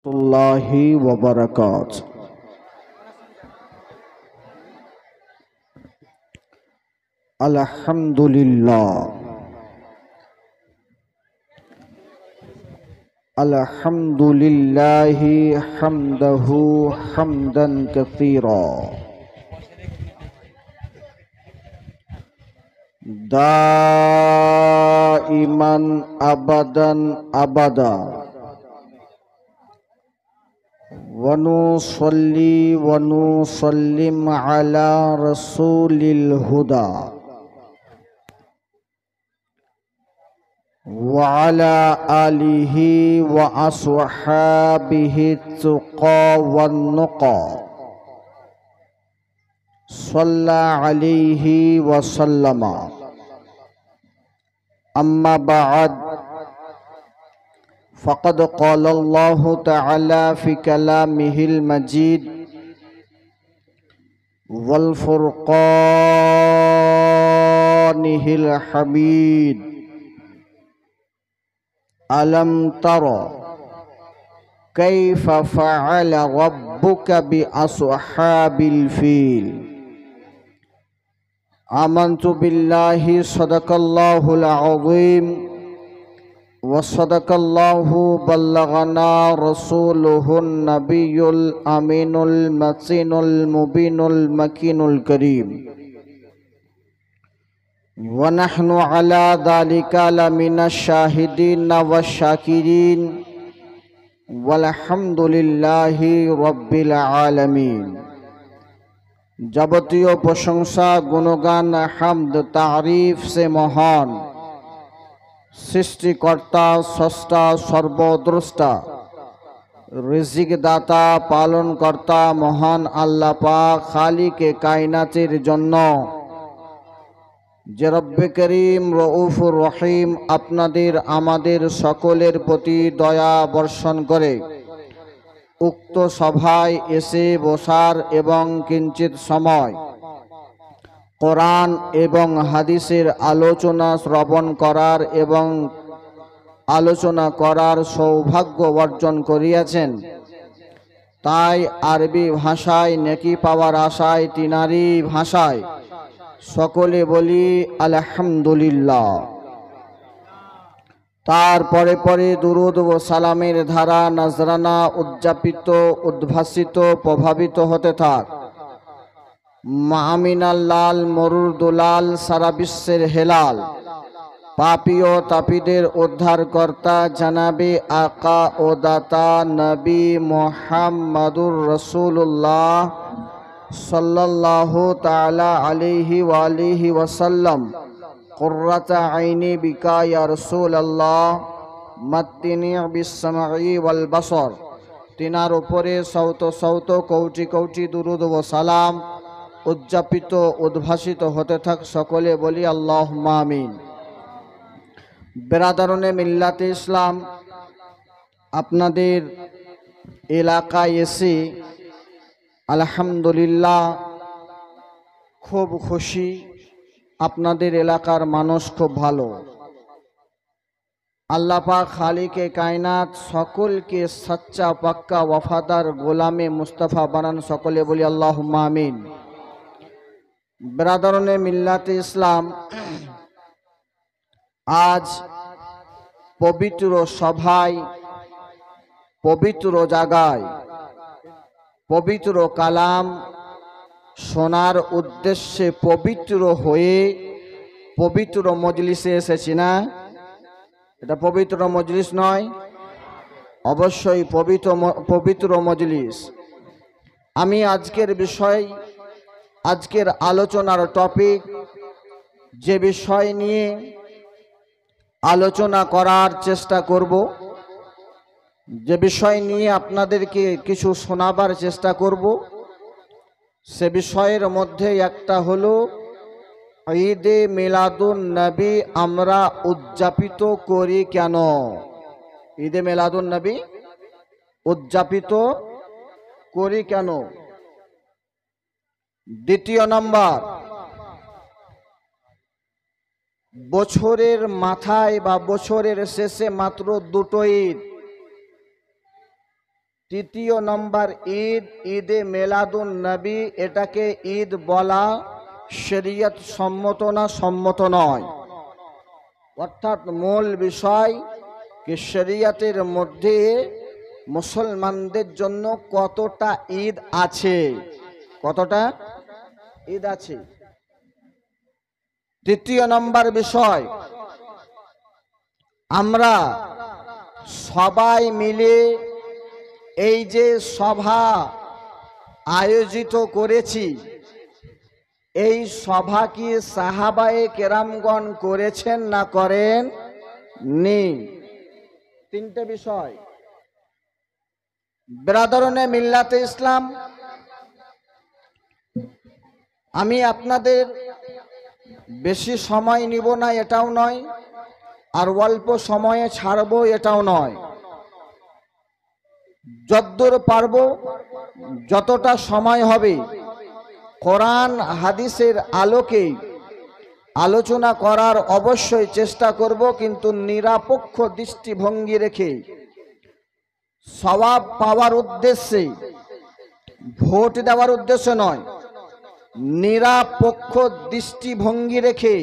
Allahi wa barakatuh. Alhamdulillah. Alhamdulillahi hamdahu hamdan kathira. Daiman abadan abada. Wa nusalli wa nusallim ala rasulil huda wa ala alihi wa ashabihi tuqa wan nuqa salla alaihi wa sallama amma ba'd faqad qala Allah ta'ala fi kalamihil majid wal furqanihil hamid alam tara kaifa fa'ala rabbuka bi ashabil fil amantu billahi sadaqallahul azim wa sadaqallahu ballaghana rasuluhun nabiyul aminul matinul mubinul makinul karim wa nahnu ala dhalika laminash shahidin wasyakirin walhamdulillahi rabbil alamin। যাবতীয় প্রশংসা গুণগান হামদ তারিফ সে মহান সৃষ্টিকর্তা স্রষ্টা সর্বদ্রষ্টা রিজিক দাতা পালন কর্তা মহান আল্লাহ পাক খালিকে কায়নাতের জন্য যে রব্বে করিম রউফুর রহিম আপনাদের আমাদের সকলের প্রতি দয়া বর্ষণ করে উক্ত সভায় এসে বসার এবং কিঞ্চিত সময় কোরআন এবং হাদিসের আলোচনা শ্রবণ করার এবং আলোচনা করার সৌভাগ্য অর্জন করিয়াছেন, তাই আরবি ভাষায় নেকি পাওয়ার আশায় তিনারি ভাষায় সকলে বলি আলহামদুলিল্লাহ। তারপরে পরে দুরুদ ও সালামের ধারা নজরানা উদযাপিত উদ্ভাসিত প্রভাবিত হতে থাক মামিনাল লাল মরুর দুলাল সারা বিশ্বের হেলাল পাপী ও তাপীদের উদ্ধারকর্তা জানাবে আকা ও দাতা নবী মুহাম্মাদুর রাসূলুল্লাহ সাল্লাল্লাহু তাআলা আলাইহি ওয়া আলিহি ওয়াসাল্লাম কুররাতা আইনি বিকা ইয়া রাসূলুল্লাহ মাত্তিনি বিসসামঈ ওয়াল বাসর। তিনার উপরে সৌত সৌত কোটি কোটি দুরুদ ও সালাম উদযাপিত উদ্ভাসিত হতে থাক, সকলে বলি আল্লাহুম্মা আমিন। বেরাদারনে মিল্লাতে ইসলাম, আপনাদের এলাকায় এসে আলহামদুলিল্লাহ খুব খুশি। আপনাদের এলাকার মানুষ খুব ভালো। আল্লাহ পাক খালিকে কায়নাত সকলকে সচ্চা পাক্কা ওয়াফাদার গোলামে মুস্তাফা বানান, সকলে বলি আল্লাহুম্মা আমিন। বেরাদারনে মিল্লাতে ইসলাম, আজ পবিত্র সভায় পবিত্র জায়গায় পবিত্র কালাম শোনার উদ্দেশ্যে পবিত্র হয়ে পবিত্র মজলিসে এসেছি না? এটা পবিত্র মজলিস নয়? অবশ্যই পবিত্র মজলিস। আমি আজকের আলোচনার টপিক, যে বিষয় নিয়ে আলোচনা করার চেষ্টা করব, যে বিষয় নিয়ে আপনাদেরকে কিছু শোনাবার চেষ্টা করব, সে বিষয়ের মধ্যে একটা হলো ঈদে মিলাদুন নবী আমরা উদযাপিত করি কেন? ঈদে মিলাদুন নবী উদযাপিত করি কেন? দ্বিতীয় নম্বর, বছরের মাথায় বা বছরের শেষে মাত্র দুটো ঈদ, তৃতীয় নম্বর ঈদ, ঈদে মিলাদুন নবী, এটাকে ঈদ বলা শরীয়ত সম্মত না সম্মত নয়? অর্থাৎ মূল বিষয় কি শরীয়তের মধ্যে মুসলমানদের জন্য কতটা ঈদ আছে, কতটা ঈদ আছে। তৃতীয় নম্বর বিষয়, আমরা সবাই মিলে এই যে সভা আয়োজিত করেছি, এই সভা কি সাহাবায়ে কেরামগণ করেছেন না করেন নি? তিনটে বিষয়। ব্রাদারনে মিল্লাতে ইসলাম, আমি আপনাদের বেশি সময় নিব না এটাও নয়, আর অল্প সময়ে ছাড়বো এটাও নয়। যতদূর পারবো, যতটা সময় হবে, কোরআন হাদিসের আলোকে আলোচনা করার অবশ্যই চেষ্টা করব, কিন্তু নিরপেক্ষ দৃষ্টিভঙ্গি রেখে, সওয়াব পাওয়ার উদ্দেশ্যে, ভোট দেওয়ার উদ্দেশ্য নয়, নিরপেক্ষ দৃষ্টিভঙ্গি রেখে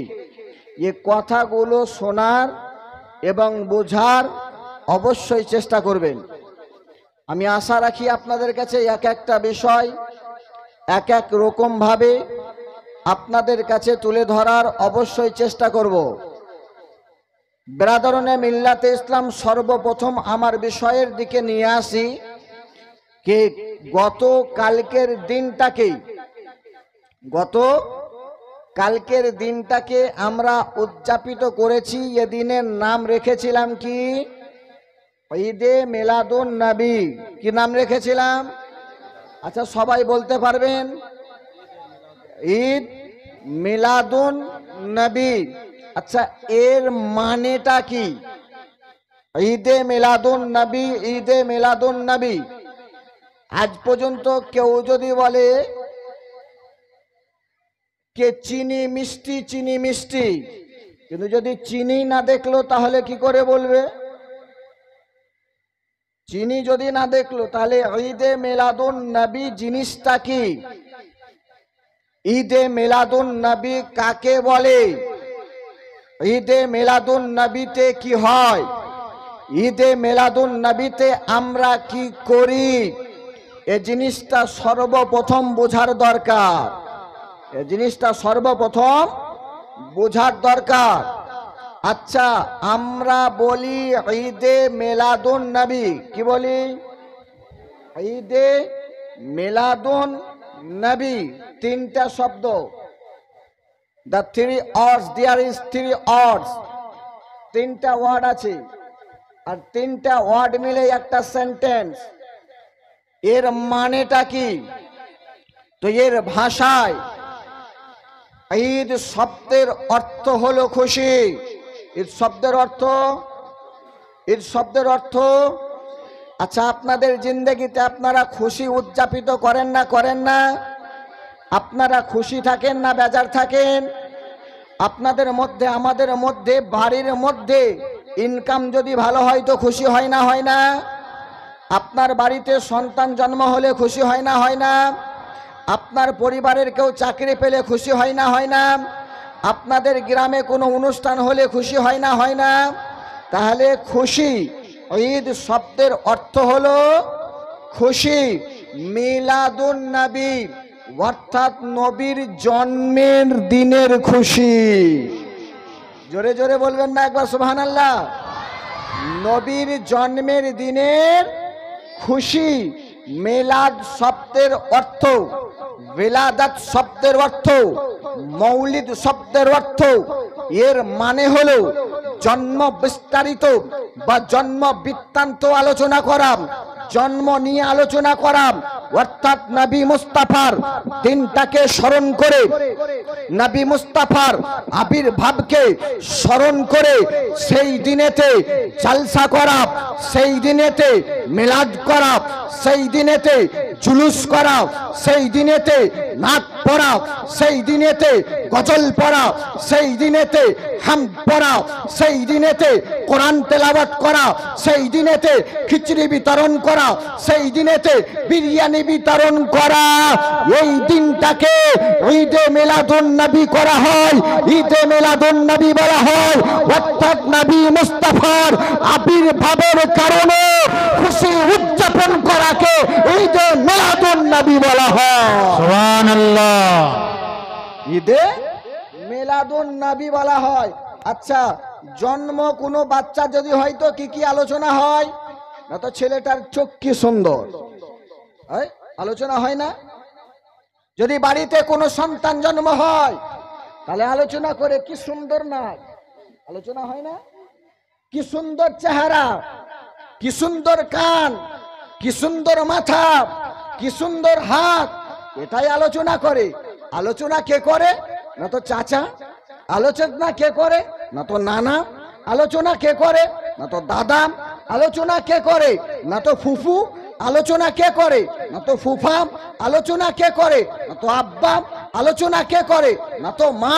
এ কথাগুলো শোনার এবং বোঝার অবশ্যই চেষ্টা করবেন। আমি আশা রাখি আপনাদের কাছে এক একটা বিষয় এক এক রকম ভাবে আপনাদের কাছে তুলে ধরার অবশ্যই চেষ্টা করব। ব্রাদারনে মিল্লাতে ইসলাম, সর্বপ্রথম আমার বিষয়ের দিকে নিয়ে আসি যে গত কালকের দিনটাকে আমরা উদযাপিত করেছি। এদিনের নাম রেখেছিলাম কি? ঈদে মিলাদুন নবী। কি নাম রেখেছিলাম? আচ্ছা, সবাই বলতে পারবেন? ঈদ মিলাদুন নবী। আচ্ছা, এর মানেটা কি? ঈদে মিলাদুন নবী, ঈদে মিলাদুন নবী। আজ পর্যন্ত কেউ যদি বলে কে চিনি মিষ্টি, চিনি মিষ্টি, কিন্তু যদি চিনি না দেখলো তাহলে কি করে বলবে? চিনি যদি না দেখলো তাহলে ঈদে মিলাদুন নবী জিনিসটা কি? ঈদে মিলাদুন নবী কাকে বলে? ঈদে মিলাদুন নবীতে কি হয়? ঈদে মিলাদুন নবীতে আমরা কি করি? এই জিনিসটা সর্বপ্রথম বোঝার দরকার। এই জিনিসটা সর্বপ্রথম বোঝার দরকার। আচ্ছা, আমরা বলি ঈদে মিলাদুন নবী, কি বলি? ঈদে মিলাদুন নবী। তিনটা শব্দ, the three words, there is three words, তিনটা ওয়ার্ড আছে, আর তিনটা ওয়ার্ড মিলে একটা সেন্টেন্স। এর মানেটা কি? তো এর ভাষায় ঈদ শব্দের অর্থ হলো খুশি। ঈদ শব্দের অর্থ, আচ্ছা, আপনাদের জিন্দেগিতে আপনারা খুশি উদযাপিত করেন না? আপনারা খুশি থাকেন না বেজার থাকেন? আপনাদের মধ্যে, আমাদের মধ্যে, বাড়ির মধ্যে ইনকাম যদি ভালো হয় তো খুশি হয় না? আপনার বাড়িতে সন্তান জন্ম হলে খুশি হয় না? আপনার পরিবারের কেউ চাকরি পেলে খুশি হয় না? আপনাদের গ্রামে কোনো অনুষ্ঠান হলে খুশি হয় না? তাহলে খুশি, ঈদ শব্দের অর্থ হলো খুশি। মিলাদুন নবী অর্থাৎ নবীর জন্মের দিনের খুশি। জোরে জোরে বলবেন না একবার সুবহানাল্লাহ? নবীর জন্মের দিনের খুশি। মিলাদ শব্দের অর্থ, বেলাদাত শব্দের অর্থ, মৌলিদ শব্দের অর্থ, এর মানে হলো জন্ম বিস্তারিত বা জন্ম বৃত্তান্ত আলোচনা করা, জন্ম নিয়ে আলোচনা করা। অর্থাৎ নবী মুস্তাফার দিনটাকে স্মরণ করে, নবী মুস্তাফার আবির্ভাবকে স্মরণ করে সেই দিনেতে জালসা করা, সেই দিনেতে মিলাদ করা, সেই দিনেতে জুলুস করা, সেই দিনেতে নাচ পড়া, সেই দিনেতে গজল পড়া, সেই দিনেতে হামদ পড়া, সেই দিনেতে কোরআন তেলাওয়াত করা, সেই দিনেতে খিচুড়ি বিতরণ করা, সেই দিনেতে বিরিয়ানি বিতরণ করা, এই দিনটাকে ঈদে মিলাদুন নবী করা হয়। ঈদে মিলাদুন নবী বলা হয় অর্থাৎ নবী মুস্তাফার আবির্ভাবের কারণে খুশি উদযাপন করাকে ঈদে মিলাদুন নবী বলা হয়। সুবহানাল্লাহ। ঈদে মিলাদুন নবী বলা হয়। আচ্ছা, জন্ম কোনো বাচ্চা যদি হয় তো কি কি আলোচনা হয়? না তো ছেলেটার চোখ কি সুন্দর, আলোচনা হয় না? যদি বাড়িতে কোনো সন্তান জন্ম হয় তাহলে আলোচনা করে কি সুন্দর নাক, আলোচনা হয় না? কি সুন্দর চেহারা, কি সুন্দর কান, কি সুন্দর মাথা, কি সুন্দর হাত, এটাই আলোচনা করে। আলোচনা কে করে? না তো চাচা। আলোচনা কে করে? না তো নানা। আলোচনা কে করে? না তো দাদা। আলোচনা কে করে? না তো ফুফু। আলোচনা কে করে? না তো ফুফা। আলোচনা কে করে? না তো আব্বা। আলোচনা কে করে? না তো মা।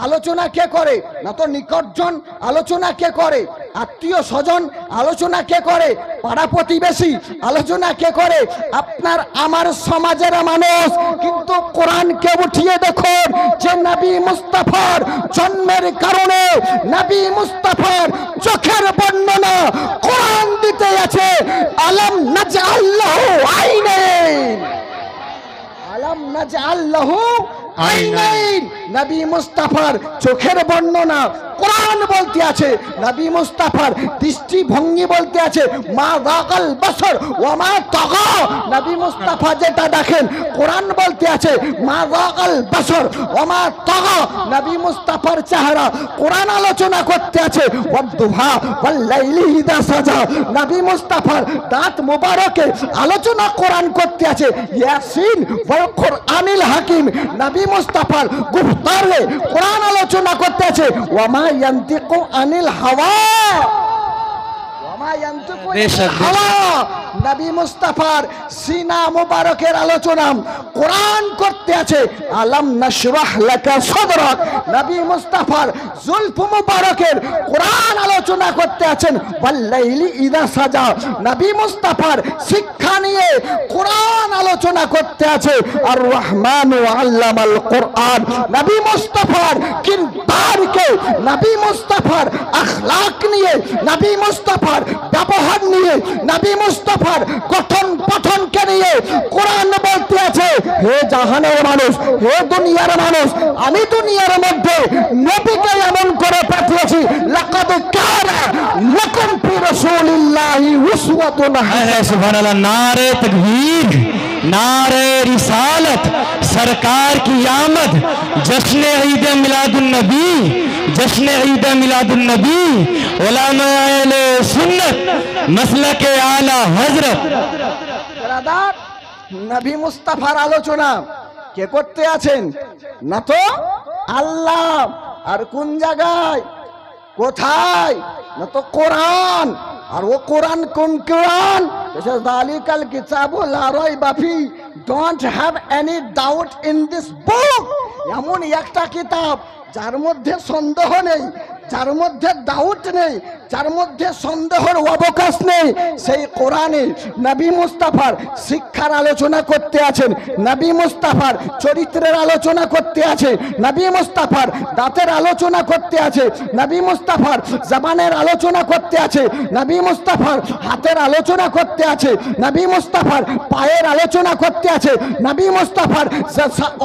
আলোচনা কে করে? না তো নিকটজন। আলোচনা কে করে? আত্মীয় স্বজন। আলোচনা কে করে? পাড়া প্রতিবেশী। আলোচনা কে করে? আপনার আমার সমাজের মানুষ। কিন্তু কোরআনকে উঠিয়ে দেখুন যে নবী মুস্তাফার জন্মের কারণে নবী মুস্তাফার চোখের বর্ণনা কোরআন দিতে আছে। আলাম নাজআল্লাহু আইনাইন, আলাম নাজআল্লাহু আইনাইন। নবী মুস্তাফার চোখের বর্ণনা কোরআন বলতে আছে। নবী মুস্তাফার দৃষ্টিভঙ্গি বলতে আছে মা যাগাল বাসর ওয়া মা তাগা। নবী মুস্তাফা যেটা দেখেন কোরআন বলতে আছে মা যাগাল বাসর ওয়া মা তাগা। নবী মুস্তাফার চেহারা কোরআন আলোচনা করতে আছে ওয়াদ-দুহা ওয়াল লাইলি ইযা সাজা। নবী মুস্তাফার দাঁত মোবারকে আলোচনা কোরআন করতে আছে ইয়াসিন ওয়াল কুরআনিল হাকিম। নবী মুস্তাফার গুফতারে কোরআন আলোচনা করতে আছে ওয়া মা ইয়ান্তিকু আনিল হাওয়া, ওয়া মা ইয়ান্তিকু আনিল হাওয়া। নবী মুস্তাফার সিনা মুবারকের আলোচনা কোরআন করতে আছে আলাম নাশরাহ লাকা সাদরাক। নবী মুস্তাফার জুলফ মুবারকের কোরআন আলোচনা করতে আছেন ওয়াল লাইলি ইযা সাজা। নবী মুস্তাফার শিক্ষা নিয়ে কোরআন আলোচনা করতে আছে আর রহমানু আল্লামাল কোরআন। নবী মুস্তাফার কিরদারকে, নবী মুস্তাফার আখলাক নিয়ে, নবী মুস্তাফার ব্যবহার নিয়ে, নবী মুস্তাফার গঠন পঠনকে নিয়ে কোরআন বলতে আছে হে জাহানের মানুষ, হে দুনিয়ার মানুষ, আমি দুনিয়ার মধ্যে নবীকে এমন করে পাঠিয়েছি লাকাদ কানা লাকুম ফি রাসূলিল্লাহি উসওয়াতুন হাসানাহ। सुभानअल्लाह। नारे तकबीर, नारे रिसालत, सरकार की आमद, जश्न ईद मिलादुन नबी, जश्न ईद मिलादुन नबी, उलमा अहले सुन्नत, मसलक आला हजरत। ব্রাদার, নবী মুস্তাফার আলোচনা কে করতে আছেন? না তো আল্লাহ। আর কোন জায়গায়, কোথায়? না তো কোরআন। আর ও কোরআন কোন কোরআন? যালিকাল কিতাবু লা রাইবা ফি, don't have any doubt in this book. এমন একটা কিতাব যার মধ্যে সন্দেহ নেই, যার মধ্যে ডাউট নেই, যার মধ্যে সন্দেহের অবকাশ নেই, সেই কোরআনে নবী মুস্তাফার শিক্ষার আলোচনা করতে আছেন, নবী মুস্তাফার চরিত্রের আলোচনা করতে আছে, নবী মুস্তাফার দাঁতের আলোচনা করতে আছে, নবী মুস্তাফার জবানের আলোচনা করতে আছে, নবী মুস্তাফার হাতের আলোচনা করতে আছে, নবী মুস্তাফার পায়ের আলোচনা করতে আছে, নবী মুস্তাফার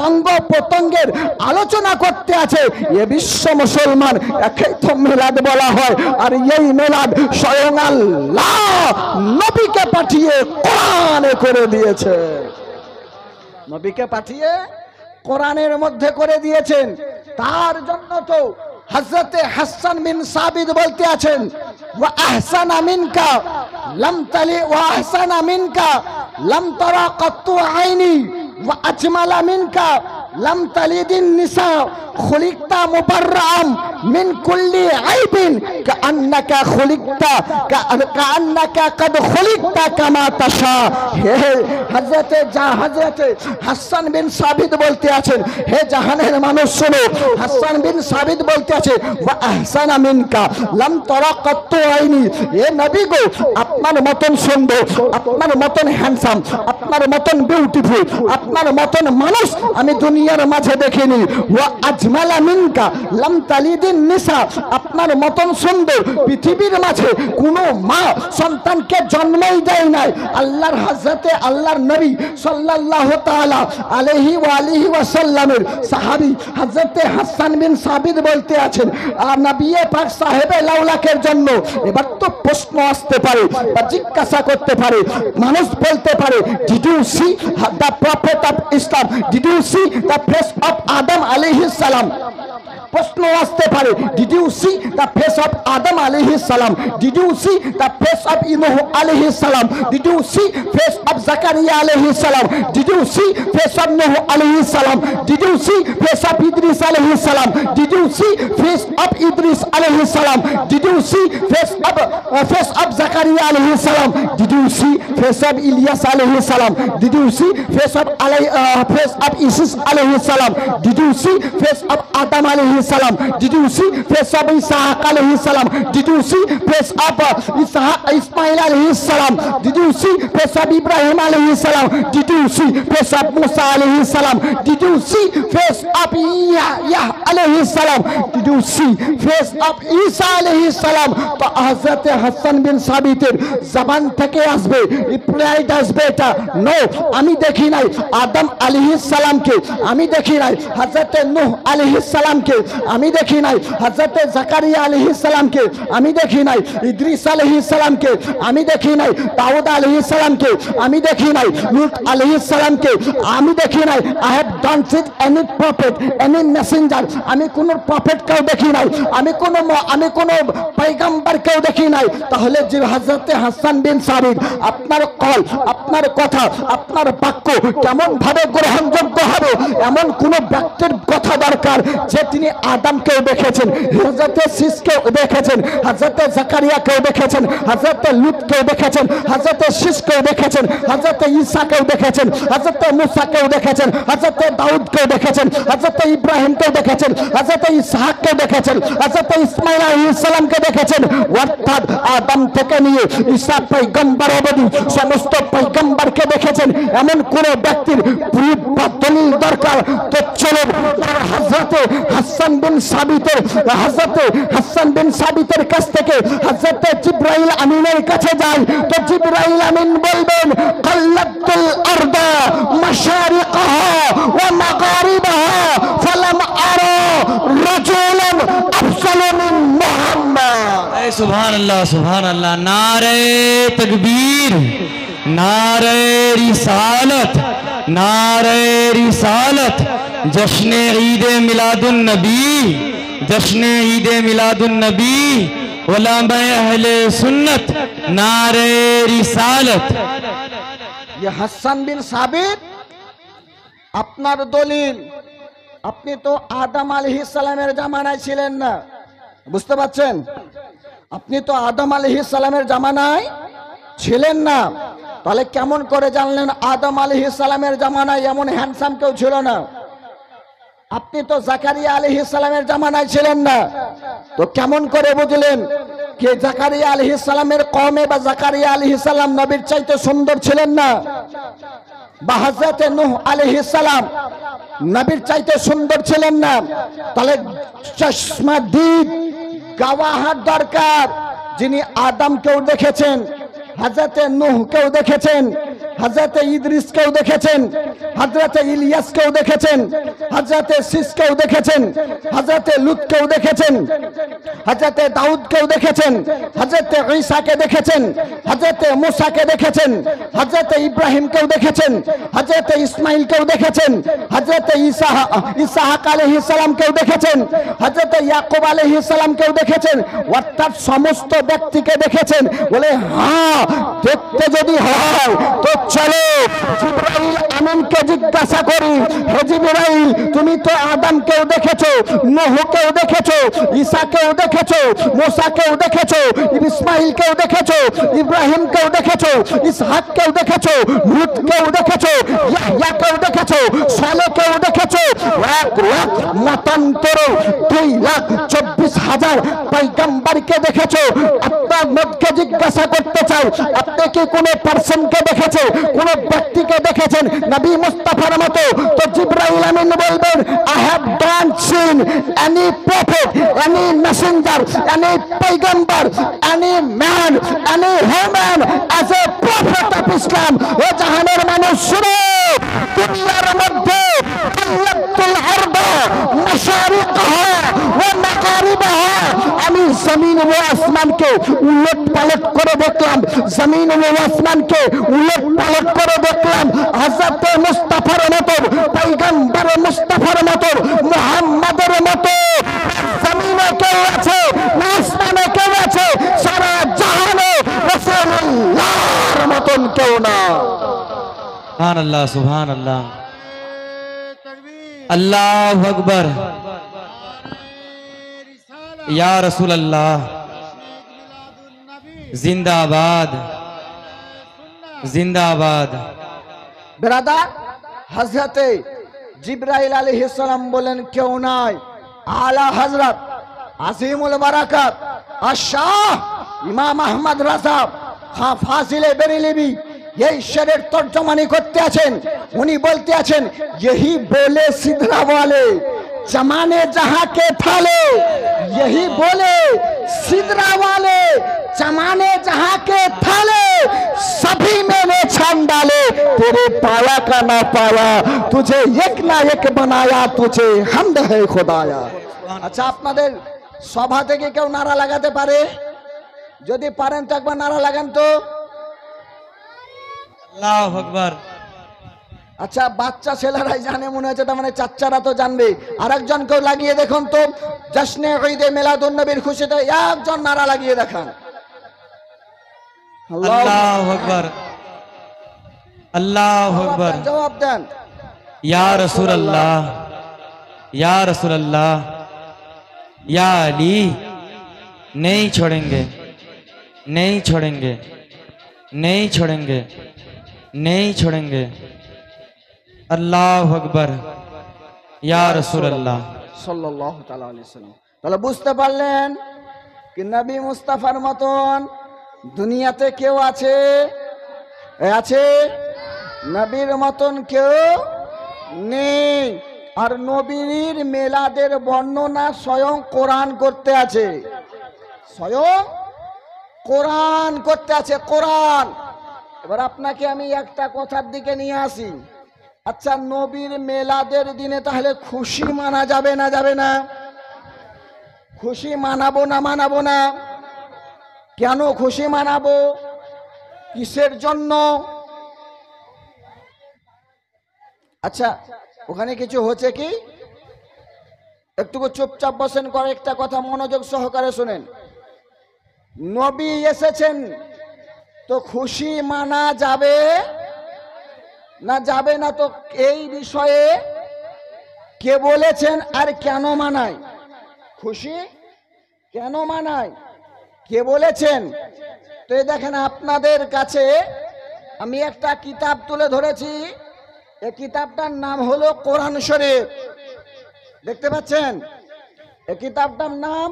অঙ্গ প্রত্যঙ্গের আলোচনা করতে আছে। এ বিশ্ব মুসলমান একেই তো মিলাদ বলা হয়। আর এই মিলাদ স্বয়ং আল্লাহ নবীকে পাঠিয়ে কোরআনে করে দিয়েছে, নবীকে পাঠিয়ে কোরআনের মধ্যে করে দিয়েছেন। তার জন্য তো হযরতে হাসান বিন সাবিত বলতে আছেন ওয়া আহসানা মিনকা লাম তালি, ওয়া আহসানা মিনকা লাম তারা কাত্তু আইনি, ওয়া আজমালা মিনকা লাম তালিদিন নিসা, খুলিকতা মুবাররাম মিন কুল্লি আইবিন কাআন্নাকা খুলিকতা কাআন্নাকা কদ খুলিকতা কামা তাশা। হে হযরতে হাসান বিন সাবিত বলতে আছেন, হে জাহানের মানুষ শোনো, হাসান বিন সাবিত বলতে আছে ওয়া আহসানা মিনকা লাম তারা কাত্তু আইনি। এ নবী গো, আপনার মতন সুন্দর, আপনার মতন হ্যান্ডসাম, আপনার মতন বিউটিফুল, আপনার মতন মানুষ আমি দুনিয়ার মাঝে দেখিনি। ওয়া আজমালা মিনকা লাম তালিদিন নিসা, আপনার মতন সুন্দর পৃথিবীর মাঝে কোনো মা সন্তানকে জন্মই দেয় নাই। আল্লাহর হযরতে আল্লাহর নবী সাল্লাল্লাহু তাআলা আলাইহি ওয়া আলিহি ওয়াসাল্লামের সাহাবী হযরতে হাসান বিন সাবিত বলতে আছেন আর নবী পাক সাহেবে লাউলাকের জন্য এবার তো প্রশ্ন আসতে পারে বা জিজ্ঞাসা করতে পারে, মানুষ বলতে পারে, did you see the prophet of Islam, did you see the face of Adam আলাইহিস সালাম। প্রশ্ন আসতে পারে, did you see the face of Adam আলাইহিস সালাম, did you see the face of Nuh আলাইহিস সালাম, did you see face of Zakariya আলাইহিস সালাম, did you see face of Nuh আলাইহিস সালাম, did you see face of Idris আলাইহিস সালাম, did you see face of Idris আলাইহিস সালাম, did you see face of Zakariya আলাইহিস সালাম, did you see face of Ilyas আলাইহিস সালাম, did you see face of ইসিস আলাইহিস সালাম, did you see face of Adam আলাইহিস salam, did you see face of Isaac alayhi salam, did you see face of Ismail alayhi salam, did you see face of Ibrahim alayhi salam, did you see face of Musa alayhi salam, did you see face of Yahya alayhi salam, did you see face of Isa alayhi salam? তো হযরত হাসান বিন সাবিতের জবান থেকে আসবে replied আসবে এটা, no আমি দেখি নাই আদম আলাইহিস সালামকে, আমি দেখি নাই হযরত নূহ আলাইহিস সালামকে, আমি দেখি নাই হযরত জাকারিয়া আলাইহিস সালামকে, আমি দেখি নাই ইদ্রিস আলাইহিস সালামকে, আমি দেখি নাই দাউদ আলাইহিস সালামকে, আমি দেখি নাই লূত আলাইহিস সালামকে, আমি দেখি নাই I have don't scene any prophet any Messenger, আমি কোন প্রফেটকেও দেখি নাই, আমি কোন পয়গম্বরকেও দেখি নাই। তাহলে যে হযরত হাসান বিন সাবিত আপনার কল, আপনার কথা, আপনার বাক্য কেমন ভাবে গ্রহণযোগ্য হবে? এমন কোন ব্যক্তির কথা দরকার যে তিনি আদমকেও দেখেছেন, হযরত শীসকেও দেখেছেন, হযরত জাকারিয়াকেও দেখেছেন, হযরত লূতকেও দেখেছেন, হযরত শীসকেও দেখেছেন, হযরত ঈসাকেও দেখেছেন, হযরত মুসাকেও দেখেছেন, হযরত দাউদকেও দেখেছেন, হযরত ইব্রাহিমকেও দেখেছেন, হযরত ইসহাককেও দেখেছেন, হযরত ইসমাঈল আলাইহিস সালামকে দেখেছেন। অর্থাৎ আদম থেকে নিয়ে ঈসা পয়গম্বর অবধি সমস্ত পয়গম্বরকে দেখেছেন। এমন কোন ব্যক্তির প্রুফ বা দলিল দরকার তো চলো হযরত হাসান বিন সাবিতের কাছ থেকে হযরত জিবরাইল আমিনের কাছে যান। তো জিবরাইল আমিন বলবেন কাল্লাতুল আরদা মাশারিকাহা ওয়া মাগারিবাহা ফালাম আরা রাজুলান আফসালা মিন মুহাম্মদ। সুবহান আল্লাহ, নারে তাকবীর, নারে রিসালত, नारे रिसालत, जश्न ईद मिलादुन नबी, जश्न ईद मिलादुन नबी, उलमा अहले सुन्नत, नारे रिसालत। ये হাসান বিন সাবিত আপনার দলিল, আপনি তো আদম আলাইহিস সালামের জামানায় ছিলেন না, বুঝতে পারছেন? আপনি তো আদম আলাইহিস সালামের জামানায় ছিলেন না, তাহলে কেমন করে জানলেন আদম আলাইহিস সালামের জামানায় এমন হ্যান্ডসাম কেউ ছিল না? আপনি তো জাকারিয়া আলাইহিস সালামের জামানায় ছিলেন না, তো কেমন করে বুঝলেন যে জাকারিয়া আলাইহিস সালামের কওমে বা জাকারিয়া আলাইহিস সালাম নবীর চাইতে সুন্দর ছিলেন না, বা হযরত নূহ আলাইহিস সালাম নবীর চাইতে সুন্দর ছিলেন না? তাহলে চশমাদীদ গাওয়াহার দরকার, যিনি আদমকেও দেখেছেন, হযরত নূহকেও দেখেছেন, হযরত ইদ্রিসকেও দেখেছেন, হযরত ইলিয়াসকেও দেখেছেন, হযরত শীসকেও দেখেছেন, হযরত লূতকেও দেখেছেন, হযরত দাউদকেও দেখেছেন, হযরত ঈসাকে দেখেছেন, হযরত মুসাকে দেখেছেন, হযরত ইব্রাহিমকেও দেখেছেন, হযরত ইসমাঈলকেও দেখেছেন, হযরত ইসহাক আলাইহিস সালামকেও দেখেছেন, হযরত ইয়াকুব আলাইহিস সালামকেও দেখেছেন। অর্থাৎ সমস্ত ব্যক্তিকে দেখেছেন। বলে হ্যাঁ, দেখতে যদি হয় তো চলো জিবরাইল আমিনকে জিজ্ঞাসা করি, হে জিবরাইল তুমি তো আদমকেও দেখেছো, নূহকেও দেখেছো, ঈসাকেও দেখেছো, মুসাকেও দেখেছো, ইসমাইলকেও দেখেছো, ইব্রাহিমকেও দেখেছো, ইসহাককেও দেখেছো, লূতকেও দেখেছো, ইয়াহইয়াকেও দেখেছো, সালেহকেও দেখেছো। 1,00,000 মতান্তর 2,24,000 পয়গম্বরকে দেখেছো। আপনার মধ্যে জিজ্ঞাসা করতে চাই, আপনি কি কোনো পার্সনকে দেখেছেন, কোন ব্যক্তিকে দেখেছেন নবী মুস্তাফার মতো? তো জিবরাইল আমিন বলবেন, I have not seen any prophet, any messenger, any পয়গম্বর, any man, any human as a prophet of Islam. ও জাহানের মানুষ শুনো, দুনিয়ার মধ্যে আল্লাহুল আরদা মাশারিকহা ওয়া মাগারিবহা, আমি জমিন ও আসমানকে উলট পালট করে দেখলাম, জমিন ও আসমানকে উলট পালট করে দেখলাম। হযরত মুস্তাফার মতো, পয়গম্বর মুস্তাফার মতো, মুহাম্মাদের মতো জমিনে কেউ আছে না আসমানে কেউ আছে, সারা জাহানে রাসূলুল্লাহর মতন কেউ না। सुभान अल्लाह, सुभान अल्लाह, अल्लाह अकबर, या रसूल अल्लाह, जिंदाबाद जिंदाबाद। ব্রাদার, হযরতে জিবরাইল আলাইহিস সালাম বলেন কেউ নাই। আলা হযরত আজিমুল বারাকাত আশাহ ইমাম আহমদ রাজা খান ফাজিলে বেরেলভী এই শেরের তর্জমানি করতে আছেন। উনি বলতে আছেন, यही बोले सिदरा वाले जमाने जहां के थाले, यही बोले सिदरा वाले जमाने जहां के थाले, सभी मैंने छान डाले, तेरे पाया का ना पाया, तुझे एक ना एक बनाया, तुझे हमद है खुदाया। আচ্ছা, আপনাদের সভা থেকে কেউ নারা লাগাতে পারে? যদি পারেন তো একবার নারা লাগান তো। अल्लाह अकबर। আচ্ছা, বাচ্চা ছেলেরাই জানে মনে হচ্ছে, তার মানে চাচ্চারা তো জানবে। আরেকজন কেউ লাগিয়ে দেখুন তো, জশ্নে ঈদে মিলাদুন নবীর খুশিতে একজন নারা লাগিয়ে দেখান। अल्लाह अकबर, अल्लाह अकबर। জবাব দেন। या रसूल अल्लाह, या रसूल अल्लाह, या अली, नहीं छोड़ेंगे, नहीं छोड़ेंगे, नहीं छोड़ेंगे, नहीं छोड़ेंगे। अल्लाह अकबर, या रसूल अल्लाह। সাল্লাল্লাহু তাআলা আলাইহি সাল্লাম। তাহলে বুঝতে পারলেন কি নবী মুস্তাফার মতন দুনিয়াতে কেউ আছে? আছে? নবীর মতন কেউ নেই। আর নবীর মেলাদের বর্ণনা স্বয়ং কোরআন করতে আছে, স্বয়ং কোরআন করতে আছে, কোরআন। এবার আপনাকে আমি একটা কথার দিকে নিয়ে আসি। আচ্ছা, নবীর মেলাদের দিনে তাহলে খুশি মানা যাবে না যাবে না? খুশি মানাবো না মানাবো না? কেন খুশি মানাবো? কিসের জন্য? আচ্ছা, ওখানে কিছু হচ্ছে কি? একটু চুপচাপ বসেন, করে একটা কথা মনোযোগ সহকারে শুনেন। নবী এসেছেন তো খুশি মানা যাবে না যাবে না? তো এই বিষয়ে কে বলেছেন আর কেন মানায়? খুশি কেন মানায় কে বলেছেন? তো এই দেখেন, আপনাদের কাছে আমি একটা কিতাব তুলে ধরেছি। এই কিতাবটার নাম হলো কোরআন শরীফ। দেখতে পাচ্ছেন? এই কিতাবটার নাম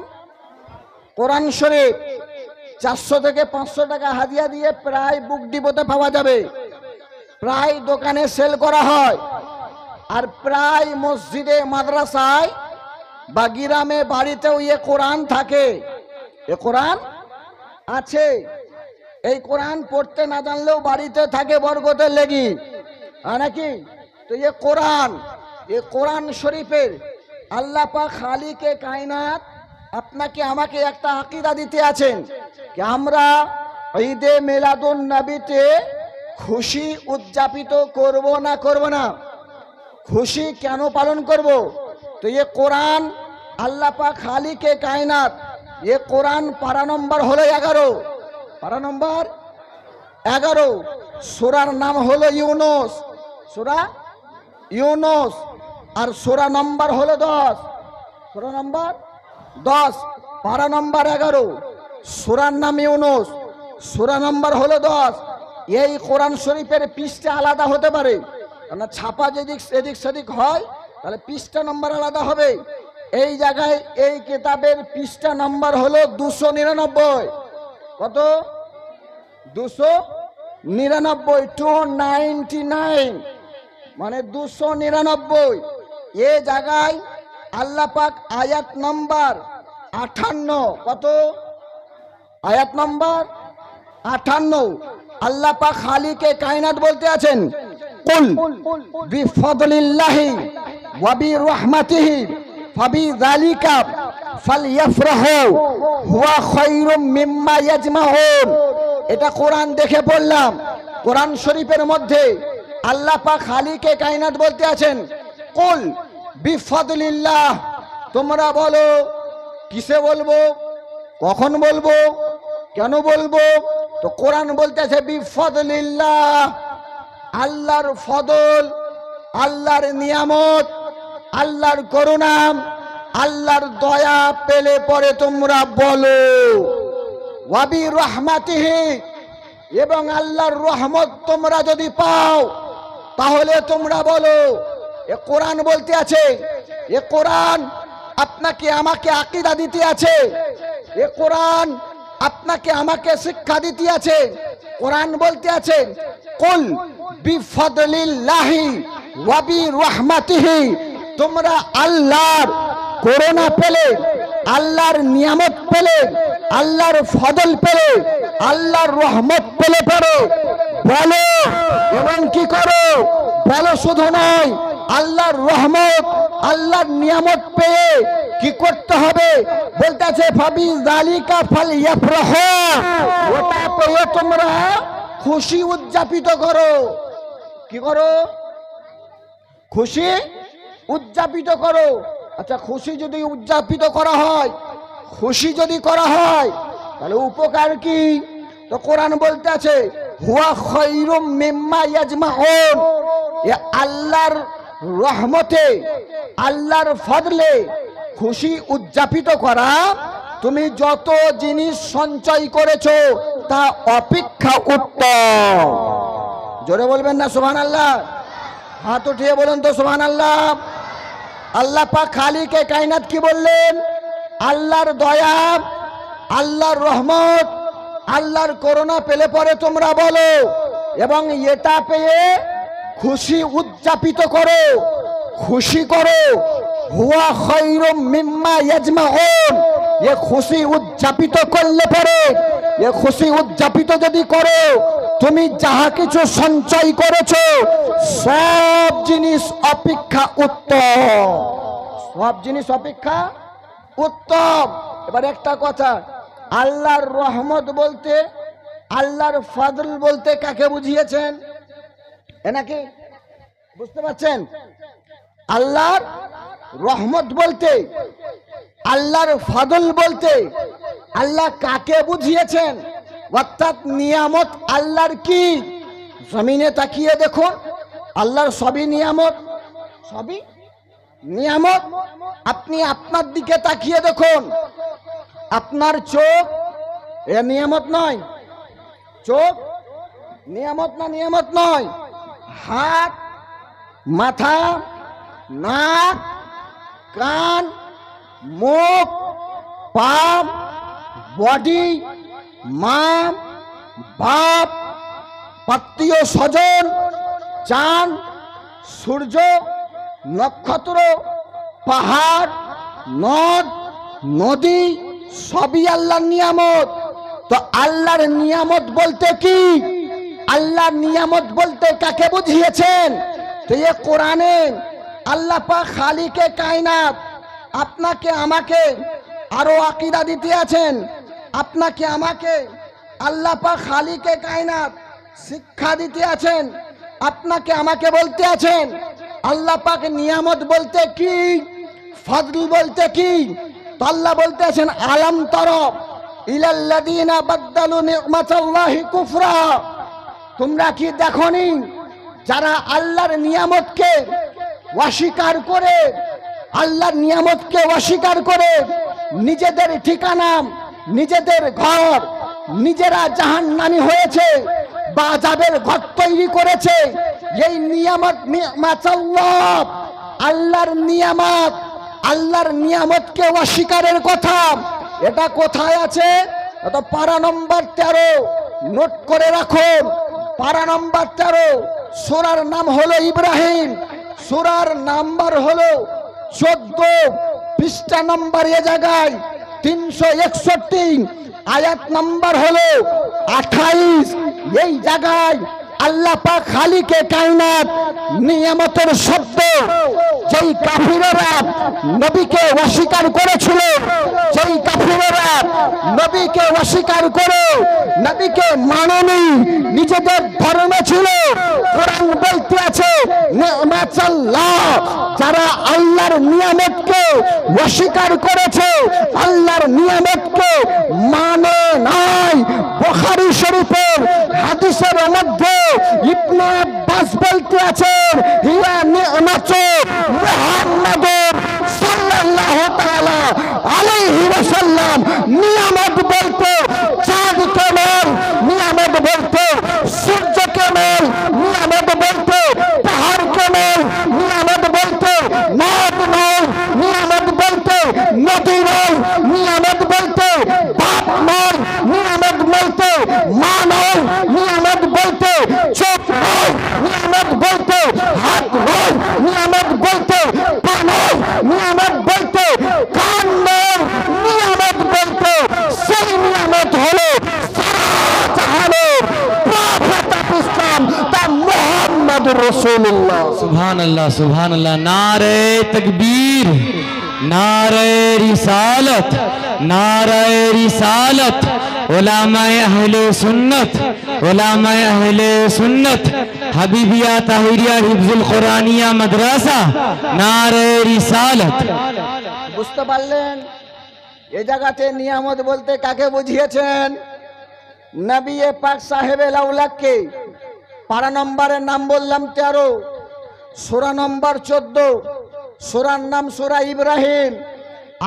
কোরআন শরীফ। 400 থেকে 500 টাকা হাদিয়া দিয়ে প্রায় বুক ডিপোতে পাওয়া যাবে, প্রায় দোকানে সেল করা হয়, আর প্রায় মসজিদে মাদ্রাসায় বা গ্রামে বাড়িতেও এ কোরআন থাকে। এ কোরআন আছে। এই কোরআন পড়তে না জানলেও বাড়িতে থাকে বরকতের লেগি, নাকি? তো এ কোরআন শরীফের আল্লাহ পাক খালিকে কায়নাত আপনাকে আমাকে একটা আকীদা দিতে আছেন কি আমরা ঈদে মিলাদুন নবীতে খুশি উদযাপিত করব না করব না? খুশি কেন পালন করব? তো এ কোরআন আল্লাহ পাক খালিকে কায়নাত, এ কোরআন পারা নম্বর হলো 11, পারা নম্বর 11। সূরার নাম হলো ইউনুস। সূরা ইউনুস, আর সূরা নম্বর হলো 10। সূরা নম্বর 10, পারা নম্বর 11। সূরার নাম ইউনুস, সূরা নম্বর হলো 10। এই কোরআন শরীফের পৃষ্ঠা আলাদা হতে পারে, কারণ ছাপা যেদিক এদিক সেদিক হয় তাহলে পৃষ্ঠা নম্বর আলাদা হবে। এই জায়গায় এই কিতাবের পৃষ্ঠা নম্বর হলো 299। কত? 299, 299, মানে 299। এ জায়গায় আল্লাহ পাক আয়াত নম্বর 58, কত? আয়াত নম্বর 58 আল্লাহ পাক খালিকে কায়নাত বলতে আছেন, কুল বিফদলিল্লাহি ওয়া বিরহমাতিহি ফাবিযালিকা ফালইফরাহু হুয়া খায়রুম মিম্মা ইয়াজমাউন। এটা কোরআন দেখে বললাম। কোরআন শরীফের মধ্যে আল্লাহ পাক খালিকে কায়নাত বলতে আছেন, কুল বিফদলিল্লাহ, তোমরা বলো। কিসে বলবো? কখন বলবো? কেন বলবো? তো কোরআন বলতেছে বিফদলিল্লাহ, আল্লাহর ফদল, আল্লাহর নিয়ামত, আল্লাহর করুণা, আল্লাহর দয়া পেলে পরে তোমরা বলো। ওয়া বিরহমাতিহি, এবং আল্লাহর রহমত তোমরা যদি পাও তাহলে তোমরা বলো। এ কোরআন বলতে আছে, এ কোরআন আপনাকে আমাকে আকীদা দিতে আছে, এ কোরআন আপনাকে আমাকে শিক্ষা দিতে আছে। কোরআন বলতে আছে, কুল বিফদলিল্লাহি ওয়া বিরহমাতিহি, তোমরা আল্লাহর করুণা পেলে, আল্লাহর নিয়ামত পেলে, আল্লাহর ফদল পেলে, আল্লাহর রহমত পেলে পারো বলো। এবং কি করো? বলো শুধু নয়, আল্লাহর রহমত, আল্লাহর নিয়ামত পেয়ে কি করতে হবে? বলতেছে ফাবিযালিকা ফালইফরাহু, ওটা পেয়ে তোমরা খুশি উদযাপিত করো। কি করো? খুশি উদযাপিত করো। আচ্ছা, খুশি যদি উদযাপিত করা হয়, খুশি যদি করা হয় তাহলে উপকার কি? তো কোরআন বলতে আছে, হুয়া খায়রুম মিম্মা ইয়াজমাউন, এ আল্লাহর রহমতে, আল্লাহর ফদলে খুশি উদযাপিত করা তুমি যত জিনিস সঞ্চয় করেছো তা অপেক্ষা উত্তম। জোরে বলবেন না সুবহানাল্লাহ? হাত উঠিয়ে বলুন তো সুবহানাল্লাহ। আল্লাহ পাক খালিকে কায়নাত কি বললেন? আল্লাহর দয়া, আল্লাহর রহমত, আল্লাহর করুণা পেলে পরে তোমরা বলো, এবং এটা পেয়ে খুশি উদযাপিত করো, খুশি করো। হুয়া খায়রুম মিম্মা ইয়াজমাউন, এ খুশি উদযাপিত করলে পরে, এ খুশি উদযাপিত যদি করো, তুমি যাহা কিছু সঞ্চয় করেছো সব জিনিস অপেক্ষা উত্তম, সব জিনিস অপেক্ষা উত্তম। এবার একটা কথা, আল্লাহর রহমত বলতে, আল্লাহর ফজল বলতে কাকে বুঝিয়েছেন? এনাকে বুঝতে পারছেন? আল্লাহর রহমত বলতে, আল্লাহর ফজল বলতে আল্লাহ কাকে বুঝিয়েছেন? অর্থাৎ নিয়ামত আল্লাহর কি? জমিনে তাকিয়ে দেখুন, আল্লাহর সবই নিয়ামত, সবই নিয়ামত। আপনি আপনার দিকে তাকিয়ে দেখুন, আপনার চোখ এ নিয়ামত নয়? চোখ নিয়ামত না? নিয়ামত নয়। হাত, মাথা, নাক, কান, মুখ, পা, বডি, মা, বাপ, আত্মীয় স্বজন, চাঁদ, সূর্য, নক্ষত্র, পাহাড়, নদ, নদী সবই আল্লাহর নিয়ামত। তো আল্লাহর নিয়ামত বলতে কি? আল্লাহর নিয়ামত বলতে কাকে বুঝিয়েছেন? তো এ কোরআনে আল্লাহ পাক খালিকে কায়নাত আপনাকে আমাকে আরো আকীদা দিতে আছেন। আপনাকে আমাকে আল্লাহ পাক খালিকে কায়নাত শিক্ষা দিতে আছেন। আপনাকে আমাকে বলতে আছেন আল্লাহ পাক নিয়ামত বলতে কি, ফজল বলতে কি। তো আল্লাহ বলতে আছেন, আলাম তারা ইলাল্লাযীনা বাদদালু নি'মাতাল্লাহি কুফরা, তোমরা কি দেখোনি যারা আল্লাহর নিয়ামতকে অস্বীকার করে, আল্লাহর নিয়ামতকে অস্বীকার করে নিজেদের ঠিকানা, নিজেদের ঘর, নিজেরা জাহান্নামী হয়েছে, বাজাবের ঘর তৈরি করেছে। এই নিয়ামত নিয়ামাতাল্লাহ, আল্লাহর নিয়ামত, আল্লাহর নিয়ামতকে অস্বীকারের কথা এটা কোথায় আছে? এটা পারা নম্বর 13, নোট করে রাখুন। পারা নম্বর 13, সূরার নাম হলো ইব্রাহিম, সূরার নাম্বার হলো 14, পৃষ্ঠা নম্বর এ জায়গায় 361, আয়াত নাম্বার হলো 28। এই জায়গায় আল্লাহ পাক খালিকে কায়নাত নিয়ামতের শব্দ যেই কাফিররা নবীকে অস্বীকার করেছিল, যেই কাফিররা নবীকে অস্বীকার করে নবীকে মানেনি, নিজেদের ধর্মে ছিল, কোরআন বলতে আছে নিয়ামাতাল্লাহ, যারা আল্লাহর নিয়ামতকে অস্বীকার করেছে, আল্লাহর নিয়ামতকে মানে নাই। বুখারী শরীফের হাদিসের মধ্যে ইবনে আব্বাস বলতে আছেন হিয়া নি'মাতু মুহাম্মাদুর সাল্লাল্লাহু তাআলা আলাইহি ওয়াসাল্লাম। নিয়ামত বলতে চাঁদ কেমন, নিয়ামত বলতে সূর্য কেমন, নিয়ামত বলতে পাহাড় কেমন, নিয়ামত বলতে নদ নয়, নিয়ামত বলতে নদী নয়, নিয়ামত বলতে বাপ নয়, নিয়ামত বলতে মা নয়, নিয়ামত বলতে চোখ নয়, নিয়ামত বলতে হাত নয়, নিয়ামত বলতে পা নয়, নিয়ামত বলতে কান নয়, নিয়ামত বলতে সেই নিয়ামত হলো সারা জাহানের প্রফেট অফ ইসলাম তা মুহাম্মদুর রাসূলুল্লাহ। सुभान अल्लाह, नारे तकबीर, नारे रिसालत, नारे रिसालत, उलामाए अहले सुन्नत, उलामाए अहले सुन्नत, हबीबिया ताहिरिया हिफ्जुल कुरानिया मदरसा, नारे रिसालत। বুঝতে পারলেন? এই জায়গাতে নিয়ামত বলতে কাকে বুঝিয়েছেন? নবী পাক সাহেবে লাউলাককে। পারা নম্বরের নাম বললাম 13, সূরা নম্বর 14, সূরার নাম সূরা ইব্রাহিম,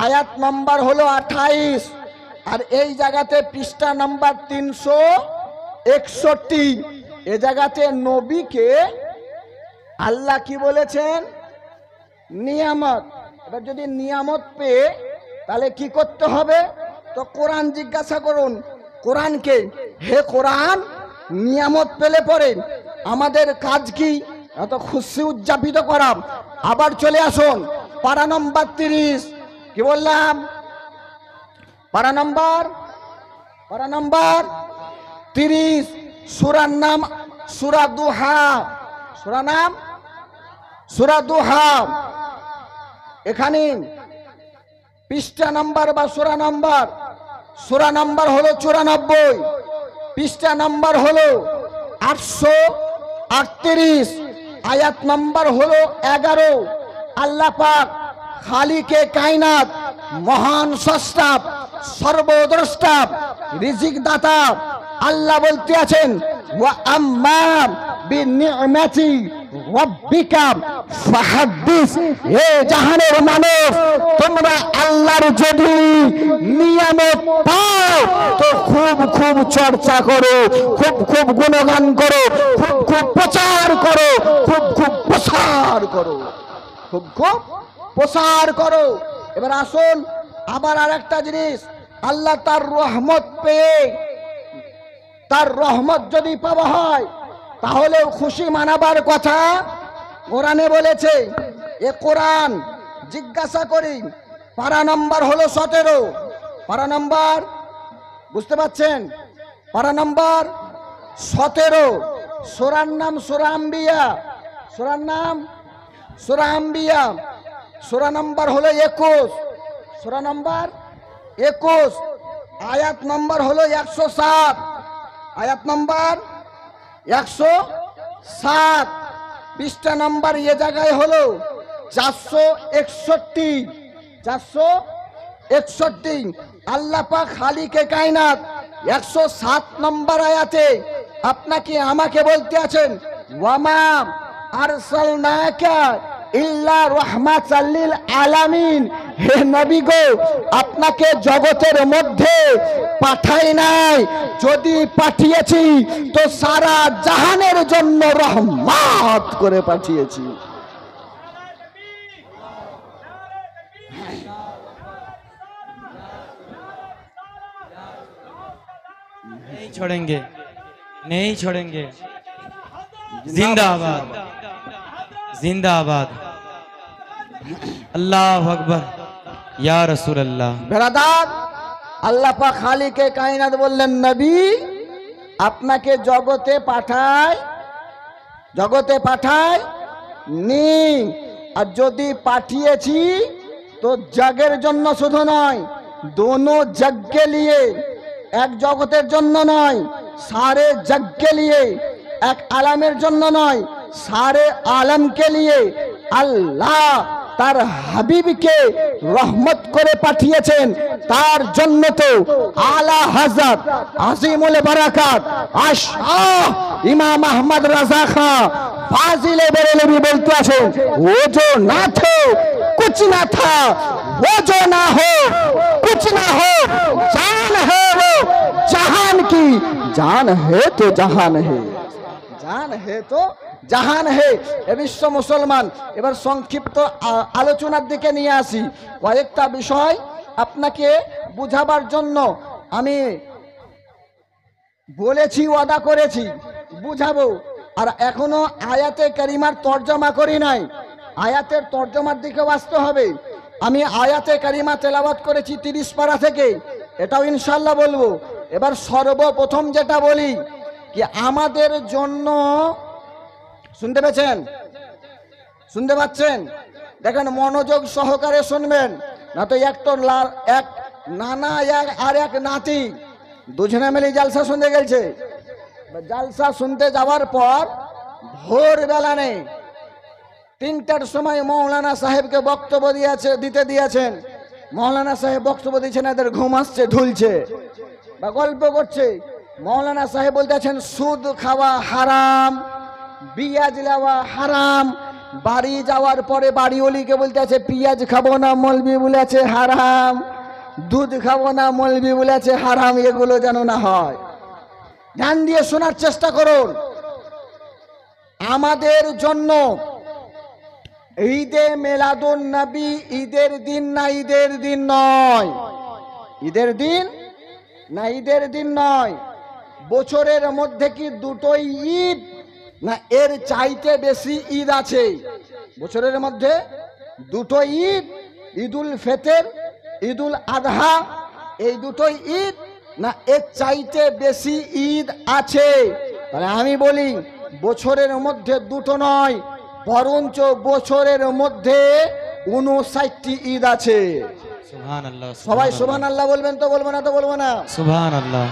আয়াত নম্বর হলো 28, আর এই জায়গাতে পৃষ্ঠা নম্বর 361। এ জায়গাতে নবীকে আল্লাহ কি বলেছেন? নিয়ামত। এবার যদি নিয়ামত পেয়ে তাহলে কি করতে হবে? তো কোরআন জিজ্ঞাসা করুন কোরআনকে, হে কোরআন, নিয়ামত পেলে পরে আমাদের কাজ কি? এত খুশি উদযাপিত করা। আবার চলে আসুন পারা নম্বর 30, কি বললাম? পারা নম্বর 30, সূরার নাম সূরা দুহা, সূরার নাম সূরা দুহা। এখানে পৃষ্ঠা নাম্বার বা সূরা নাম্বার হলো 94, পৃষ্ঠা নাম্বার হলো 838, আয়াত নাম্বার হলো 11। আল্লাহ পাক খালিকে কায়নাত, মহান স্রষ্টা, সর্বদ্রষ্টা, রিজিক দাতা আল্লাহ বলতে আছেন ওয়া আম্মা বিনি'মাতি রাব্বিকা ফাহাদ্দিস। হে জাহানের মানুষ, তোমরা আল্লাহর যদি নিয়ামত পাও তো খুব খুব চর্চা করো, খুব খুব গুণগান করো, খুব খুব প্রচার করো, খুব খুব প্রসার করো, খুব খুব প্রসার করো। এবার আসুন আবার আরেকটা জিনিস, আল্লাহ তার রহমত পেয়ে, তার রহমত যদি পাওয়া হয় তাহলেও খুশি মানাবার কথা কোরআনে বলেছে। এ কোরআন জিজ্ঞাসা করি, পারা নম্বর হলো 17, পারা নম্বর বুঝতে পাচ্ছেন? পারা নম্বর 17, সূরার নাম সূরা আম্বিয়া, সূরার নাম সূরা আম্বিয়া, সূরা নম্বর হলো 21, সূরা নম্বর 21, আয়াত নম্বর হলো 107, আয়াত নম্বর 107, পৃষ্ঠা নম্বর এ জায়গায় হলো 461। আল্লাহ পাক খালিকে কায়নাত 107 নম্বর আয়াতে আপনাকে আমাকে বলতে আছেন ওয়ামা আরসালনাকা ইল্লা রাহমাতাল লিল আলামিন। হে নবী গো, আপনাকে জগতের মধ্যে পাঠাই নাই, যদি পাঠিয়েছি তো সারা জাহানের জন্য রহমত করে পাঠিয়েছি। नहीं छोड़ेंगे, नहीं छोड़ेंगे। जिंदाबाद, जिंदाबाद। अल्लाह अकबर, या रसूल अल्लाह। বেরাদার, আল্লাহ পাক খালিকে কায়নাত বললেন, নবী আপনাকে জগতে পাঠায় নি, আর যদি পাঠিয়েছি তো জগের জন্য শুধু নয়, দোনো জগ के लिए, এক জগতের জন্য নয়, সারে জগ के लिए, এক আলামের জন্য নয়, সারে আলম के लिए আল্লাহ তার হাবিবকে রহমত করে পাঠিয়েছেন। তার জন্য তো আলা হযরত আজিমুল বারাকাত আশাহ ইমাম আহমদ রাজা খাঁ ফাজিলে বেরেলভী বলতে আছেন, ও जो ना थे कुछ ना था, वो जो ना हो कुछ ना हो, जान है वो जहान की, जान है तो जहान है, জান হে তো জাহান হে। এ বিশ্ব মুসলমান, এবার সংক্ষিপ্ত আলোচনার দিকে নিয়ে আসি। কয়েকটা বিষয় আপনাকে বুঝাবার জন্য আমি বলেছি, ওয়াদা করেছি বুঝাবো। আর এখনো আয়াতে কারিমার তর্জমা করি নাই, আয়াতের তর্জমার দিকেও আসতে হবে। আমি আয়াতে কারিমা তেলাওয়াত করেছি 30 পারা থেকে, এটাও ইনশাল্লাহ বলবো। এবার সর্বপ্রথম যেটা বলি কি, আমাদের জন্য, শুনতে পেয়েছেন? শুনতে পাচ্ছেন? দেখেন, মনোযোগ সহকারে শুনবেন, না তো এক নানা আর এক নাতি দুজনে মিলে জালসা শুনতে গেছে। জালসা শুনতে যাওয়ার পর ভোরবেলা নেই 3টার সময় মৌলানা সাহেবকে বক্তব্য দিতে দিয়েছেন। মৌলানা সাহেব বক্তব্য দিচ্ছেন, এদের ঘুম আসছে, ঢুলছে বা গল্প করছে। মৌলানা সাহেব বলতেছেন সুদ খাওয়া হারাম, পিঁয়াজ নেওয়া হারাম। বাড়ি যাওয়ার পরে বাড়িওয়ালিকে বলতেছে পিঁয়াজ খাবো না, মৌলবি বলেছে হারাম। দুধ খাবো না, মৌলবি বলেছে হারাম। এগুলো যেন না হয়, ধ্যান দিয়ে শোনার চেষ্টা করুন। আমাদের জন্য ঈদে মিলাদুন নবী ঈদের দিন না ঈদের দিন নয়, ঈদের দিন না ঈদের দিন নয়। বছরের মধ্যে কি দুটোই ঈদ, না এর চাইতে বেশি ঈদ আছে? বছরের মধ্যে দুটো ঈদ, ঈদুল ফিতর, ঈদুল আযহা, এই দুটোই ঈদ, না এর চাইতে বেশি ঈদ আছে? তাহলে আমি বলি বছরের মধ্যে দুটো নয়, বরঞ্চ বছরের মধ্যে 59টি ঈদ আছে। সুবহানাল্লাহ। সবাই সুবহানাল্লাহ বলবেন তো? বলবো না তো? বলবো না? সুবহানাল্লাহ।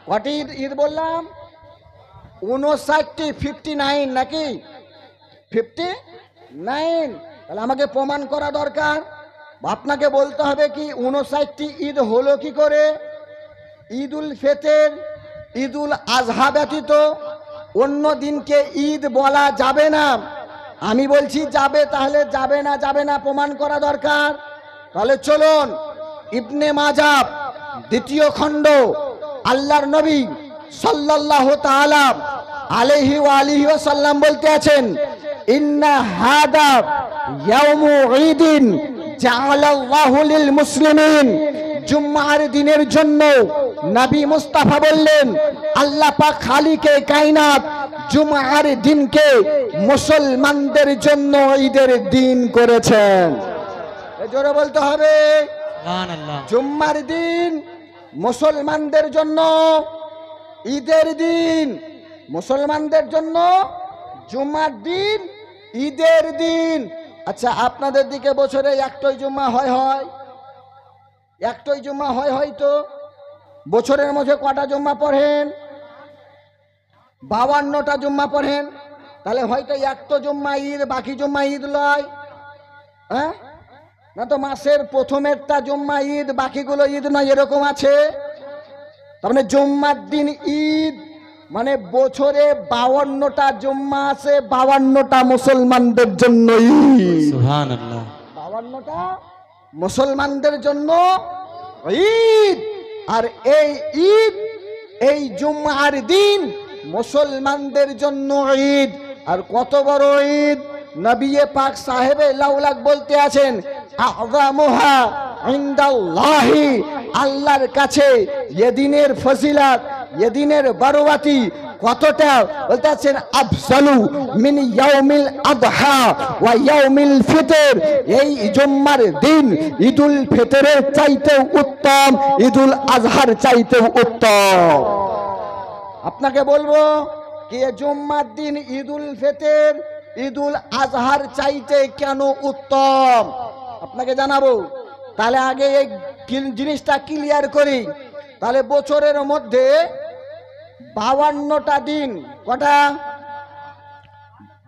কটি ঈদ বললাম? 59টি, 59 নাকি? 59। তাহলে আমাকে প্রমাণ করা দরকার, আপনাকে বলতে হবে কি 59টি ঈদ হলো কি করে। ঈদুল ফিতর, ঈদুল আযহা ব্যতীত অন্য দিনকে ঈদ বলা যাবে না। আমি বলছি যাবে, তাহলে যাবে না প্রমাণ করা দরকার। তাহলে চলুন, ইবনে মাজাহ 2য় খণ্ড, আল্লাহর নবী সাল্লাল্লাহু তাআলা আলাইহি ওয়া আলিহি ওয়াসাল্লাম বলতে আছেন, ইন্না হাদা ইয়াউমু ঈদিন জাআলাল্লাহু লিল মুসলিমিন। জুম্মার দিনের জন্য নবী মুস্তাফা বললেন, আল্লাহ পাক খালিকে কায়নাত জুমার দিনকে মুসলমানদের জন্য ঈদের দিন করেছেন। জোরে বলতে হবে, সুবহানাল্লাহ। জুম্মার দিন মুসলমানদের জন্য ঈদের দিন, মুসলমানদের জন্য জুম্মার দিন ঈদের দিন। আচ্ছা, আপনাদের দিকে বছরে একটাই জুম্মা হয়? একটাই জুম্মা হয় হয়তো। বছরের মধ্যে কটা জুম্মা পড়েন? 52টা জুম্মা পড়েন। তাহলে হয়তো একটা জুম্মা ঈদ, বাকি জুম্মা ঈদ লয়, হ্যাঁ? না তো মাসের প্রথমেরটা জুম্মা ঈদ, বাকিগুলো ঈদ নয়, এরকম আছে? তার মানে জুম্মার দিন ঈদ, মানে বছরে 52টা জুম্মা আছে, 52টা মুসলমানদের জন্য ঈদ। সুবহানাল্লাহ। 52টা মুসলমানদের জন্য ঈদ। আর এই ঈদ, এই জুম্মার দিন মুসলমানদের জন্য ঈদ। আর কত বড় ঈদ! নবী পাক সাহেবে লাউলাক বলতে আছেন, আযমুহা ইনদাল্লাহি, আল্লাহর কাছে এদিনের ফজিলত, এদিনের বরকতি কতটা বলতে আছেন, আফজালু মিন ইয়াউমিল আযহা ওয়া ইয়াউমিল ফিতর। এই জুম্মার দিন ঈদুল ফিতরের চাইতেও উত্তম, ঈদুল আজহার চাইতেও উত্তম। আপনাকে বলবো কি জুম্মার দিন ঈদুল ফিতর ঈদুল আজহার চাইতে কেন উত্তম, আপনাকে জানাবো। তাহলে আগে এই জিনিসটা ক্লিয়ার করি। তাহলে বছরের মধ্যে 52টা দিন, কটা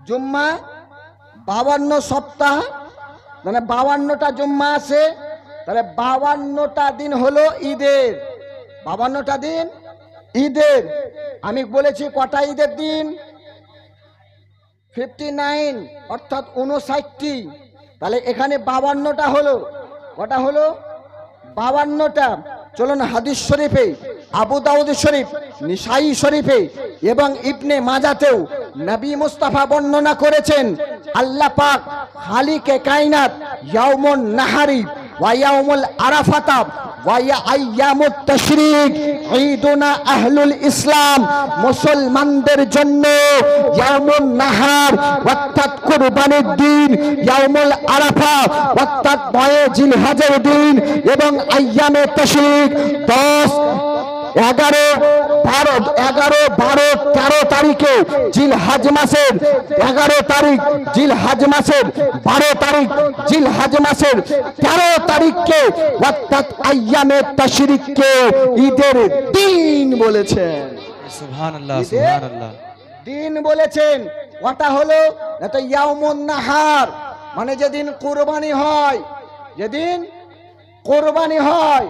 জুম্মা? 52 সপ্তাহ, মানে 52টা জুম্মা আছে। তাহলে 52টা দিন হলো ঈদের। 52টা দিন ঈদের। আমি বলেছি কটা ঈদের দিন? 59, অর্থাৎ 59টি। তাহলে এখানে 52টা হলো, কটা হলো? 52টা। চলুন হাদিস শরীফে, আবু দাউদ শরীফ, নিসাই শরীফে এবং ইবনে মাজাতেও নবী মুস্তাফা বর্ণনা করেছেন, আল্লাহ পাক খালিকে কায়নাত ইয়াউমুন নাহারি ওয়া ইয়াউমুল আরাফাতা ওয়া আইয়ামুত তাশরিক ঈদুনা আহলুল ইসলাম, মুসলমানদের জন্য ইয়াউমুন নাহার অর্থাৎ কুরবানির দিন, ইয়াউমুল আরাফা অর্থাৎ 9 জিলহজের দিন এবং আইয়ামে তাশরিক 10, 11, 12, 13 তারিখে জিলহজ মাসের 11 তারিখ, জিলহজ মাসের 12 তারিখ, জিলহজ মাসের 13 তারিখকে অর্থাৎ আইয়ামে তাশরিককে ঈদের দিন বলেছেন। সুবহানাল্লাহ, সুবহানাল্লাহ। দিন বলেছেন। ওটা হলো এটা ইয়াউমুন নাহার, মানে যেদিন কুরবানি হয়, যেদিন কুরবানি হয়।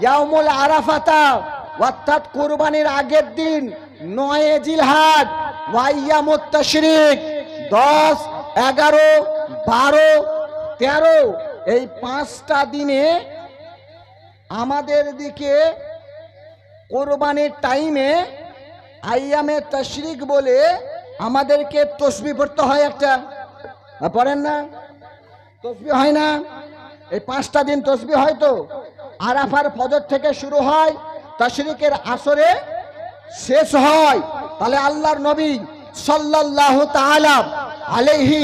ইয়াউমুল আরাফাতা অর্থাৎ কুরবানির আগের দিন 9 জিলহজ, ওয়া আইয়ামুত তাশরিক 10, 11, 12, 13, এই 5টা দিনে আমাদের দিকে কুরবানির টাইমে আইয়ামে তাশরিক বলে আমাদেরকে তসবিহ পড়তে হয়। একটা পড়েন না? তসবিহ হয় না? এই 5টা দিন তসবিহ হয় তো। আরাফার ফজর থেকে শুরু হয়, তাশরিকের আসরে শেষ হয়। তাহলে আল্লাহর নবী সাল্লাল্লাহু তাআলা আলাইহি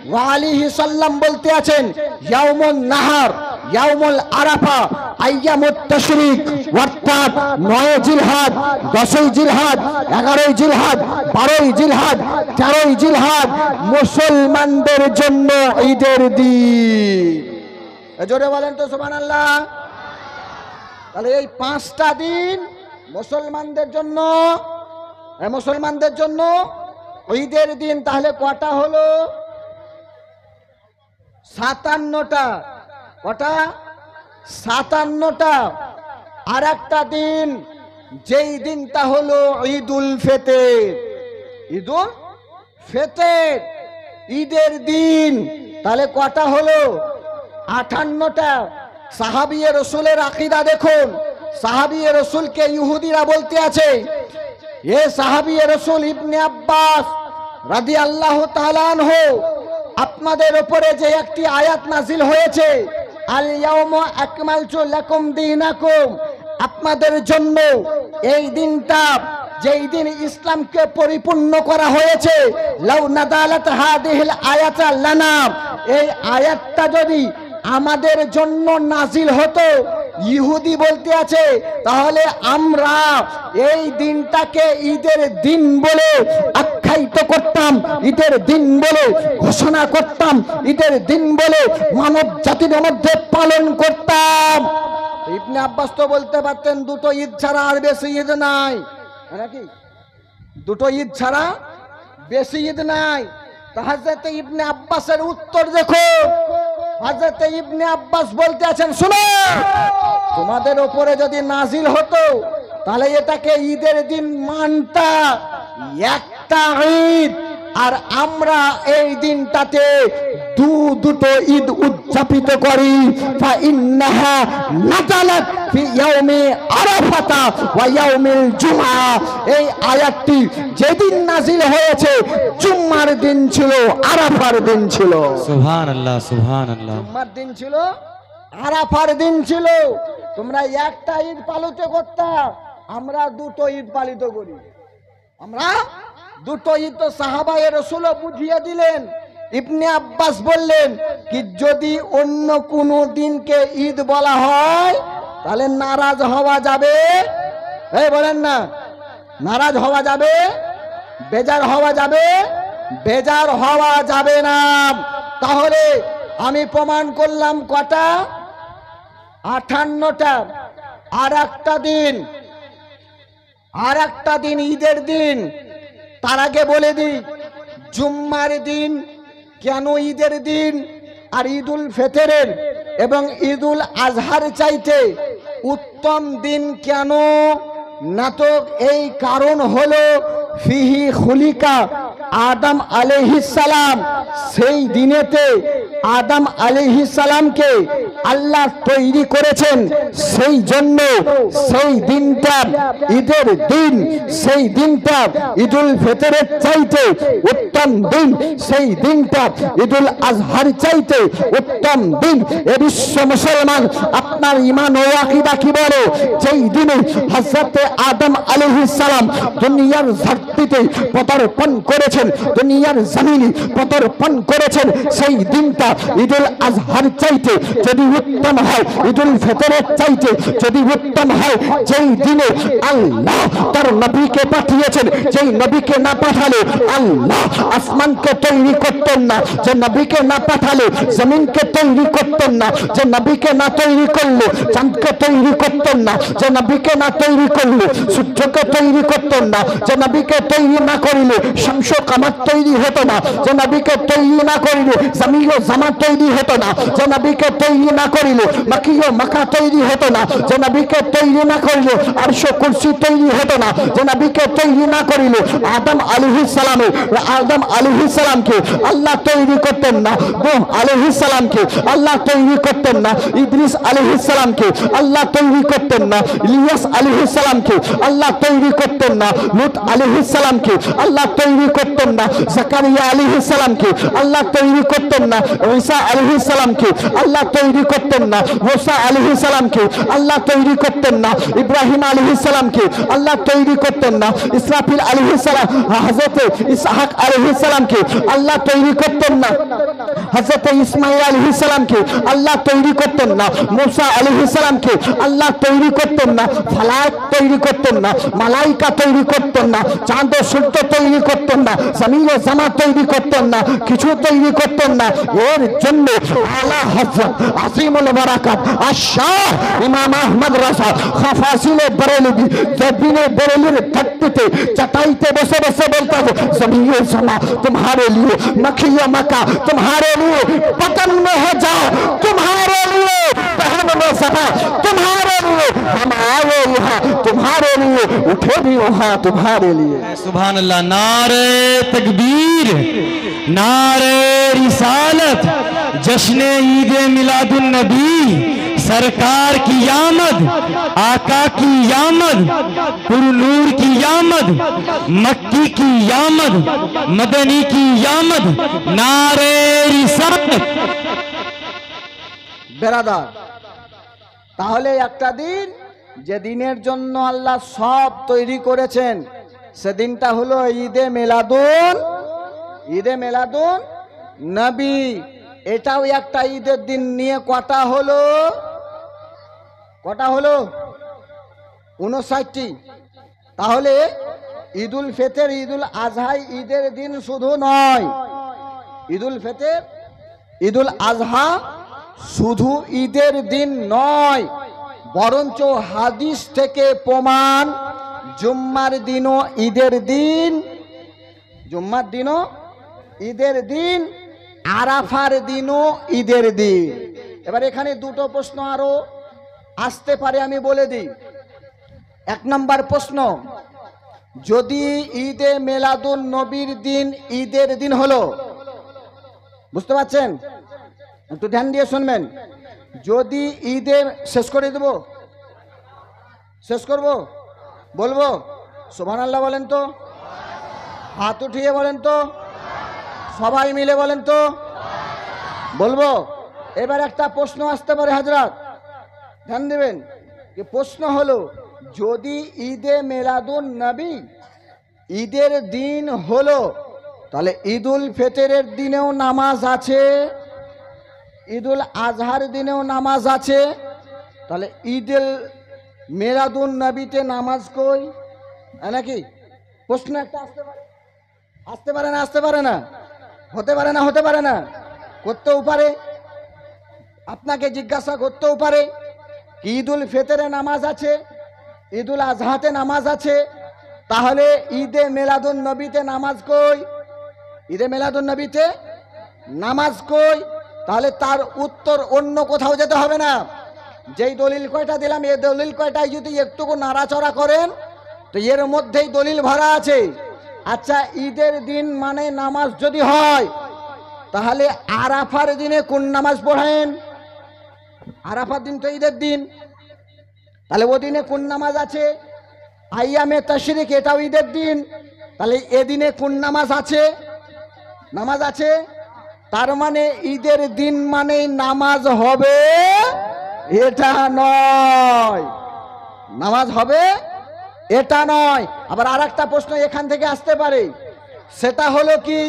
ওয়া আলিহি সাল্লাম বলতে আছেন, ইয়াউমুন নাহার, ইয়াউমুল আরাফা, আইয়ামুত তাশরিক অর্থাৎ 9 জিলহজ, 10 জিলহজ, 11 জিলহজ, 12 জিলহজ, 13 জিলহজ মুসলমানদের জন্য ঈদের দিন। জোরে বলেন তো সুবহানাল্লাহ। তাহলে এই 5টা দিন মুসলমানদের জন্য, মুসলমানদের জন্য ঈদের দিন। তাহলে কটা হলো? 57টা। কটা? 57টা। আর একটা দিন, যেই দিনটা হলো ঈদুল ফিতর। ঈদুল ফিতর ঈদের দিন। তাহলে কটা হলো? 58টা। সাহাবিয়ে রসুলের আকীদা দেখুন। সাহাবিয়ে রসুলকে ইহুদিরা বলতে আছে, এ সাহাবিয়ে রসুল ইবনে আব্বাস রাদিয়াল্লাহু তাআলা আনহু, আপনাদের উপরে যে একটি আয়াত নাজিল হয়েছে, আল ইয়াউমা আকমালতু লাকুম দীনাকুম, আপনাদের জন্য এই দিনটা, যেই দিন ইসলামকে পরিপূর্ণ করা হয়েছে, লাউ নাদালাত হাদিহিল আয়াতা লানা, এই আয়াতটা যদি আমাদের জন্য নাজিল হতো, ইহুদি বলতে আছে, তাহলে আমরা এই দিনটাকে ঈদের দিন বলে আখ্যায়িত করতাম, ঈদের দিন বলে ঘোষণা করতাম, ঈদের দিন বলে মানব জাতির মধ্যে পালন করতাম। ইবনে আব্বাস তো বলতে পারতেন, দুটো ঈদ ছাড়া আর বেশি ঈদ নাই, নাকি? দুটো ঈদ ছাড়া বেশি ঈদ নাই। তো হযরত ইবনে আব্বাসের উত্তর দেখো। হযরত ইবনে আব্বাস বলতে আছেন, শুনো, তোমাদের উপরে যদি নাজিল হতো তাহলে এটাকে ঈদের দিন মানতা, একটা ঈদ, আর আমরা এই দিনটাতে দুটো ঈদ উদযাপিত করি। ফাইন্নাহা নাযালাত ফি ইয়াউমি আরাফাতা ওয়া ইয়াউমিল জুমআ। এই আয়াতটি যেদিন নাযিল হয়েছে জুম্মার দিন ছিল, আরাফার দিন ছিল। সুবহানাল্লাহ সুবহানাল্লাহ। জুম্মার দিন ছিল, আরাফার দিন ছিল। তোমরা একটা ঈদ পালিত করতা, আমরা দুটো ঈদ পালিত করি। আমরা দুটো ঈদ তো সাহাবায়ে রাসূল বুঝিয়ে দিলেন। ইবনে আব্বাস বললেন কি যদি অন্য কোনো দিনকে ঈদ বলা হয় তাহলে নারাজ হওয়া যাবে। এই বলেন না, নারাজ হওয়া যাবে, বেজার হওয়া যাবে? বেজার হওয়া যাবে না। তাহলে আমি প্রমাণ করলাম কটা? 58টা। আর একটা দিন ঈদের দিন। তার আগে বলে দিই জুম্মার দিন কেন ঈদের দিন, আর ঈদুল ফিতরের এবং ঈদুল আজহার চাইতে উত্তম দিন কেন। নাটক এই কারণ হলো ফিহি খুলিকা আদম আলাইহিস সালাম। সেই দিনেতে আদম আলাইহিস সালামকে আল্লাহ তৈরি করেছেন, সেই জন্য সেই দিনটা ঈদের দিন। সেই দিনটা ঈদুল ফিতরের চাইতে উত্তম দিন, সেই দিনটা ঈদুল আজহার চাইতে উত্তম দিন। এ বিশ্ব মুসলমান, আপনার ঈমান ও আকীদা কি বলে? যেই দিনে হযরত আদম আলাইহিস সালাম দুনিয়ার ধরতিতে পদার্পণ করেছেন, দুনিয়ার জমিনে পদার্পণ করেছেন, সেই দিনটা ঈদুল আজহার চাইতে যদি উত্তম হয়, ঈদুল ফিতরের চাইতে যদি উত্তম হয়, যেই দিনে আল্লাহ তার নবীকে পাঠিয়েছেন, যেই নবীকে না পাঠালে আল্লাহ আসমানকে তৈরি করতেন না, যে নবীকে না পাঠালে জমিনকে তৈরি করতেন না, যে নবীকে না তৈরি করলে চাঁদকে তৈরি করতেন না, যে নবীকে না তৈরি করলে সূর্যকে তৈরি করতেন না, যে নবীকে তৈরি না করিলে শামস ও কামার তৈরি হতো না, যে নবীকে তৈরি না করিলে জামিল ও জামা তৈরি হতো না, যে নবীকে তৈরি না করিলে মাকি ও মাকা তৈরি হতো না, যে নবীকে তৈরি না করিলে আরশ ও কুরসি তৈরি হতো না, যে নবীকে তৈরি না করিলে আদম আলাইহিস সালামকে আল্লাহ তৈরি করতেন না, নূহ আলাইহিস সালামকে আল্লাহ তৈরি করতেন না, ইদ্রিস আলাইহিস সালামকে আল্লাহ তৈরি করতেন না, ইলিয়াস আলাইহিস সালামকে আল্লাহ তৈরি করতেন না, লূত আলাইহিস সালামকে আল্লাহ তৈরি করতেন না, জাকারিয়া আলাইহিস সালামকে আল্লাহ তৈরি করতেন না, ঈসা আলাইহিস সালামকে আল্লাহ তৈরি করতেন না, মুসা আলাইহিস সালামকে আল্লাহ তৈরি করতেন না, ইব্রাহিম আলাইহিস সালামকে আল্লাহ তৈরি করতেন না, ইসরাফিল আলাইহিস সালাম হযরত ইসহাক আলাইহিস সালামকে আল্লাহ তৈরি করতেন না, হযরত ইসমাঈল আলাইহিস সালামকে আল্লাহ তৈরি করতেন না, মুসা আলাইহিস সালামকে আল্লাহ তৈরি করতেন না, ফালাক তৈরি করতেন না, মালাইকা তৈরি করতেন না, চাঁদ ও সূর্য তৈরি করতেন না, জমিন ও জামা তৈরি করতেন না, কিছু তৈরি করতেন না। এর জন্য আলা হযরত আসিমুল বারাকাত আশ-শাহ ইমাম আহমদ রাজা খাফাসিলে বরেলভী জবিনে বরেলির ধরতিতে चटाईते बसे बसे बोलता है जमीन समा तुम्हारे लिए मखिया मक्का तुम्हारे लिए पतन में है जाओ तुम्हारे लिए पहन में सफा तुम्हारे लिए हम आए यहाँ तुम्हारे लिए उठे भी वहाँ तुम्हारे लिए। सुभान अल्लाह। नारे तकबीर, नारे रिसालत, जश्ने ईद मिलादुन नबी, सरकार की आमद, आका की आमद, पुरनूर की आमद, मक्की की आमद, मदनी की आमद, नारे रिसालत। বেরাদার, তাহলে একটা দিন যে দিনের জন্য আল্লাহ সব তৈরি করেছেন সেদিনটা হলো ঈদে মিলাদুন নবী। এটাও একটা ঈদের দিন নিয়ে কটা হলো 59টি। তাহলে ঈদুল ফিতর ঈদুল আজহা ঈদের দিন শুধু নয়, ঈদুল ফিতর ঈদুল আজহা শুধু ঈদের দিন নয়, বরঞ্চ হাদিস থেকে প্রমাণ জুম্মার দিনও ঈদের দিন, জুম্মার দিনও ঈদের দিন, আরাফার দিনও ঈদের দিন। এবার এখানে দুটো প্রশ্ন আরো আসতে পারে, আমি বলে দিই। 1 নম্বর প্রশ্ন, যদি ঈদে মিলাদুন নবীর দিন ঈদের দিন হলো, বুঝতে পারছেন? একটু ধ্যান দিয়ে শুনবেন। যদি ঈদের শেষ করে দেব, শেষ করব, বলবো সুবহানাল্লাহ বলেন তো, হাত উঠিয়ে বলেন তো, সবাই মিলে বলেন তো, বলবো। এবার একটা প্রশ্ন আসতে পারে হযরত, ধ্যান দেবেন। কি প্রশ্ন হলো, যদি ঈদে মিলাদুন নবী ঈদের দিন হলো, তাহলে ঈদুল ফিতরের দিনেও নামাজ আছে, ঈদুল আজহার দিনেও নামাজ আছে, তাহলে ঈদুল মিলাদুন নবীতে নামাজ কই? নাকি প্রশ্ন একটা আসতে পারে, আসতে পারে না? আসতে পারে না? হতে পারে না? হতে পারে না? করতেও পারে, আপনাকে জিজ্ঞাসা করতেও পারে ঈদুল ফিতরে নামাজ আছে, ঈদুল আজহাতে নামাজ আছে, তাহলে ঈদে মিলাদুন নবীতে নামাজ কই? ঈদে মিলাদুন নবীতে নামাজ কই? তাহলে তার উত্তর অন্য কোথাও যেতে হবে না। যেই দলিল কয়টা দিলাম, এই দলিল কয়টাই যদি একটুকু নাড়াচড়া করেন তো এর মধ্যেই দলিল ভরা আছে। আচ্ছা, ঈদের দিন মানে নামাজ যদি হয়, তাহলে আরাফার দিনে কোন নামাজ পড়েন? আরাফার দিন তো ঈদের দিন, তাহলে ওদিনে কোন নামাজ আছে? আইয়ামে তাশরিক, এটাও ঈদের দিন, তাহলে এদিনে কোন নামাজ আছে? নামাজ আছে। তার মানে ঈদের দিন মানে নামাজ হবে এটা নয়, নামাজ হবে এটা নয়। আবার আর একটা প্রশ্ন এখান থেকে আসতে পারে, সেটা হলো কি,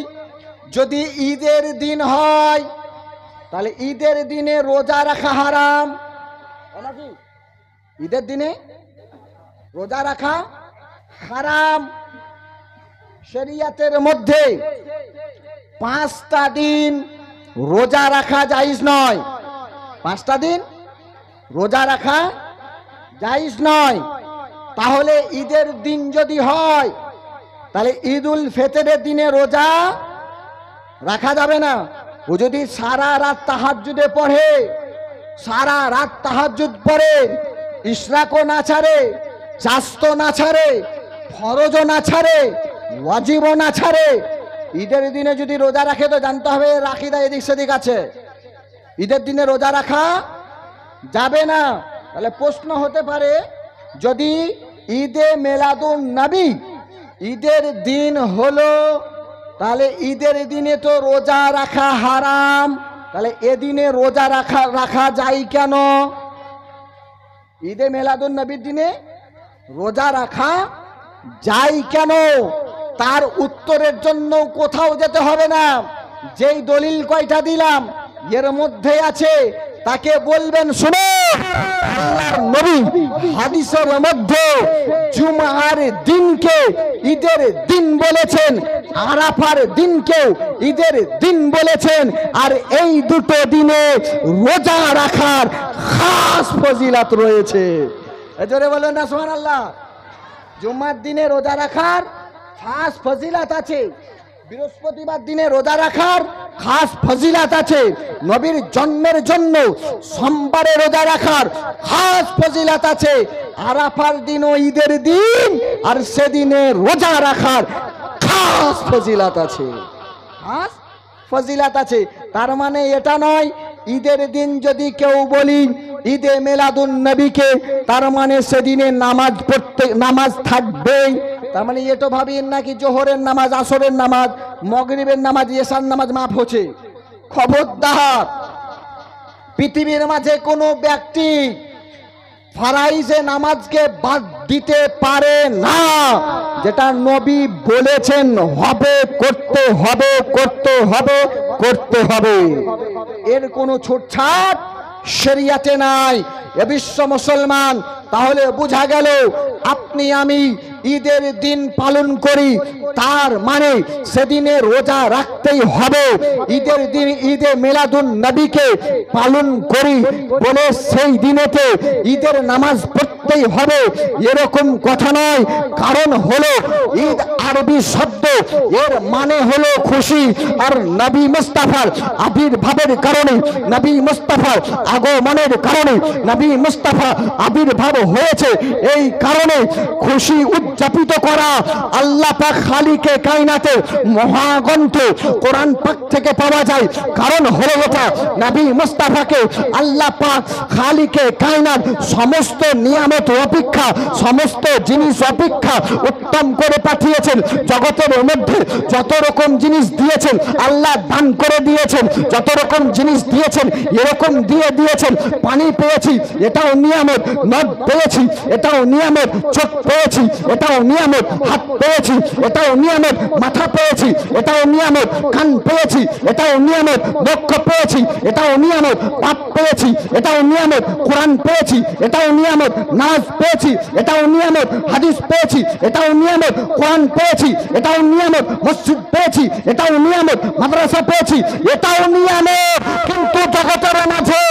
যদি ঈদের দিন হয় তাহলে ঈদের দিনে রোজা রাখা হারাম নাকি? ঈদের দিনে রোজা রাখা হারাম। শরিয়তের মধ্যে 5টা দিন রোজা রাখা জায়েজ নয়, 5টা দিন রোজা রাখা জায়েজ নয়। তাহলে ঈদের দিন যদি হয়, তাহলে ঈদুল ফিতরের দিনে রোজা রাখা যাবে না। ও যদি সারা রাত তাহাজ্জুদে পড়ে, সারা রাত তাহাজ্জুদ পড়ে, ইশরাকও না ছাড়ে, চাস্তো না ছাড়ে, ফরজও না ছাড়ে, ওয়াজিবও না ছাড়ে, ঈদের দিনে যদি রোজা রাখে তো জানতে হবে এর আকীদা এদিক সেদিক আছে, ঈদের দিনে রোজা রাখা যাবে না। তাহলে প্রশ্ন হতে পারে, যদি ঈদে মিলাদুন নবী ঈদের দিন হলো, তাহলে ঈদের দিনে তো রোজা রাখা হারাম, তাহলে এদিনে রোজা রাখা যায় কেন? ঈদে মিলাদুন নবীর দিনে রোজা রাখা যায় কেন? তার উত্তরের জন্য কোথাও যেতে হবে না। যেই দলিল কয়টা দিলাম এর মধ্যে আছে, তাকে বলবেন শুনো, আল্লাহর নবী হাদিসের মধ্যে জুমার দিনকে ঈদের দিন বলেছেন, আরাফার দিনকে ঈদের দিন বলেছেন, আর এই দুটো দিনে রোজা রাখার খাস ফজিলত রয়েছে। জোরে বলেন না সুবহানাল্লাহ। জুমার দিনে রোজা রাখার খাস ফজিলত আছে, বৃহস্পতিবার দিনে রোজা রাখার খাস ফজিলত আছে, নবীর জন্মের জন্য সোমবারে রোজা রাখার খাস ফজিলত আছে, আরাফার দিনও ঈদের দিন আর সেদিনে রোজা রাখার খাস ফজিলত আছে, খাস ফজিলত আছে। তার মানে এটা নয় ঈদের দিন যদি কেউ বলি ঈদে মিলাদুন নবীকে, তার মানে সেদিনে নামাজ পড়তে নামাজ থাকবেই। তার মানে এটা ভাবিয়েন নাকি জোহরের নামাজ, আসরের নামাজ, মাগরিবের নামাজ, এশার নামাজ মাফ হচ্ছে। খবরদার, পৃথিবীর মাঝে কোনো ব্যক্তি ফারাইজে নামাজকে বাদ দিতে পারে না। যেটা নবী বলেছেন হবে, করতে হবে, করতে হবে, করতে হবে, এর কোনো ছুটছাট শরিয়াতে নাই। এ বিশ্ব মুসলমান, তাহলে বোঝা গেল আপনি আমি ঈদের দিন পালন করি, তার মানে সেদিনে রোজা রাখতেই হবে। ঈদের দিন ঈদে মিলাদুন নবীকে পালন করি বলে সেই দিনেতে ঈদের নামাজ পড়তেই হবে এরকম কথা নয়। কারণ হলো ঈদ আরবি শব্দ, এর মানে হলো খুশি, আর নবী মুস্তাফার আবির্ভাবের কারণে, নবী মুস্তাফার আগমনের কারণে নবী মুস্তাফা আবির্ভাব হয়েছে, এই কারণে খুশি উদযাপিত করা আল্লাহ পাক খালিকে কায়নাতের মহাগ্রন্থ কোরআন পাক থেকে পাওয়া যায়। কারণ হলো এটা, নবী মুস্তাফাকে আল্লাহ পাক খালিকে কায়নাত সমস্ত নিয়ামত অপেক্ষা, সমস্ত জিনিস অপেক্ষা উত্তম করে পাঠিয়েছেন। জগতের মধ্যে যত রকম জিনিস দিয়েছেন আল্লাহ দান করে দিয়েছেন, যত রকম জিনিস দিয়েছেন এরকম দিয়ে দিয়েছেন। পানি পেয়েছি এটাও নিয়ামত, নদ পেয়েছি এটাও নিয়ামত, চোখ পেয়েছি এটাও নিয়ামত, হাত পেয়েছি এটাও নিয়ামত, মাথা পেয়েছি এটাও নিয়ামত, কান পেয়েছি এটাও নিয়ামত, বক্ষ পেয়েছি এটাও নিয়ামত, পাপ পেয়েছি এটাও নিয়ামত, কোরআন পেয়েছি এটাও নিয়ামত, নামাজ পেয়েছি এটাও নিয়ামত, হাদিস পেয়েছি এটাও নিয়ামত, কোরআন পেয়েছি এটাও নিয়ামত, মসজিদ পেয়েছি এটাও নিয়ামত, মাদ্রাসা পেয়েছি এটাও নিয়ামত। কিন্তু জগতের মাঝে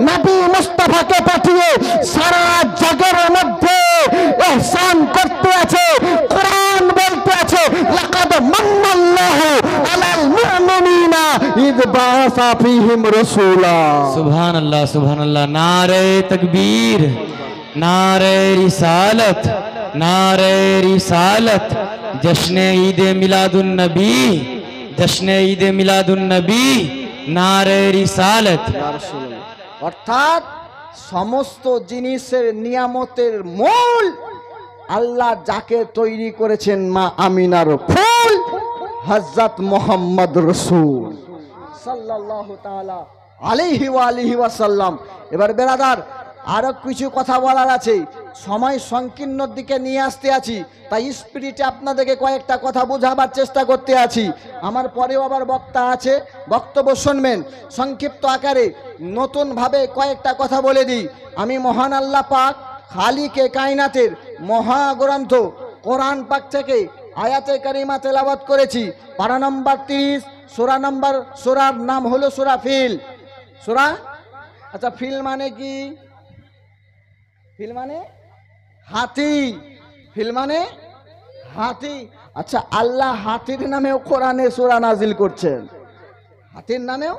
নবী মুস্তাফাকে পাঠিয়ে সারা জগের মধ্যে ইহসান করতে আছে। কোরআন বলতে আছে লাকাদ মান্নাল্লাহু আলাল মুমিনিনা ইয বাআসা ফীহিম রাসূলা। सुभान अल्लाह, नारे तकबीर, नारे रिसालत, नारे रिसालत, जश्न ईद मिलादुन नबी, जश्न ईद मिलादुन नबी, नारे रिसालत। অর্থাৎ সমস্ত জিনিসের নিয়ামতের মূল আল্লাহ যাকে তৈরি করেছেন মা আমিনার ফুল হযরত মুহাম্মদ রাসূল সাল্লাল্লাহু তাআলা আলাইহি ওয়া আলিহি ওয়াসাল্লাম। এবার বেরাদার আরো কিছু কথা বলার আছে, সময় সংকীর্ণর দিকে নিয়ে আসতে আছি, তাই স্পিরিটে আপনাদেরকে কয়েকটা কথা বোঝাবার চেষ্টা করতে আছি। আমার পরেও আবার বক্তা আছে, বক্তব্য শুনবেন। সংক্ষিপ্ত আকারে নতুনভাবে কয়েকটা কথা বলে দিই। আমি মহান আল্লাহ পাক খালিকে কায়নাতের মহাগ্রন্থ কোরআন পাক থেকে আয়াতে কারিমা তেলাওয়াত করেছি। পারা নম্বর 30, সূরার নাম হলো সূরা ফিল। সূরা, আচ্ছা ফিল মানে কি? ফিল মানে হাতি, ফিল মানে হাতি। আচ্ছা আল্লাহ হাতির নামেও কোরআনে সূরা নাজিল করছেন, হাতির নামেও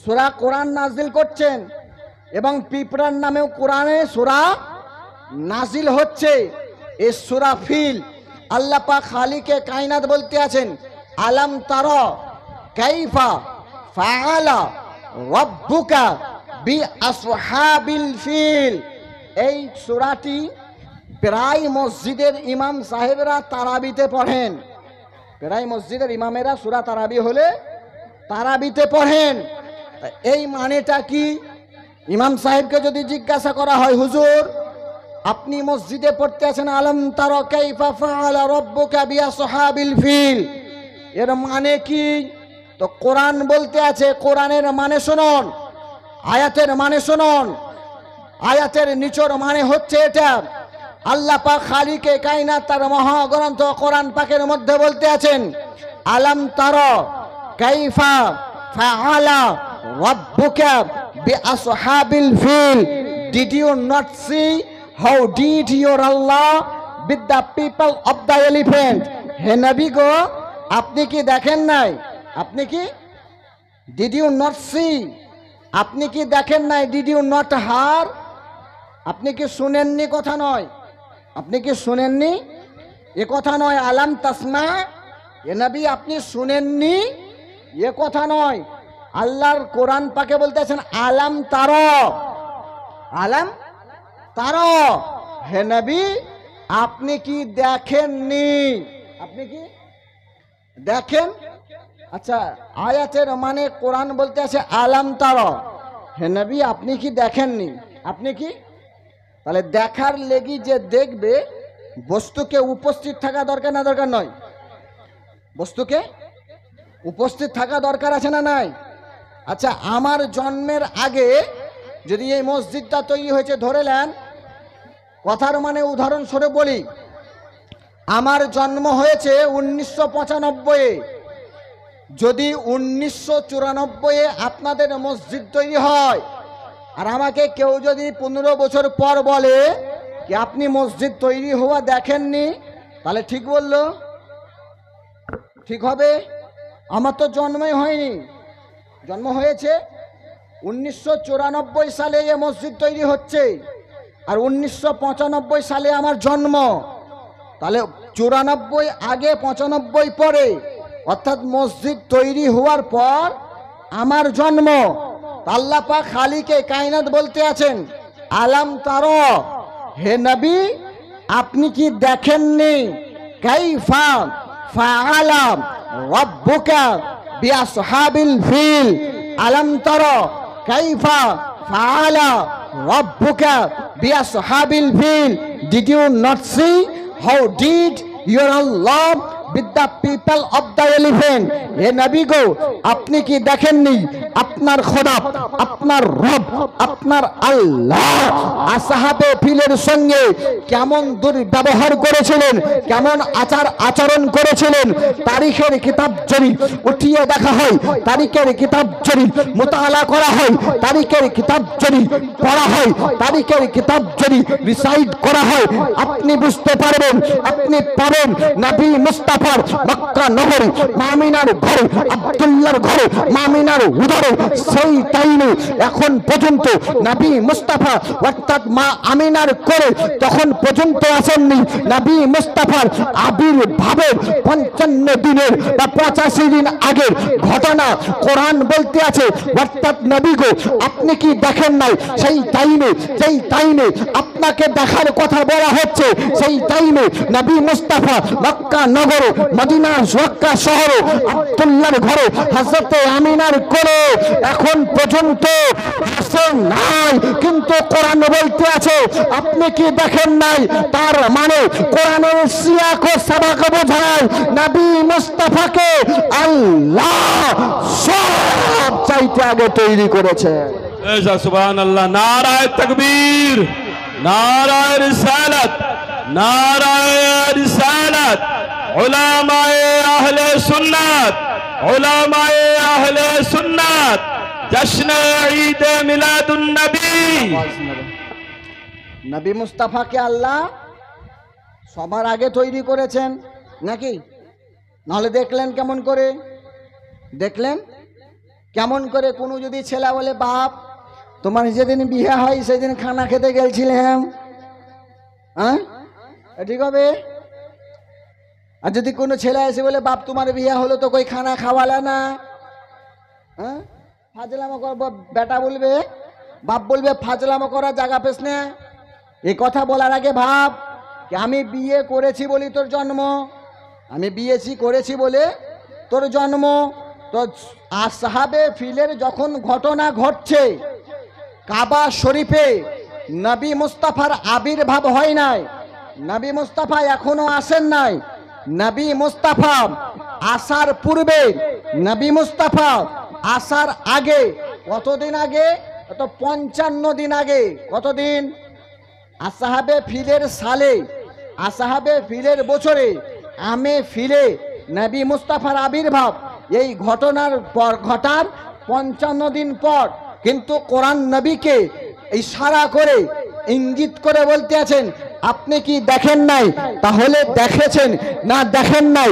সূরা কোরআন নাজিল করছেন, এবং পিঁপড়ার নামেও কোরআনে সূরা নাজিল হচ্ছে। এই সূরা ফিল আল্লাহ পাক খালিকে কায়নাত বলতে আছেন আলাম তারা কাইফা ফাআলা রাব্বুকা বিআসহাবিল ফিল। এই সূরাটি প্রায় মসজিদের ইমাম সাহেবরা তারাবিতে পড়েন, প্রায় মসজিদের ইমামেরা সূরা তারাবি হলে তারাবিতে পড়েন। এই মানেটা কি? ইমাম সাহেবকে যদি জিজ্ঞাসা করা হয়, হুজুর আপনি মসজিদে পড়তে আছেন আলাম তারা কাইফা ফাআলা রাব্বুকা বিআসহাবিল ফিল, এর মানে কি? তো কোরআন বলতে আছে, কোরআনের মানে শুনুন, আয়াতের মানে শুনুন। আয়াতের নিচর মানে হচ্ছে এটা, আল্লাহ পাক খালিকে কায়নাত তার মহাগ্রন্থ কোরআন পাকের মধ্যে বলতে আছেন আলাম তারা কাইফা ফাআলা রাব্বুকা বিআসহাবিল feel. Did you not see how did your Allah with the people of the elephant? হে নবী গো, আপনি কি দেখেন নাই? আপনি কি did you not see? আপনি কি দেখেন নাই? did you not hear? আপনি কি শুনেননি কথা নয়, আপনি কি শুনেননি এ কথা নয়। আলাম তাসমা, এ নবী আপনি শুনেননি এ কথা নয়। আল্লাহর কোরআন পাকে বলতেছেন আলাম তারা, আলাম তারা, হে নবী আপনি কি দেখেননি? আপনি কি দেখেন? আচ্ছা আয়াতের মানে কোরআন বলতে আছে আলাম তারা, হে নবী আপনি কি দেখেননি? আপনি কি? তাহলে দেখার লেগি যে দেখবে, বস্তুকে উপস্থিত থাকা দরকার না দরকার নয়? বস্তুকে উপস্থিত থাকা দরকার আছে না নাই? আচ্ছা আমার জন্মের আগে যদি এই মসজিদটা তৈরি হয়েছে, ধরে নেন, কথার মানে উদাহরণস্বরূপ বলি, আমার জন্ম হয়েছে 1995-এ, যদি 1994-এ আপনাদের মসজিদ তৈরি হয়, আর আমাকে কেউ যদি 15 বছর পর বলে কি আপনি মসজিদ তৈরি হওয়া দেখেননি, তাহলে ঠিক বললো? ঠিক হবে? আমার তো জন্মই হয়নি, জন্ম হয়েছে 1994 সালে এ মসজিদ তৈরি হচ্ছে, আর 1995 সালে আমার জন্ম। তাহলে 94 আগে 95 পরে, অর্থাৎ মসজিদ তৈরি হওয়ার পর আমার জন্ম। আল্লাহ পাক খালিকে কায়নাত বলতে আছেন, আলাম তারা, হে নবী আপনি কি দেখেননি, কাইফা ফাআলা রাব্বুকা বিআসহাবিল ফিল, আলাম তারা কাইফা ফাআলা রাব্বুকা বিআসহাবিল ফিল, did you not see how did your Allah with the people of the elephant। হে নবী গো আপনি কি দেখেননি আপনার খোদা, আপনার রব, আপনার আল্লাহ আসহাবে ফিলের সঙ্গে কেমন দুর্ব্যবহার করেছিলেন, কেমন আচরণ করেছিলেন। তারিখের কিতাব যদি উঠিয়ে দেখা হয়, তারিখের কিতাব যদি মুতালা করা হয়, তারিখের কিতাব যদি পড়া হয়, তারিখের কিতাব যদি রিসাইড করা হয়, আপনি বুঝতে পারবেন, আপনি পাবেন নবী মুস্তাফার মক্কা নগরী মামিনার ঘরে, আব্দুল্লাহর ঘরে, মামিনার উদরে সেই টাইমে এখন পর্যন্ত নবী মুস্তাফা অর্থাৎ মা আমিনার করে তখন পর্যন্ত আসেননি। নবী মুস্তাফার আবির্ভাবের 55 দিনের বা 85 দিন আগের ঘটনা কোরআন বলতে আছে। অর্থাৎ নবী গো আপনি কি দেখেন নাই সেই টাইমে, যেই টাইমে আপনাকে দেখার কথা বলা হচ্ছে, সেই টাইমে নবী মুস্তাফা মক্কা নগরে, মদিনার মক্কা শহরে, আব্দুল্লাহর ঘরে, হযরতে আমিনার কোলে এখন পর্যন্ত আসেন নাই। কিন্তু কোরআন বলতে আছে আপনি কি দেখেন নাই, তার মানে কোরআনের সিয়াক ও সাবাক বোঝায় নবী মুস্তাফাকে আল্লাহ সব চাইতে আগে তৈরি করেছে। সুবহানাল্লাহ, নারায়ে তাকবীর, নারায়ে রিসালাত, নারায়ে রিসালাত। উলামায়ে আহলে সুন্নাত, উলামায়ে আহলে সুন্নাত জশ্নে ঈদ মিলাদুন নবী। নবী মুস্তাফাকে আল্লাহ সবার আগে তৈরি করেছেন নাকি? নাহলে দেখলেন কেমন করে, দেখলেন কেমন করে? কোনো যদি ছেলে বলে বাপ তোমার যেদিন বিয়ে হয় সেদিন খানা খেতে গেছিলাম, হ্যাঁ ঠিক হবে? আর যদি কোনো ছেলে এসে বলে বাপ তোমার বিয়ে হলো তো কই খানা খাওয়ালা না, হ্যাঁ ফাজলামো করবো, বেটা বলবে, বাপ বলবে ফাজলামো করা জায়গা পেস না। এই কথা বলার আগে ভাব আমি বিয়ে করেছি বলি তোর জন্ম, আমি বিয়েছি করেছি বলে তোর জন্ম। তো আসহাবে ফিলের যখন ঘটনা ঘটছে, কাবা শরীফে নবী মুস্তাফার আবির্ভাব হয় নাই, নবী মুস্তাফা এখনো আসেন নাই। নবী মুস্তাফা আসার পূর্বে, নবী মুস্তাফা আসার আগে কতদিন আগে? তো 55 দিন আগে। কতদিন? আসহাবে ফিলের সালে, আসহাবে ফিলের বছরে, আমে ফিলে নবী মুস্তাফার আবির্ভাব এই ঘটনার পর, ঘটার 55 দিন পর। কিন্তু কোরআন নবীকে ইশারা করে ইঙ্গিত করে বলতে আছেন আপনি কি দেখেন নাই? তাহলে দেখেছেন না দেখেন নাই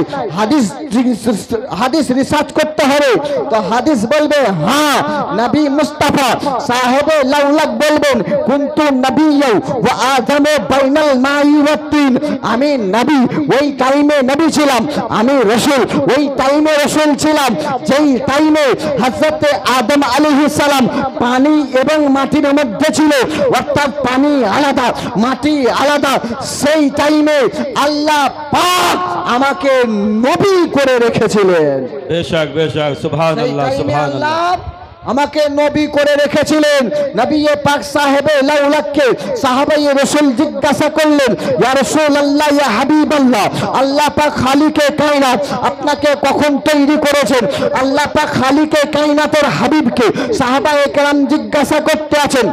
হাদিস রিসার্চ করতে হবে। তো হাদিস বলবে হ্যাঁ নবী মুস্তাফা সাহেবে লাউলাক বলবেন কুনতু নবিয়্যা ওয়া আযামু বাইনাল মাই ওয়াত তিন, আমি নবী ওই টাইমে নবী ছিলাম, আমি রাসূল ওই টাইমে রাসূল ছিলাম যেই টাইমে হযরতে আদম আলাইহিস সালাম পানি এবং মাটির মধ্যে ছিল, অর্থাৎ পানি আলাদা মাটি আলাদা। সেই টাইমে আল্লাহ পাক আমাকে নবী করে রেখেছিলেন। বেশক বেশক, সুবহানাল্লাহ সুবহানাল্লাহ, আমাকে নবী করে রেখেছিলেন। নবী পাক সাহেবে লাউলাককে সাহাবায়ে রাসূল জিজ্ঞাসা করলেন ইয়া রাসূলুল্লাহ ইয়া হাবিবাল্লাহ, আল্লাহ পাক খালিকে কায়নাত আপনাকে কখন তৈরি করেছেন? আল্লাহ পাক খালিকে কায়নাতের হাবিবকে সাহাবায়ে কেরাম জিজ্ঞাসা করতে আছেন।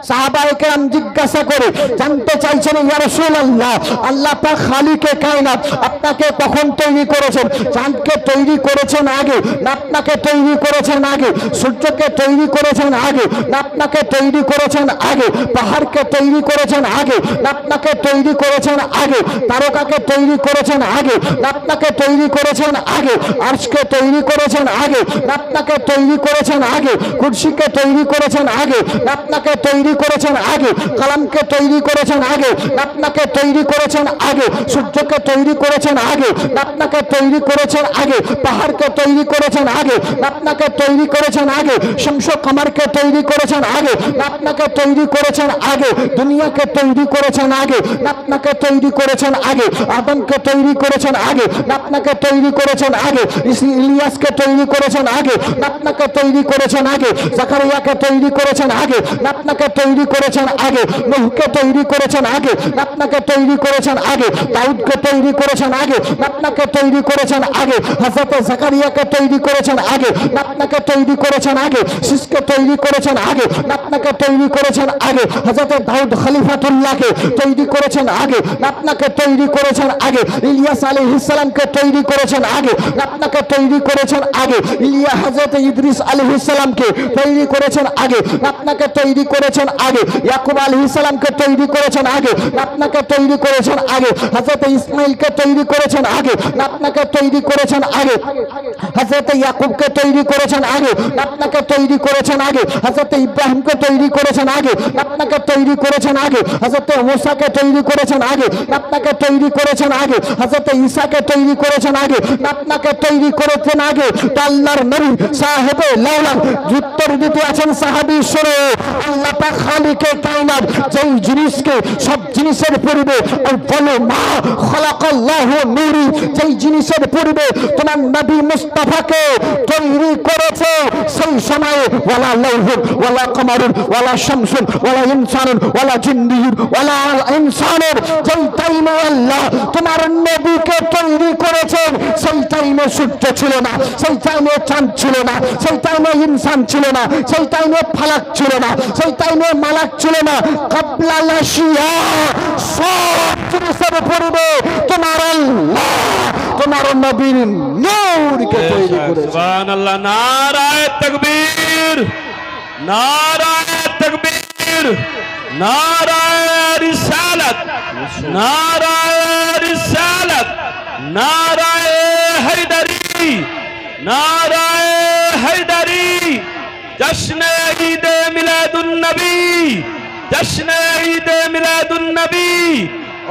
সাহাবায়ে কেরাম জিজ্ঞাসা করে জানতে চাইছেন ইয়া রাসূলুল্লাহ আল্লাহ পাক খালিকে কায়নাত আপনাকে কখন তৈরি করেছেন? চাঁদকে তৈরি করেছেন আগে না আপনাকে তৈরি করেছেন আগে? সূর্যকে তৈরি করেছেন আগে না আপনাকে তৈরি করেছেন আগে? পাহাড়কে তৈরি করেছেন আগে না আপনাকে তৈরি করেছেন আগে? তারকাকে তৈরি করেছেন আগে না আপনাকে তৈরি করেছেন আগে? আরশকে তৈরি করেছেন আগে না আপনাকে তৈরি করেছেন আগে? কুরসিকে তৈরি করেছেন আগে না আপনাকে তৈরি করেছেন আগে? কালামকে তৈরি করেছেন আগে না আপনাকে তৈরি করেছেন আগে? সূর্যকে তৈরি করেছেন আগে না আপনাকে তৈরি করেছেন আগে? পাহাড়কে তৈরি করেছেন আগে না আপনাকে তৈরি করেছেন আগে? শামস ও কমরকে তৈরি করেছেন আগে না আপনাকে তৈরি করেছেন আগে? দুনিয়াকে তৈরি করেছেন আগে না আপনাকে তৈরি করেছেন আগে? আদমকে তৈরি করেছেন আগে না আপনাকে তৈরি করেছেন আগে? ইলিয়াসকে তৈরি করেছেন আগে না আপনাকে তৈরি করেছেন আগে? জাকারিয়াকে তৈরি করেছেন আগে না আপনাকে তৈরি করেছেন আগে? নূহকে তৈরি করেছেন আগে না আপনাকে তৈরি করেছেন আগে? দাউদকে তৈরি করেছেন আগে না আপনাকে তৈরি করেছেন আগে? হযরত জাকারিয়াকে তৈরি করেছেন আগে না আপনাকে তৈরি করেছেন আগে? শীষকে তৈরি করেছেন আগে না আপনাকে তৈরি করেছেন আগে? হযরত দাউদ খলিফাতুল্লাহকে তৈরি করেছেন আগে না আপনাকে তৈরি করেছেন আগে? ইলিয়াস আলাইহিস সালামকে তৈরি করেছেন আগে না আপনাকে তৈরি করেছেন আগে? হযরত ইদ্রিস আলাইহিস সালামকে তৈরি করেছেন আগে না আপনাকে তৈরি করেছেন আগে? ইয়াকুব আলাইহিস সালামকে তৈরি করেছেন আগে না আপনাকে তৈরি করেছেন আগে? হযরত ইসমাঈলকে তৈরি করেছেন আগে না আপনাকে তৈরি করেছেন আগে? হযরত ইয়াকুবকে তৈরি করেছেন আগে না আপনাকে তৈরি করেছেন আগে? হযরত ইব্রাহিমকে তৈরি করেছেন আগে না আপনাকে তৈরি করেছেন আগে? হযরত মুসাকে তৈরি করেছেন আগে না আপনাকে তৈরি করেছেন আগে? হযরত ঈসাকে তৈরি করেছেন আগে না আপনাকে তৈরি করেছেন আগে? তো আল্লাহর নবী সাহেবে লাউলা উত্তর দিতে আছেন সাহাবী শুনে, আল্লাহ পাক খালিকে কায়নাত যেই জিনিসকে সব জিনিসের পূর্বে বলে মা খালাকাল্লাহু নূরি, যেই জিনিসের পূর্বে তোমার নবী মুস্তাফাকে তৈরি করেছে সেই সময়ে ওয়ালা লাউহুন ওয়ালা কমারুন ওয়ালা শামসুন ওয়ালা ইনসানুন ওয়ালা জিন্নিয়ুন ওয়ালা ইনসানুন, যেই টাইমে আল্লাহ তোমার নবীকে তৈরি করেছেন সেই টাইমে সূর্য ছিল না, সেই টাইমে চাঁদ ছিল না, সেই টাইমে ইনসান ছিল না, সেই টাইমে ফালাক ছিল না, সেই টাইমে মালাক ছিল না। কাবলা লাশিয়া সব জিনিসের পূর্বে তোমার আল্লাহ তোমার নবীর নূরকে তৈরি করেছে। সুবহানাল্লাহ, নারায়ে তাকবীর, নারায়ে তাকবীর, নারায়ে রিসালাত, নারায়ে রিসালাত, নারায়ে হায়দারি, নারায়ে হায়দারি, জশ্নে ঈদে মিলাদুন নবী, জশ্নে ঈদে মিলাদুন নবী,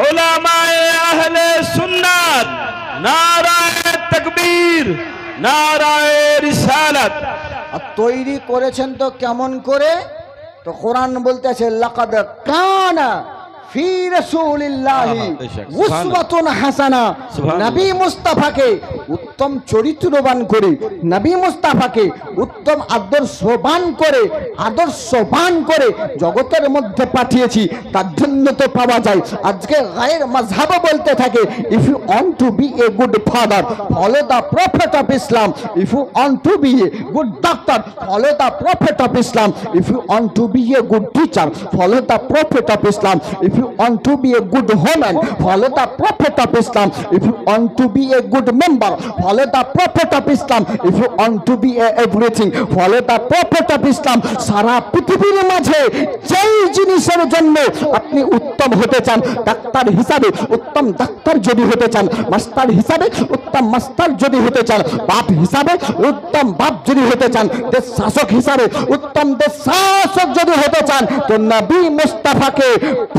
উলামায়ে আহলে সুন্নাত, নারায়ে তাকবীর, নারায়ে রিসালাত। আর তৈরি করেছেন তো কেমন করে? তো কোরআন বলতেছে লাকাদ কানা ফি রাসূলিল্লাহি উসওয়াতুন হাসানা, নবী মুস্তাফাকে উত্তম চরিত্রবান করে, নবী মুস্তাফাকে উত্তম আদর্শবান করে জগতের মধ্যে পাঠিয়েছি। তার জন্য তো পাওয়া যায় আজকে গায়ের মাযহাব বলতে থাকে if you want to be a good father follow the prophet of Islam, if you want to be a good doctor follow the prophet of Islam, if you want to be a good teacher follow the prophet of Islam, if you want to be a good woman follow the prophet of Islam, if you want to be a good member follow the prophet of Islam, if you want to be a everything follow the prophet of Islam। সারা পৃথিবীর মাঝে যেই জিনিসের জন্য আপনি উত্তম হতে চান, doctor হিসাবে উত্তম doctor যদি হতে চান, মাস্টার হিসাবে উত্তম মাস্টার যদি হতে চান, বাপ হিসাবে উত্তম বাপ যদি হতে চান, দেশ শাসক হিসাবে উত্তম দেশ শাসক যদি হতে চান, তো নবী মুস্তাফাকে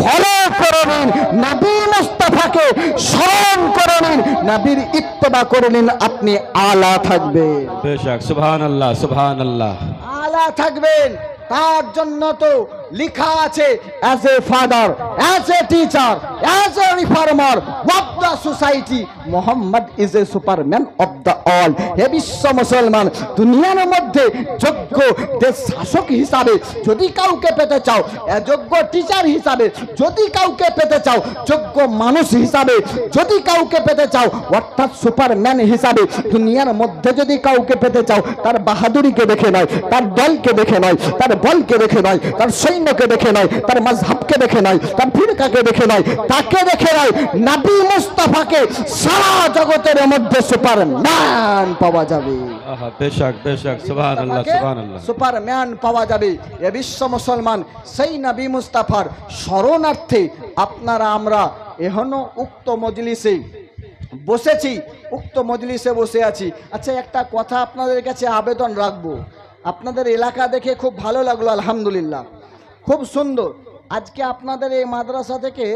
ফলো করে নিন, নবী মুস্তাফাকে স্মরণ করে নিন, নবীর ইত্তেবা করে নিন, আপনি আলা থাকবেন। বেশক, সুবহানাল্লাহ, সুবহানাল্লাহ, আলা থাকবেন। তার জন্য তো লিখা আছে as a father, as a teacher, as a reformer of the society Mohammad is a superman of the all. হে বিশ্ব মুসলমান, দুনিয়ার মধ্যে যোগ্য দেশ শাসক হিসাবে যদি কাউকে পেতে চাও, যোগ্য টিচার হিসাবে যদি কাউকে পেতে চাও, যোগ্য মানুষ হিসাবে যদি কাউকে পেতে চাও, অর্থাৎ সুপারম্যান হিসাবে দুনিয়ার মধ্যে যদি কাউকে পেতে চাও, তার বাহাদুরিকে দেখে নয়, তার দলকে দেখে নয়, তার বলকে দেখে নয়, তার সৈন্যকে দেখে নয়, তার মাযহাবকে দেখে নয়, তার ফিরকাকে দেখে নয়, তাকে দেখে নয়, নবী মুস্তাফাকে সারা জগতের মধ্যে সুপারম্যান পাওয়া যাবে। आहा, बेशक बेशक सुभान अल्लाह सुभान अल्लाह। সুপারম্যান পাওয়া যাবে। এ বিশ্ব মুসলমান সেই নবী মুস্তাফার শরণার্থে আপনারা আমরা এখনো উক্ত মজলিসে বসেছি, উক্ত মজলিসে বসে আছি। আচ্ছা, একটা কথা আপনাদের কাছে আবেদন রাখবো। আপনাদের এলাকা দেখে খুব ভালো লাগলো, আলহামদুলিল্লাহ, খুব সুন্দর। আজকে আপনাদের এই মাদ্রাসা থেকে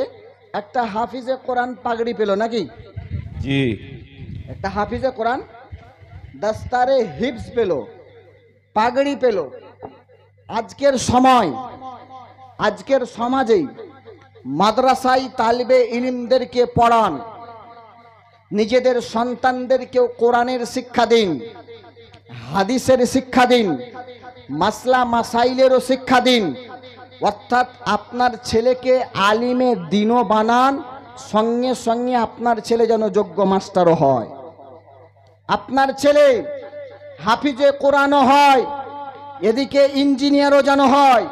একটা হাফিজে কোরআন পাগড়ি পেল নাকি? जी একটা হাফিজে কোরআন দস্তারে হিফজ পেল, পাগড়ি পেল। আজকের সময়, আজকের সমাজে মাদ্রাসায় তালিবে ইলমদেরকে পড়ান, নিজেদের সন্তানদেরকেও কোরআনের শিক্ষা দিন, হাদিসের শিক্ষা দিন, মাসলা মাসাইলেরও শিক্ষা দিন। অর্থাৎ আপনার ছেলেকে আলিমে দিনও বানান, সঙ্গে সঙ্গে আপনার ছেলে যেন যোগ্য মাস্টারও হয়, আপনার ছেলে হাফিজে কোরআনও হয়, এদিকে ইঞ্জিনিয়ারও যেন হয়,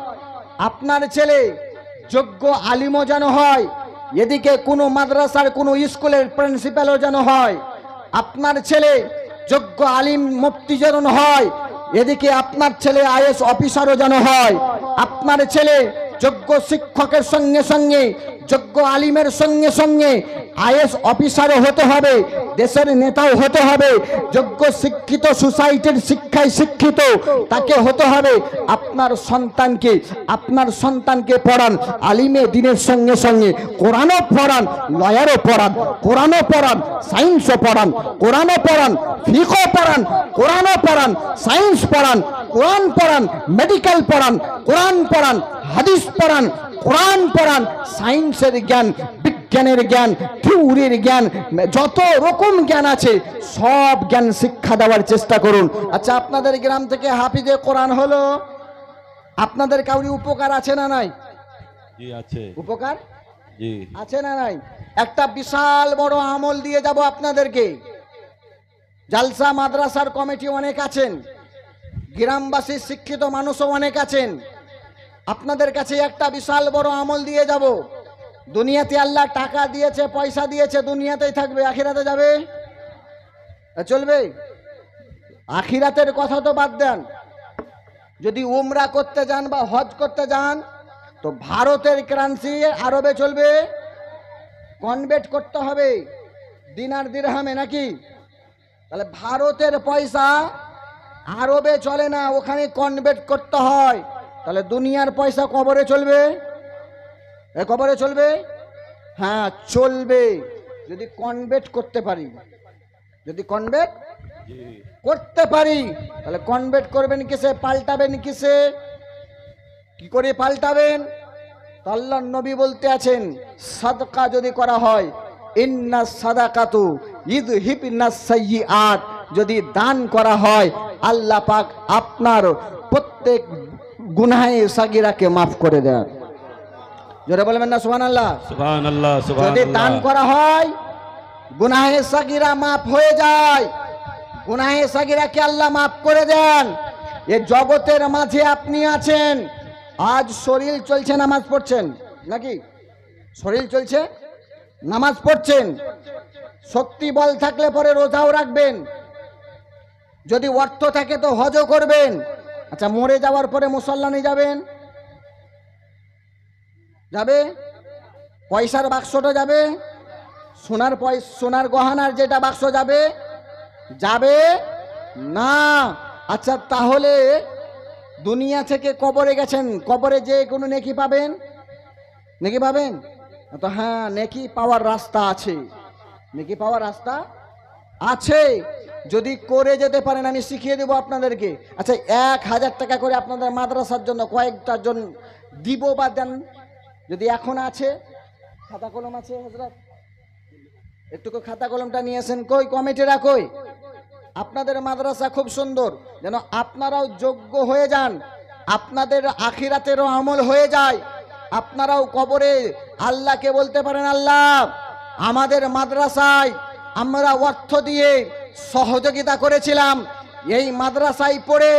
আপনার ছেলে যোগ্য আলিমও যেন হয়, এদিকে কোনো মাদ্রাসার কোনো স্কুলের প্রিন্সিপালও যেন হয়, আপনার ছেলে যোগ্য আলিম মুফতি যেন হয়, এদিকে আপনার ছেলে আইএস অফিসারও যেন হয়, আপনার ছেলে যোগ্য শিক্ষকের সঙ্গে সঙ্গে যোগ্য আলিমের সঙ্গে সঙ্গে আইএস অফিসারও হতে হবে, দেশের নেতাও হতে হবে, যোগ্য শিক্ষিত সোসাইটির শিক্ষায় শিক্ষিত তাকে হতে হবে। আপনার সন্তানকে পড়ান আলিমে দিনের সঙ্গে সঙ্গে কোরআনও পড়ান, লয়ারও পড়ান, কোরআনও পড়ান, সায়েন্সও পড়ান, কোরআনও পড়ান, ফিকও পড়ান, কোরআনও পড়ান, সায়েন্স পড়ান, কোরআন পড়ান, মেডিকেল পড়ান, কোরআন পড়ান, হাদিস পড়ান, কোরআন পড়ান, সায়েন্সের জ্ঞান, বিজ্ঞানের জ্ঞান, থিওরির জ্ঞান, যত রকম জ্ঞান আছে সব জ্ঞান শিক্ষা দেওয়ার চেষ্টা করুন। আচ্ছা, আপনাদের গ্রাম থেকে হাফিজে কোরআন হলো, আপনাদের কাউরি উপকার আছে না নাই? जी अच्छे উপকার जी আছে না নাই? একটা বিশাল বড় আমল দিয়ে যাব আপনাদেরকে। জালসা মাদ্রাসার কমিটি অনেক আছেন, গ্রামবাসী শিক্ষিত মানুষও অনেক আছেন। আপনাদের কাছে একটা বিশাল বড় আমল দিয়ে যাব। দুনিয়াতে আল্লাহ টাকা দিয়েছে, পয়সা দিয়েছে, দুনিয়াতেই থাকবে, আখিরাতে যাবে? চলবে? আখিরাতের কথা তো বাদ দেন, যদি উমরা করতে যান বা হজ করতে যান তো ভারতের কারেন্সি আরবে চলবে, কনভার্ট করতে হবে দিনার দিরহামে নাকি? তাহলে ভারতের পয়সা আরবে চলে না, ওখানে কনভার্ট করতে হয়। তাহলে দুনিয়ার পয়সা কবরে চলবে? কবরে চলবে? হ্যাঁ চলবে, যদি কনভার্ট করতে পারি, যদি কনভার্ট করতে পারি। তাহলে কনভার্ট করবেন কিসে, পাল্টাবেন কিসে, কি করে পাল্টাবেন? তো আল্লাহর নবী বলতে আছেন সাদকা যদি করা হয়, ইন্না সাদাকাতু ইযহিবনাস সাইয়্যাত, যদি দান করা হয় আল্লাহ পাক আপনার প্রত্যেক গুনাহে সাগিরাকে মাফ করে দেন। জোরে বলবেন না সুবহানাল্লাহ? सुभान अल्लाह सुभान যদি দান अल्लाह করা হয় গুনাহে সাগিরা মাফ হয়ে যায়, গুনাহে সাগিরাকে আল্লাহ মাফ করে দেন। এই জগতের মাঝে আপনি আছেন, আজ শরীর চলছে নামাজ পড়ছেন নাকি? শরীর চলছে নামাজ পড়ছেন, শক্তি বল থাকলে পরে রোজাও রাখবেন, যদি অর্থ থাকে তো হজও করবেন। আচ্ছা, মরে যাওয়ার পরে মুসল্লানে যাবেন? যাবে? পয়সার বাক্সটা যাবে? সোনার গহনার যেটা বাক্স যাবে? যাবে না। আচ্ছা, তাহলে দুনিয়া থেকে কবরে গেছেন, কবরে যে কোনো নেকি পাবেন? নেকি পাবেন তো? হ্যাঁ, নেকি পাওয়ার রাস্তা আছে, নেকি পাওয়ার রাস্তা আছে, যদি করে যেতে পারেন আমি শিখিয়ে দেবো আপনাদেরকে। আচ্ছা, 1000 টাকা করে আপনাদের মাদ্রাসার জন্য কয়েকটা জন দিব বা দেন, যদি এখন আছে। খাতা কলম আছে হযরত? একটুকু খাতা কলমটা নিয়ে আসেন। কই কমিটিরা কই? আপনাদের মাদ্রাসা খুব সুন্দর, যেন আপনারাও যোগ্য হয়ে যান, আপনাদের আখিরাতেরও আমল হয়ে যায়, আপনারাও কবরে আল্লাহকে বলতে পারেন আল্লাহ আমাদের মাদ্রাসায় আমরা অর্থ দিয়ে সহযোগিতা করেছিলাম, এই মাদ্রাসায় পড়ে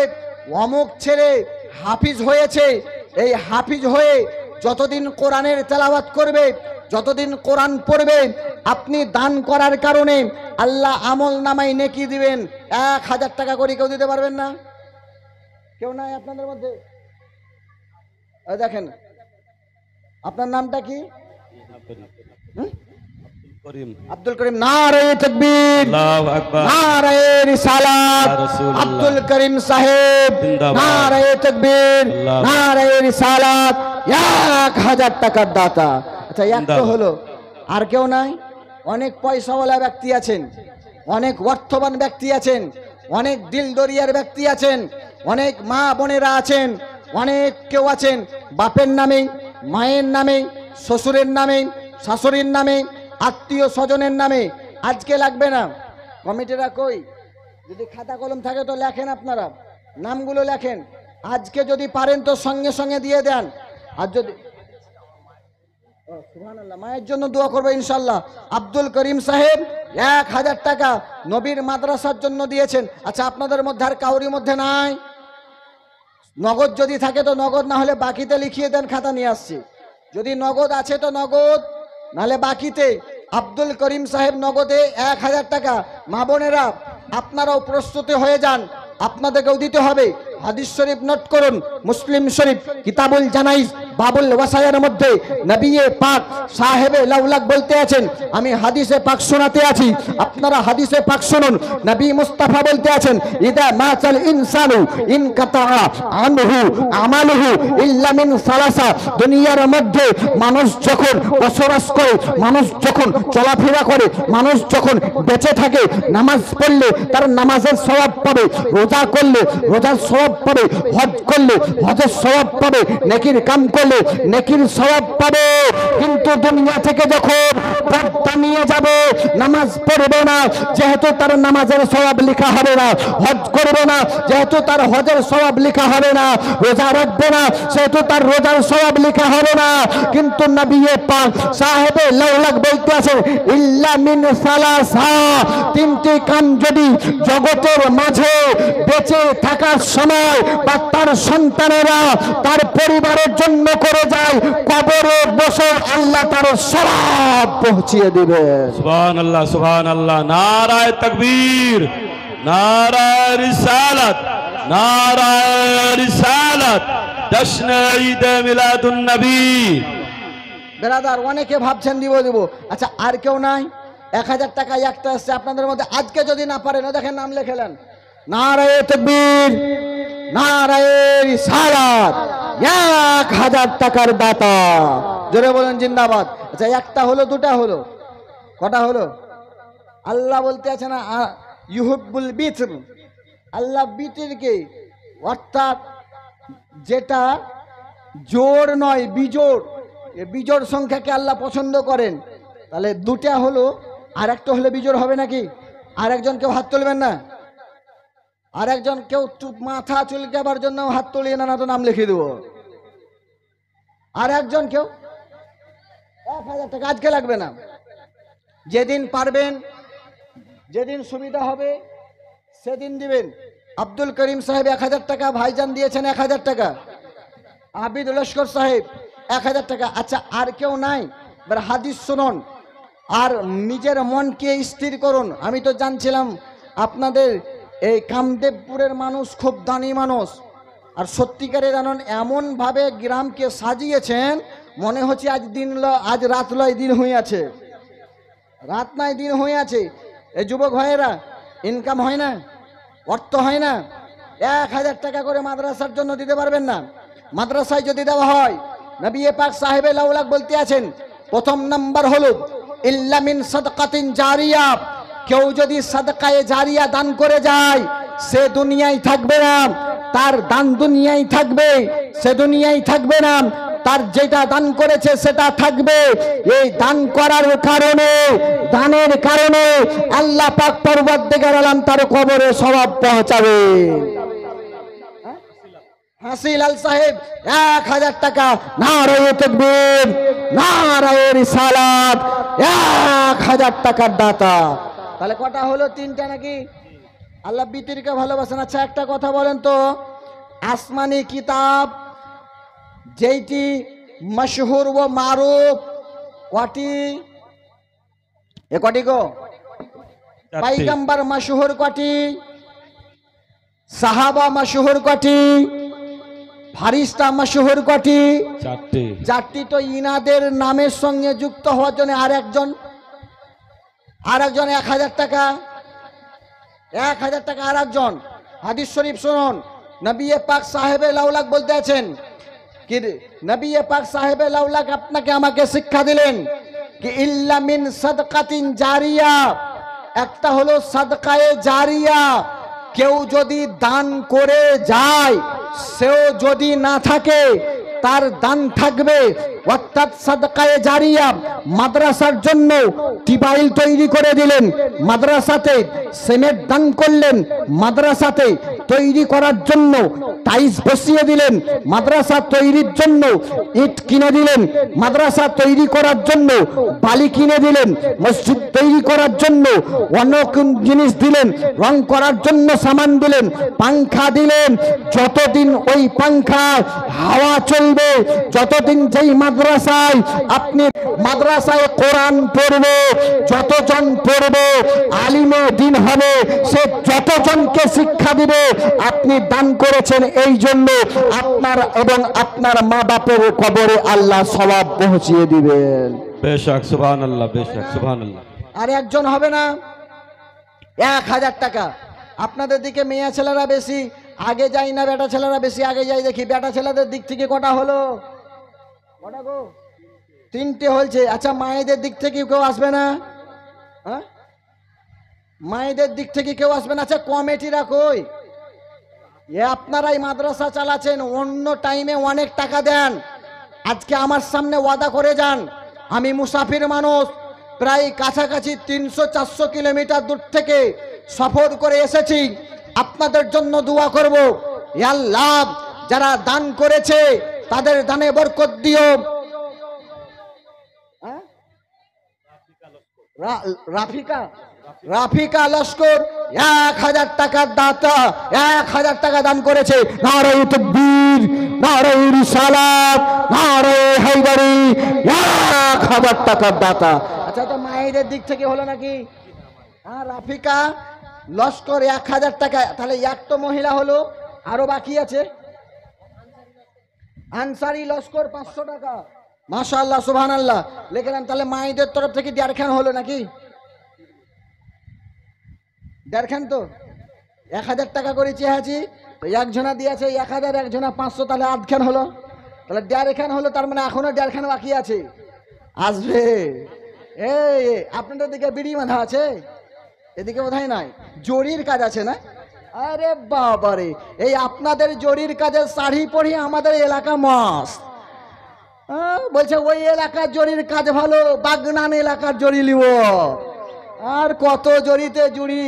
অমুক ছেলে হাফিজ হয়েছে, এই হাফিজ হয়ে যতদিন কোরআনের তেলাওয়াত করবে, যতদিন কোরআন পড়বে, আপনি দান করার কারণে আল্লাহ আমল নামাই নেকি দিবেন 1000 টাকা করে। কেউ দিতে পারবেন না? কেউ নাই আপনাদের মধ্যে? দেখেন, আপনার নামটা কি? করিম। আব্দুল করিম। নারে তাকবীর, আল্লাহু আকবার, নারে রিসালাত, ইয়া রাসূলুল্লাহ। আব্দুল করিম সাহেব, জিন্দাবাদ। নারে তাকবীর, আল্লাহু নারে রিসালাত, 1000 টাকার দাতা। আচ্ছা, এক তো জিন্দাবাদ। হলো, আর কেউ নাই? অনেক পয়সাওয়ালা ব্যক্তি আছেন, অনেক অর্থবান ব্যক্তি আছেন, অনেক দিল দরিয়ার ব্যক্তি আছেন, অনেক মা বোনেরা আছেন, অনেক কেউ আছেন বাপের নামে, মায়ের নামে, শ্বশুরের নামে, শাশুড়ির নামে, আত্মীয় স্বজনের নামে। আজকে লাগবে না, কমিটিরা কই? যদি খাতা কলম থাকে তো লেখেন, আপনারা নামগুলো লেখেন। আজকে যদি পারেন তো সঙ্গে সঙ্গে দিয়ে দেন। আর যদি সুবহানাল্লাহ, মায়ের জন্য দোয়া করবো ইনশাল্লাহ। আব্দুল করিম সাহেব 1000 টাকা নবীর মাদ্রাসার জন্য দিয়েছেন। আচ্ছা, আপনাদের মধ্যে আর কাউরির মধ্যে নাই? নগদ যদি থাকে তো নগদ, না হলে বাকিতে লিখিয়ে দেন, খাতা নিয়ে আসছি। যদি নগদ আছে তো নগদ, নাহলে বাকিতে। আব্দুল করিম সাহেব নগদে 1000 টাকা। মা বোনেরা আপনারাও প্রস্তুতি হয়ে যান, আপনাদেরকেও দিতে হবে। হাদিস শরীফ নোট করুন, মুসলিম শরীফ কিতাবুল জানাইজ বাবুল ওয়াসায়ার মধ্যে নবী পাক সাহেবে লাউলাক বলতে আছেন, আমি হাদিসে পাক শোনাতে আছি, আপনারা হাদিসে পাক শুনুন। নবী মুস্তাফা বলতে আছেন, ইদা মাতাল ইনসানু ইনকাতা আনহু আমালুহু ইল্লা মিন সালাসা। দুনিয়ার মধ্যে মানুষ যখন বসবাস করে, মানুষ যখন চলাফেরা করে, মানুষ যখন বেঁচে থাকে, নামাজ পড়লে তার নামাজের সওয়াব পাবে, রোজা করলে রোজার সওয়াব পাবে, হজ করলে হজের সওয়াব পাবে, নেকির কাম করলে নেকির সওয়াব পাবে। কিন্তু দুনিয়া থেকে যখন পর্দা নিয়ে যাবে, নামাজ পড়বে না, যেহেতু তার নামাজের সওয়াব লেখা হবে না, হজ করবে না, যেহেতু তার হজের সওয়াব লেখা হবে না, রোজা রাখবে না, সেহেতু তার রোজার সওয়াব লেখা হবে না। কিন্তু নবী পাক সাহেবে লাউলাক বলতে আছেন, ইল্লা মিন সালাসা, তিনটি কাম যদি জগতের মাঝে বেঁচে থাকার সময় বা তার সন্তানেরা তার পরিবারের জন্য করে যায়, কবরে বসে আল্লাহ তার সওয়াব পৌঁছিয়ে দিবে। সুবহানাল্লাহ, সুবহানাল্লাহ। নারায়ে তাকবীর, নারায়ে রিসালাত, নারায়ে রিসালাত, জশ্নে ঈদে মিলাদুন নবী। বেরাদার, অনেকে ভাবছেন দিব দিব। আচ্ছা, আর কেউ নাই? 1000 টাকা একটা আসছে আপনাদের মধ্যে। আজকে যদি না পারেন, দেখেন নাম লেখেলেন, নারায়ে তাকবীর, নারায়ে রিসালাত, 1000 টাকার দাতা। জোরে বলেন জিন্দাবাদ। আচ্ছা, একটা হলো, দুটা হলো, কটা হলো? আল্লাহ বলতে আছে না, ইউহিব্বুল বিতর, আল্লাহ বিতরকে, অর্থাৎ যেটা জোড় নয় বিজোড়, এই বিজোড় সংখ্যাকে আল্লাহ পছন্দ করেন। তাহলে দুটা হলো, আর একটা হলে বিজোড় হবে নাকি? আর একজন কেউ হাত তুলবেন না? আর একজন কেউ মাথা চুলকাবার জন্য হাত তুলিয়ে না, তো নাম লিখে দেবো। আর একজন কেউ 1000 টাকা আজকে লাগবে না, যেদিন পারবেন, যেদিন সুবিধা হবে সেদিন দিবেন। আব্দুল করিম সাহেব 1000 টাকা, ভাইজান দিয়েছেন 1000 টাকা, আবিদ লস্কর সাহেব 1000 টাকা। আচ্ছা, আর কেউ নাই? এবার হাদিস শুনুন আর নিজের মনকে স্থির করুন। আমি তো জানছিলাম আপনাদের এই কামদেবপুরের মানুষ খুব দানি মানুষ, আর সত্যিকারে জানুন এমনভাবে গ্রামকে সাজিয়েছেন, মনে হচ্ছে আজ রাত লয় দিন হয়ে আছে, রাত নাই দিন হয়ে আছে। এই যুবক ভাইয়েরা, ইনকাম হয় না, অর্থ হয় না, 1000 টাকা করে মাদ্রাসার জন্য দিতে পারবেন না? মাদ্রাসায় যদি দেওয়া হয়, নবী পাক সাহেবে লাউলাক বলতে আছেন, প্রথম নাম্বার হলো ইল্লা মিন সাদকাতিন জারিয়া, কেউ যদি সাদকায়ে জারিয়া দান করে যায়, সে দুনিয়ায় থাকবে না, তার দান দুনিয়ায় থাকবে, সে দুনিয়ায় থাকবে না, তার যেটা দান করেছে সেটা থাকবে। এই দান করার কারণে, দানের কারণে আল্লাহ পাক পরবর্তীকার আলাম তার কবরে সওয়াব পৌঁছাবে। হাসিল আল সাহেব 1000 টাকা, নারায়ে তাকবীর, নারায়ে রিসালাত, 1000 টাকার দাতা। তাহলে কটা হলো? 3টা নাকি? আল্লাহ বিতিরকে ভালোবাসেন। আচ্ছা, একটা কথা বলেন তো, আসমানি কিতাব যেইটি মশহুর ও মারুফ, কটি? এ কটি গো? চারটে। পাইগাম্বার মাশহুর কটি? সাহাবা মাশহুর কটি? ফারিস্তা মাশহুর কটি? চারটে। চারটি। তো ইনাদের নামের সঙ্গে যুক্ত হওয়ার জন্য আর একজন 1000 টাকা, 1000 টাকা আর একজন। হাদিস শরীফ শুনুন, নবী পাক সাহেবে লাউলাক বলতে আছেন কি? নবী পাক সাহেবে লাউলাক আপনাকে আমাকে শিক্ষা দিলেন কি ইল্লা মিন সাদকাতিন জারিয়া, একটা হলো সাদকায়ে জারিয়া, কেউ যদি দান করে যায়, সেও যদি না থাকে তার দান থাকবে। অর্থাৎ সাদকায়ে জারিয়া, মাদ্রাসার জন্য টিপাইল তৈরি করে দিলেন, মাদ্রাসাতে সিমেন্ট দান করলেন, মাদ্রাসাতে তৈরি করার জন্য টাইলস বসিয়ে দিলেন, মাদ্রাসা তৈরির জন্য ইট কিনে দিলেন, মাদ্রাসা তৈরি করার জন্য বালি কিনে দিলেন, মসজিদ তৈরি করার জন্য অন্য জিনিস দিলেন, রং করার জন্য সামান দিলেন, পাংখা দিলেন। যতদিন ওই পাংখা হাওয়া চলবে, যতদিন যেই মাদ্রাসায় আপনি মাদ্রাসায় কোরআন পড়বে, যতজন পড়বে আলিমে দিন হবে, সে যতজনকে শিক্ষা দিবে, আপনি দান করেছেন এই জন্য আপনার এবং আপনার মা বাপের কবরে আল্লাহ সওয়াব পৌঁছিয়ে দিবেন। বেশক, সুবহানাল্লাহ, বেশক, সুবহানাল্লাহ। আর একজন হবে না, 1000 টাকা। আপনাদের দিকে মেয়ে ছেলেরা বেশি আগে যায় না বেটা ছেলেরা বেশি আগে যায়? দেখি বেটা ছেলেদের দিক থেকে কটা হলো? কটা গো? 3টে হয়েছে। আচ্ছা, মায়েদের দিক থেকে কেউ আসবে না? হ্যাঁ, মায়েদের দিক থেকে কেউ আসবে না? আচ্ছা, কমিটিরা কই? এ আপনারাই মাদ্রাসা চালাচ্ছেন, অন্য টাইমে অনেক টাকা দেন, আজকে আমার সামনে ওয়াদা করে যান। আমি মুসাফির মানুষ, প্রায় কাছাকাছি 300-400 কিলোমিটার দূর থেকে সফর করে এসেছি, আপনাদের জন্য দোয়া করব। ইয়া আল্লাহ, যারা দান করেছে তাদের দানে বরকত দিও। রাফিকা লস্কর 1000 টাকার দাতা, 1000 টাকা দান করেছে। নারায়ে তাকবীর, নারায়ে রিসালাত, নারায়ে হায়দারি, 1000 টাকার দাতা। আচ্ছা, তো মায়েদের দিক থেকে হলো নাকি? হ্যাঁ, রাফিকা লস্কর 1000 টাকা। তাহলে এক তো মহিলা হলো, আরো বাকি আছে। আনসারি লস্কর 500 টাকা। মাশাআল্লাহ, সুবহানাল্লাহ লিখলাম। তাহলে মায়েদের তরফ থেকে 1.5 খান হলো নাকি? 1.5 খান। তো 1000 টাকা করে চেয়েছি, তো একজনা দিয়েছে 1000, একজনা 500, তাহলে 8 খান হলো। তাহলে 1.5 খান হলো, তার মানে এখনো 1.5 খান বাকি আছে। আসবে। এই আপনাদের দিকে বিড়ি বাঁধা আছে? এদিকে বোধহয় নাই, জরির কাজ আছে না? আরে বাবারে, এই আপনাদের জরির কাজের শাড়ি পরি আমাদের এলাকা মাস। বলছে ওই এলাকার জরির কাজ ভালো, বাগনান এলাকার জরি লিব। আর কত জরিতে জুড়ি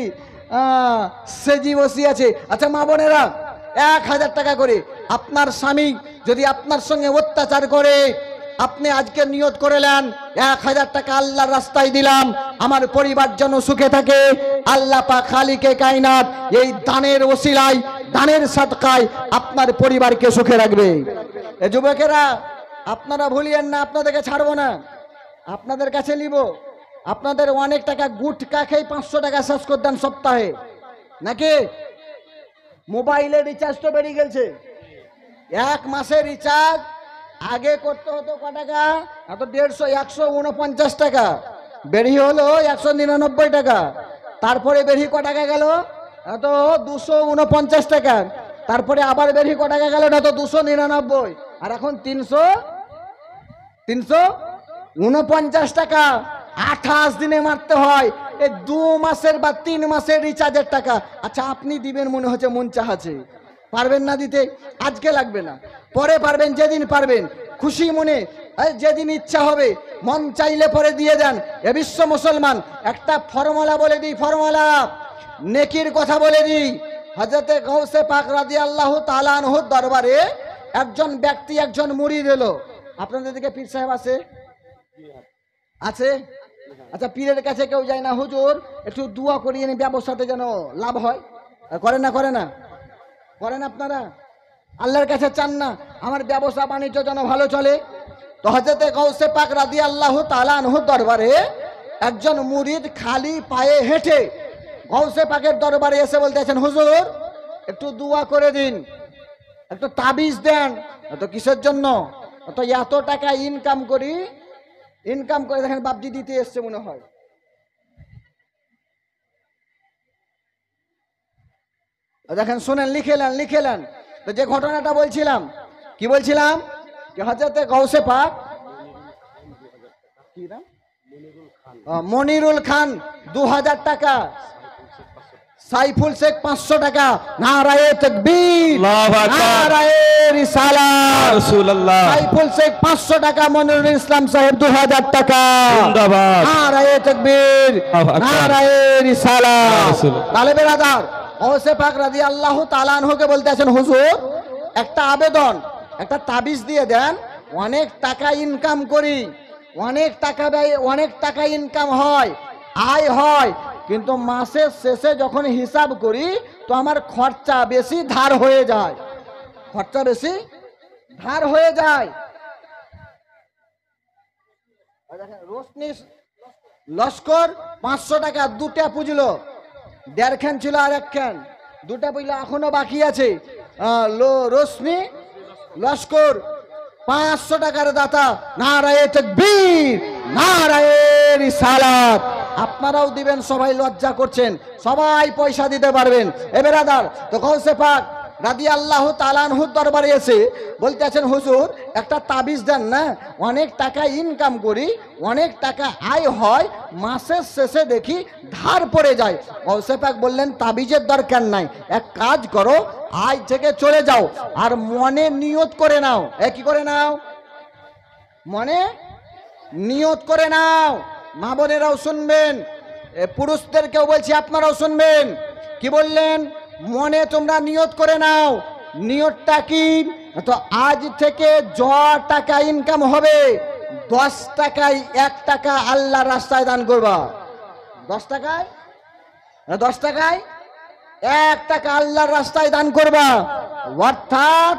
সেজি বসি আছে। আচ্ছা মা বোনেরা, 1000 টাকা করে। আপনার স্বামী যদি আপনার সঙ্গে অত্যাচার করে, আপনি আজকে নিয়ত করলেন 1000 টাকা আল্লাহর রাস্তায় দিলাম, আমার পরিবার যেন সুখে থাকে। আল্লাহ পাক খালিকে কায়নাত এই দানের ওসিলায়, দানের সাদকায় আপনার পরিবারকে সুখে রাখবে। এ যুবকেরা, আপনারা ভুলিয়েন না, আপনাদেরকে ছাড়বো না, আপনাদের কাছে নিব। আপনাদের অনেক টাকা গুটকা খেয়ে 500 টাকা শেষ করে দেন সপ্তাহে নাকি? মোবাইলের রিচার্জ তো বেড়ে গেছে। 1 মাসের রিচার্জ আগে করতে হতো ক টাকা? এত 150, 149 টাকা, বেরিয়ে হলো 199 টাকা। তারপরে বেরিয়ে ক টাকা গেল? এত 249 টাকা। তারপরে আবার বেরিয়ে ক টাকা গেল? না তো 299। আর এখন 349 টাকা। 28 দিনে মারতে হয়। এই 2 মাসের বা 3 মাসের রিচার্জের টাকা। আচ্ছা, আপনি দিবেন মনে হচ্ছে, মন চাহাছে, পারবেন না দিতে? আজকে লাগবে না, পরে পারবেন, যেদিন পারবেন খুশি মনে, যেদিন ইচ্ছা হবে, মন চাইলে পরে দিয়ে দেন। এ বিশ্ব মুসলমান, একটা ফর্মুলা বলে দিই, ফর্মুলা নেকির কথা বলে দিই। হযরতে গাউসে পাক রাদিয়াল্লাহু তাআলা আনহুর দরবারে একজন ব্যক্তি, একজন মুরিদ এলো। আপনাদের দিকে পীর সাহেব আছে? আছে? আচ্ছা, পীরের কাছে কেউ যায় না? হুজুর একটু দোয়া করিয়ে নিন, ব্যবসাতে যেন লাভ হয়। করে না? করে না? করেন আপনারা? আল্লাহর কাছে চান না আমার ব্যবসা বাণিজ্য যেন ভালো চলে? তো হযরতে গাউসে পাক রাদিয়াল্লাহু তাআলা আনহুর দরবারে একজন মুরিদ খালি পায়ে হেঁটে গৌসে পাকের দরবারে এসে বলতেছেন, হুজুর একটু দোয়া করে দিন, একটু তাবিজ দেন। তো কিসের জন্য? তো এত টাকা ইনকাম করে দেখেন বাপজি দিতে এসছে মনে হয়। দেখেন শুনেন, লিখেলেন। তো যে ঘটনাটা বলছিলাম, কি বলছিলাম, কি হযরতে গৌসে পাক কি নাম, মনিরুল খান 2000 টাকা, সাইফুল শেখ 500 টাকা। নারায়ে তাকবীর, আল্লাহু আকবার, নারায়ে রিসালাত, রাসূলুল্লাহ। সাইফুল শেখ 500 টাকা, মনিরুল ইসলাম সাহেব 2000 টাকা। জিন্দাবাদ, নারায়ে তাকবীর, আল্লাহু আকবার, নারায়ে রিসালাত। রাসূলুল্লাহ। তাহলে বেরাদার গৌসে পাক রাদিয়াল্লাহু তাআলা আনহুকে বলতেছেন, হুজুর একটা আবেদন, একটা তাবিজ দিয়ে দেন, অনেক টাকা ইনকাম করি, অনেক টাকা ব্যয়, অনেক টাকা ইনকাম হয়, আয় হয়, কিন্তু মাসের শেষে যখন হিসাব করি তো আমার খরচা বেশি ধার হয়ে যায়, রোশনি লস্কর 500 টাকা, 2টা পুজলো, 1.5 খান ছিল আর 1 খান, 2টা পুজলো এখনো বাকি আছে। রোশনি লস্কর 500 টাকার দাতা। নারায়ে তাকবীর, নারায়ে রিসালাত। আপনারাও দিবেন, সবাই লজ্জা করছেন, সবাই পয়সা দিতে পারবেন। এ বেরাদার, তো গৌসে পাক রাদিয়াল্লাহু তাআলা আনহুর দরবারে এসে বলতেছেন, হুজুর একটা তাবিজ দেন না, অনেক টাকা ইনকাম করি, অনেক টাকা আয় হয়, মাসের শেষে দেখি ধার পড়ে যায়। গৌসে পাক বললেন, তাবিজের দরকার নাই, এক কাজ করো, আজ থেকে চলে যাও আর মনে নিয়ত করে নাও। কি করে নাও? মনে নিয়ত করে নাও। মা বোনেরাও শুনবেন, পুরুষদেরকেও বলছি আপনারাও শুনবেন। কি বললেন? মনে তোমরা নিয়ত করে নাও। নিয়তটা কি? তো আজ থেকে য টাকা ইনকাম হবে 10 টাকায় 1 টাকা আল্লাহর রাস্তায় দান করবা। 10 টাকায় 1 টাকা আল্লাহর রাস্তায় দান করবা। অর্থাৎ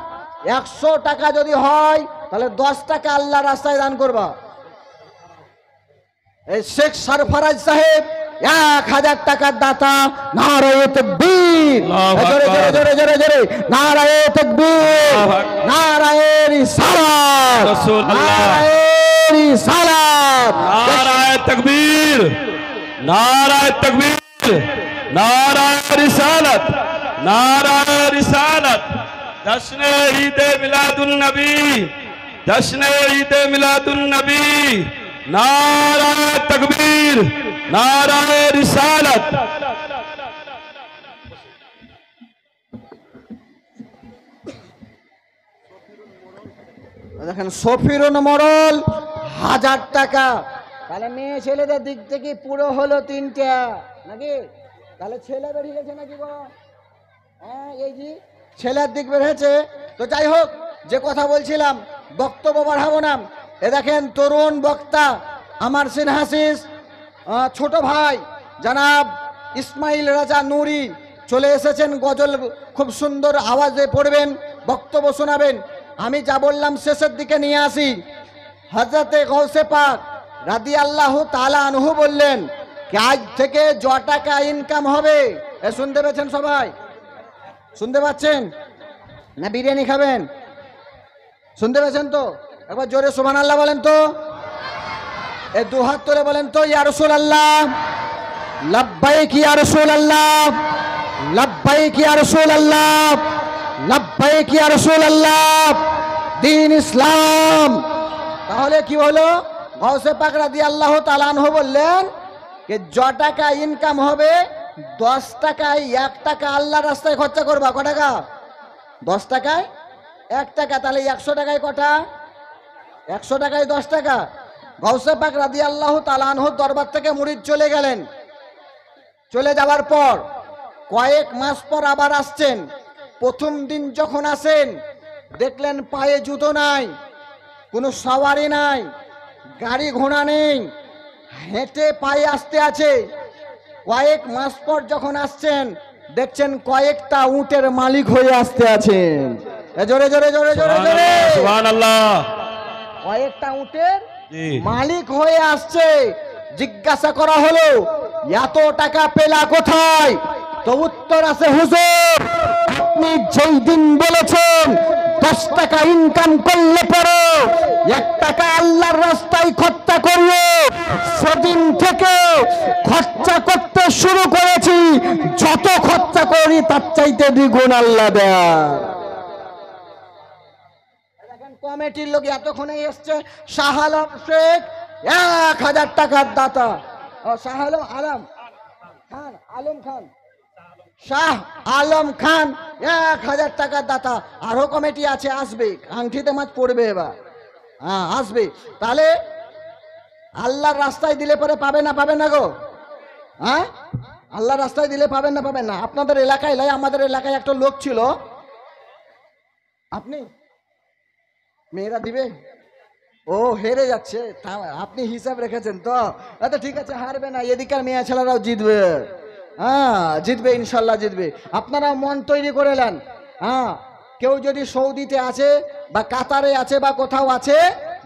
100 টাকা যদি হয় তাহলে 10 টাকা আল্লাহর রাস্তায় দান করবা। এই শেখ সরফরাজ সাহেব 1000 টাকার দাতা। নারায়ে তাকবীর, জোরে জোরে, নারায়ে তাকবীর, নারায়ে রিসালাত, নারায়ে রিসালাত, নারায়ে তাকবীর, নারায়ে তাকবীর, নারায়ে রিসালাত, নারায়ে রিসালাত। জশ্নে ঈদে মিলাদুন নবী, জশ্নে ঈদে মিলাদুন নবী। নারায়ে তাকবীর, নারায়ে রিসালাত। দেখেন সফিরুন মোড়ল 1000 টাকা। তাহলে মেয়ে ছেলেদের দিক থেকে পুরো হলো 3টা নাকি? তাহলে ছেলে বেরিয়ে গেছে নাকি গো? হ্যাঁ, এই যে ছেলের দিক বের হয়েছে। তো যাই হোক, যে কথা বলছিলাম, বক্তব্য বাড়াবো না। এ দেখেন তরুণ বক্তা আমার সিনহাসিস ছোট ভাই জনাব ইসমাইল রাজা নুরি চলে এসেছেন। গজল খুব সুন্দর আওয়াজে পড়বেন, বক্তব্য শোনাবেন। আমি যা বললাম শেষের দিকে নিয়ে আসি। হযরতে গৌসে পাক রাদিয়াল্লাহু তাআলা আনহু বললেন, আজ থেকে য টাকা ইনকাম হবে। শুনতে পেয়েছেন সবাই? শুনতে পাচ্ছেন না? বিরিয়ানি খাবেন? শুনতে পেয়েছেন তো? একবার জোরে সুবহানাল্লাহ বলেন তো। এই 2 হাত তুলে বলেন তো, ইয়া রাসূলুল্লাহ, লাব্বাইক ইয়া রাসূলুল্লাহ, লাব্বাইক ইয়া রাসূলুল্লাহ, লাব্বাইক ইয়া রাসূলুল্লাহ। দ্বীন ইসলাম। তাহলে কি হলো? গৌসে পাক রাদিয়াল্লাহু তাআলা আনহু বললেন যে য টাকা ইনকাম হবে 10 টাকায় 1 টাকা আল্লাহর রাস্তায় খরচা করবা। ক টাকা? 10 টাকায় 1 টাকা। তাহলে 100 টাকায় কটা? 100 টাকায় 10 টাকা। গৌসে পাক রাদিয়াল্লাহু তাআলা আনহুর দরবার থেকে মুরিদ চলে গেলেন। চলে যাওয়ার পর কয়েক মাস পর আবার আসছেন। প্রথম দিন যখন আসেন দেখলেন পায়ে জুতো নাই, কোনো সওয়ারি নাই, গাড়ি ঘোড়া নেই, হেঁটে পায়ে আসতে আছে। কয়েক মাস পর যখন আসছেন দেখছেন কয়েকটা উটের মালিক হয়ে আসতে আছেন। জোরে জোরে জোরে জোরে জোরে সুবহানাল্লাহ। কয়েকটা উটের জি। মালিক হয়ে আসছে। জিজ্ঞাসা করা হলো এত টাকা পেলা কোথায়? তো উত্তর আছে, হুজুর আপনি যেই দিন বলেছেন 10 টাকা ইনকাম করলে পরে 1 টাকা আল্লাহর রাস্তায় খরচা করিও, সেদিন থেকে খরচা করতে শুরু করেছি, যত খরচা করি তার চাইতে দ্বিগুণ আল্লাহ দেয়। কমিটির লোক এতক্ষণে এসছে, শাহ আলম শেখ 1000 টাকার দাতা, শাহ আলম খান, আলম খান, শাহ আলম খান 1000 টাকার দাতা। আরো কমিটি আছে, আসবে, আংটিতে মাছ পড়বে এবার, হ্যাঁ আসবে। তাহলে আল্লাহর রাস্তায় দিলে পরে পাবে না, পাবে না গো? হ্যাঁ আল্লাহর রাস্তায় দিলে পাবেন না, পাবেন না? আপনাদের এলাকায় লাই, আমাদের এলাকায় একটা লোক ছিল, আপনি মেয়েরা দিবে, ও হেরে যাচ্ছে, আপনি হিসাব রেখেছেন তো? আচ্ছা ঠিক আছে, হারবে না, এদিকার মেয়ে ছেলেরাও জিতবে, হ্যাঁ জিতবে, ইনশাল্লাহ জিতবে। আপনারা মন তৈরি করে নেন। হ্যাঁ কেউ যদি সৌদিতে আছে বা কাতারে আছে বা কোথাও আছে,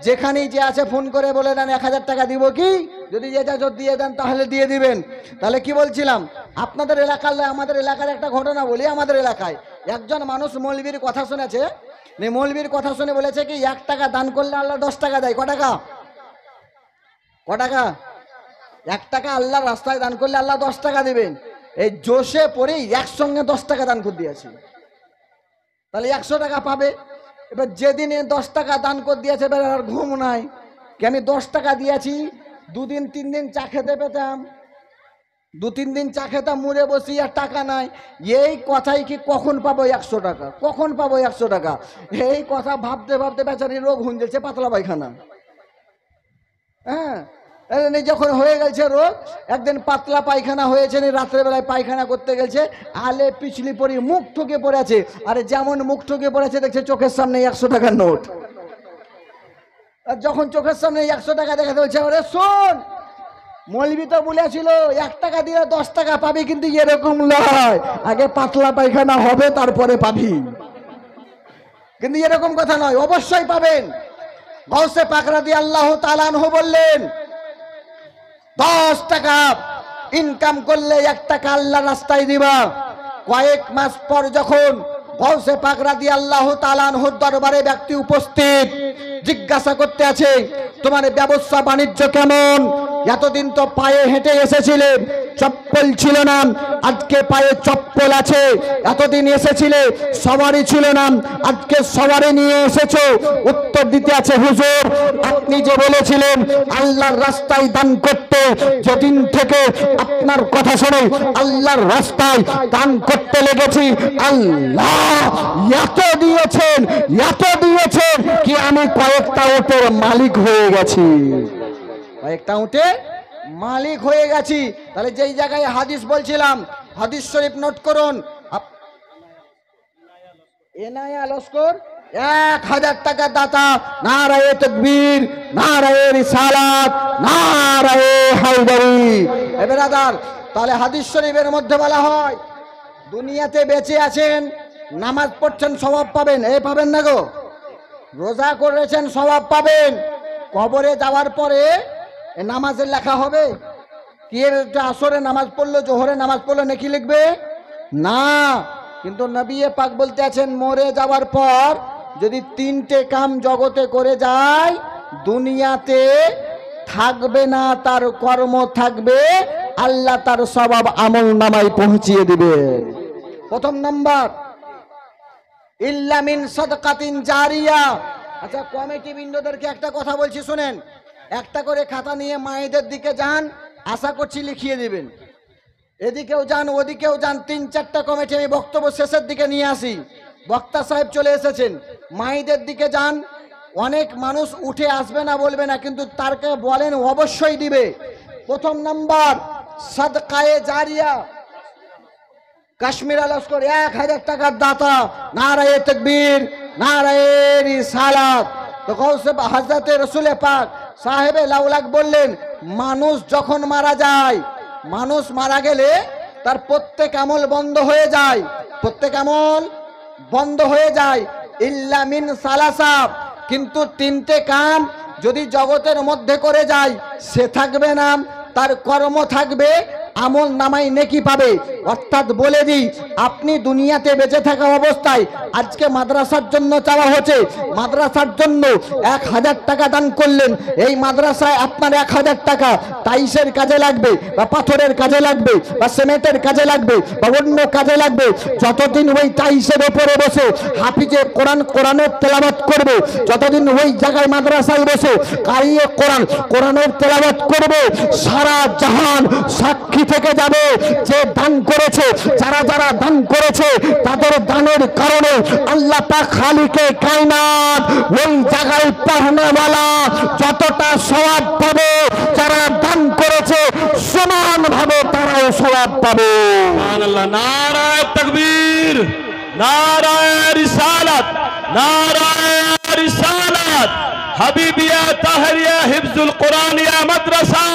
যেখানেই যে আছে ফোন করে বলে দেন 1000 টাকা দিব কি, যদি এজাজত দিয়ে দেন তাহলে দিয়ে দিবেন। তাহলে কি বলছিলাম, আপনাদের এলাকার, আমাদের এলাকার একটা ঘটনা বলি। আমাদের এলাকায় একজন মানুষ মৌলবীর কথা শুনেছে, মৌলবীর কথা শুনে বলেছে কি 1 টাকা দান করলে আল্লাহ 10 টাকা দেয়। ক টাকা? 1 টাকা আল্লাহর রাস্তায় দান করলে আল্লাহ 10 টাকা দিবেন। এই জোশে পড়েই একসঙ্গে 10 টাকা দান করে দিয়েছি, তাহলে 100 টাকা পাবে। এবার যেদিনে 10 টাকা দান করে দিয়েছে, এবার আর ঘুম নাই কি, আমি 10 টাকা দিয়েছি, 2 দিন 3 দিন চা খেতে পেতাম, 2-3 দিন চা খেতাম, মুড়ে বসি, আর টাকা নাই। এই কথাই কি কখন পাবো 100 টাকা, কখন পাবো 100 টাকা, এই কথা ভাবতে ভাবতে বেচারি রোগ হুঞ্জেছে, পাতলা পায়খানা। হ্যাঁ যখন হয়ে গেছে রোগ, একদিন পাতলা পায়খানা হয়েছে, রাত্রেবেলায় পায়খানা করতে গেছে, আলে পিছলি পরি মুখ ঠুকে পড়েছে। আরে যেমন মুখ ঠুকে পড়েছে, দেখছে চোখের সামনে 100 টাকার নোট। আর যখন চোখের সামনে 100 টাকা দেখাতে বলছে, আরে শোন, মৌলবী তো বলেছিল 1 টাকা দিলে 10 টাকা পাবি, কিন্তু এরকম নয়, আগে পাতলা পায়খানা হবে তারপরে পাবি, কিন্তু এরকম কথা নয়, অবশ্যই পাবেন। গাউসে পাক রাদিয়াল্লাহু তাআলা আনহু বললেন, 10 টাকা ইনকাম করলে 1 টাকা আল্লাহর রাস্তায় দিবা। কয়েক মাস পর যখন গাউসে পাক রাদিয়াল্লাহু তাআলা আনহুর দরবারে ব্যক্তি উপস্থিত, জিজ্ঞাসা করতে আছে, তোমার ব্যবসা বাণিজ্য কেমন? এতদিন তো পায়ে হেঁটে এসেছিলে, চপ্পল ছিল না, আজকে পায়ে চপ্পল আছে। এতদিন এসেছিলে সবারই ছিল না, আজকে সবারই নিয়ে এসেছো। উত্তর দিতে আছে, হুজুর আপনি যে বলেছিলেন আল্লাহর রাস্তায় দান করতে, যেদিন থেকে আপনার কথা শুনে আল্লাহর রাস্তায় দান করতে লেগেছি, আল্লাহ এত দিয়েছেন, এত দিয়েছেন কি আমি কয়েকটা উটের মালিক হয়ে গেছি, কয়েকটা উটে মালিক হয়ে গেছি। তাহলে যেই জায়গায় হাদিস বলছিলাম, হাদিস শরীফ নোট করুন। এনায়া লস্কর 1000 টাকা দাতা, নারায়ে তাকবীর, নারায়ে রিসালাত, নারায়ে হায়দারি। এ ব্রাদার, তাহলে হাদিস শরীফের মধ্যে বলা হয়, দুনিয়াতে বেঁচে আছেন, নামাজ পড়ছেন, সওয়াব পাবেন। এ পাবেন না গো? রোজা করেছেন, সওয়াব পাবেন। কবরে যাওয়ার পরে নামাজের লেখা হবে কি? আসরে নামাজ পড়লো, জোহরে নামাজ পড়লো, নেকি লিখবে না। কিন্তু নবী পাক বলতে আছেন, মরে যাওয়ার পর যদি 3টে কাম জগতে করে যায়, দুনিয়াতে থাকবে না, তার কর্ম থাকবে, আল্লাহ তার সওয়াব আমল নামায় পৌঁছিয়ে দিবে। প্রথম নাম্বার, ইল্লা মিন সাদকাতিন জারিয়া। আচ্ছা কমিটি বৃন্দদেরকে একটা কথা বলছি, শুনেন। একটা করে খাতা নিয়ে মায়েদের দিকে যান, আশা করছি লিখিয়ে দিবেন। এদিকেও যান, ওদিকেও যান, 3-4টা কমিটি আমি বক্তব্য শেষের দিকে নিয়ে আসি। বক্তা সাহেব চলে এসেছেন। মায়েদের দিকে যান, অনেক মানুষ উঠে আসবে না, বলবে না, কিন্তু তারকে বলেন অবশ্যই দিবে। প্রথম নাম্বার, সাদকায়ে জারিয়া। কাশ্মীর লস্কর 1000 টাকার দাতা, নারায়ে তাকবীর, নারায়ে রিসালাত। তো গাউসে হযরতে রাসূল পাক সাহেবে লাউলাক বললেন, মানুষ যখন মারা যায়, মানুষ মারা গেলে তার প্রত্যেক আমল বন্ধ হয়ে যায়, প্রত্যেক আমল বন্ধ হয়ে যায়, ইল্লা মিন সালাসা। কিন্তু 3টে কাম যদি জগতের মধ্যে করে যায় সে থাকবে না, তার কর্ম থাকবে, আমল নামাই নেকি পাবে। অর্থাৎ বলে দিই, আপনি দুনিয়াতে বেঁচে থাকা অবস্থায় আজকে মাদ্রাসার জন্য চাওয়া হচ্ছে, মাদ্রাসার জন্য 1000 টাকা দান করলেন, এই মাদ্রাসায় আপনার 1000 টাকা টাইসের কাজে লাগবে, বা পাথরের কাজে লাগবে, বা সিমেন্টের কাজে লাগবে, বা অন্য কাজে লাগবে। যতদিন ওই টাইসের উপরে বসে হাফিজে কোরআনের তেলাওয়াত করবে, যতদিন ওই জায়গায় মাদ্রাসায় বসে কারিয়ে কোরআনের তেলাওয়াত করবে, সারা জাহান সাক্ষী থেকে যাবে যে দান করেছে। যারা যারা দান করেছে তাদের দানের কারণে আল্লাহ পাক খালিকে কায়নাত ওই জায়গায় পড়নেওয়ালা যতটা সওয়াব পাবে, যারা দান করেছে সমানভাবে তারাও সওয়াব পাবে। সুবহানাল্লাহ। নারায়ে তাকবীর, নারায়ে রিসালাত, নারায়ে রিসালাত। হাবিবিয়া তাহরিয়া হিফজুল কোরআনিয়া মাদ্রাসা,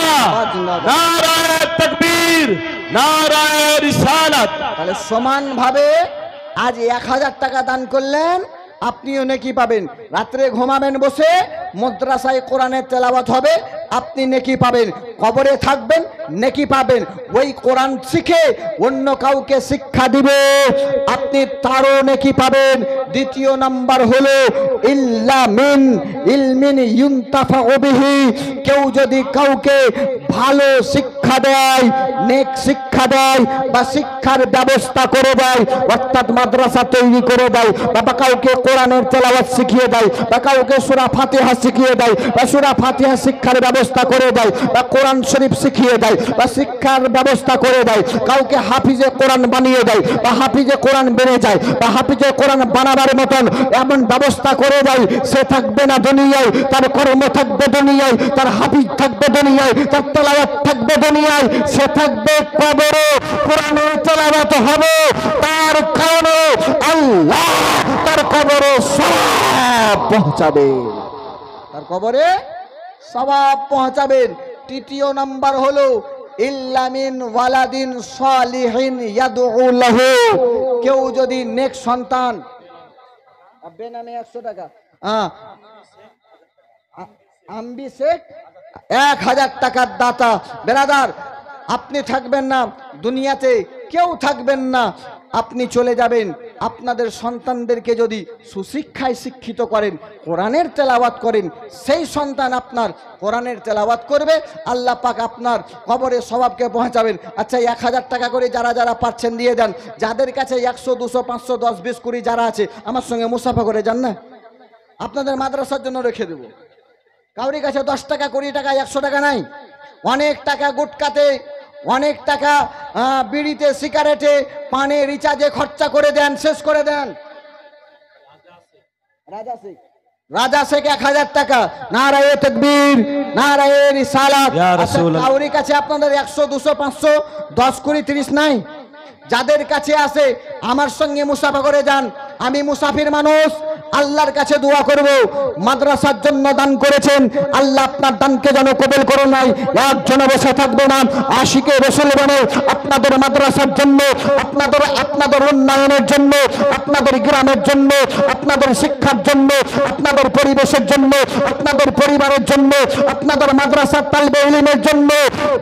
নারায়ে তাকবীর, নারায়ে রিসালাত। তাহলে সমানভাবে আজ 1000 টাকা দান করলেন, আপনিও নেকি পাবেন। রাত্রে ঘুমাবেন বসে, মাদ্রাসায় কোরআনের তেলাওয়াত হবে, আপনি নেকি পাবেন। কবরে থাকবেন, নেকি পাবেন। ওই কোরআন শিখে অন্য কাউকে শিক্ষা দিবে, আপনি তারও নেকি পাবেন। দ্বিতীয় নাম্বার হলো ইল্লা মিন ইলমিন ইউনতাফাউ বিহি, কেউ যদি কাউকে ভালো শিক্ষা দেয়, নেক শিক্ষা দেয়, বা শিক্ষার ব্যবস্থা করে দেয়, অর্থাৎ মাদ্রাসা তৈরি করে দেয়, বা কাউকে কোরআনের তেলাওয়াত শিখিয়ে দেয়, বা কাউকে সূরা ফাতিহা শিখিয়ে দেয়, বা সূরা ফাতিহা শিক্ষার ব্যবস্থা করে দেয়, বা কোরআন শরীফ শিখিয়ে দেয়, বা শিক্ষার ব্যবস্থা করে দেয়, কাউকে হাফিজে কোরআন বানিয়ে দেয়, বা হাফিজে কোরআন বেড়ে যায়, বা হাফিজে কোরআন বানাবার মতন এমন ব্যবস্থা করে দেয়, সে থাকবে না দুনিয়ায়, তার কর্ম থাকবে দুনিয়ায়, তার হাফিজ থাকবে দুনিয়ায়, তার তেলাওয়াত থাকবে দুনিয়ায়, সে থাকবে কবরে। কোরআনের তেলাওয়াত হবে, তার কারণে আল্লাহ তার কবরে সওয়াব পৌঁছাবে, তার কবরে সওয়াব পৌঁছাবেন। তৃতীয় নাম্বার হলো ইল্লা মিন ওয়ালাদিন সালিহিন ইয়াদউ লাহু, কেউ যদি নেক সন্তান, আব্বে নামে 100 টাকা, আম্বি শেখ 1000 টাকার দাতা। বেরাদার, আপনি থাকবেন না দুনিয়াতে, কেউ থাকবেন না, আপনি চলে যাবেন। আপনাদের সন্তানদেরকে যদি সুশিক্ষায় শিক্ষিত করেন, কোরআনের তেলাওয়াত করেন, সেই সন্তান আপনার কোরআনের তেলাওয়াত করবে, আল্লাহ পাক আপনার কবরে সওয়াবকে পৌঁছাবেন। আচ্ছা, 1000 টাকা করে যারা যারা পাচ্ছেন দিয়ে দেন। যাদের কাছে 100, 200, 500, 10, 20, 20 যারা আছে, আমার সঙ্গে মুসাফা করে যান না, আপনাদের মাদ্রাসার জন্য রেখে দেব। কাউরি কাছে 10 টাকা, 20 টাকা, 100 টাকা নাই। অনেক টাকা গুটকাতে, অনেক টাকা বিড়িতে, সিগারেটে, পানে, রিচার্জে খরচা করে দেন, শেষ করে দেন। রাজা শেখ 1000 টাকা। নারায়ে তাকবীর, নারায়ে রিসালাত। কাউরি কাছে আপনাদের 100, 200, 500, 10, 20, 30 নাই। যাদের কাছে আছে আমার সঙ্গে মুসাফা করে যান। আমি মুসাফির মানুষ, আল্লাহর কাছে দোয়া করব, মাদ্রাসার জন্য দান করেছেন, আল্লাহ আপনার দানকে যেন কবুল করে নাই। একজন বসে থাকবে না, আশিকে রাসূল বনে আপনাদের মাদ্রাসার জন্য, আপনাদের উন্নয়নের জন্য, আপনাদের গ্রামের জন্য, আপনাদের শিক্ষার জন্য, আপনাদের পরিবেশের জন্য, আপনাদের পরিবারের জন্য, আপনাদের মাদ্রাসার তালবে ইলমের জন্য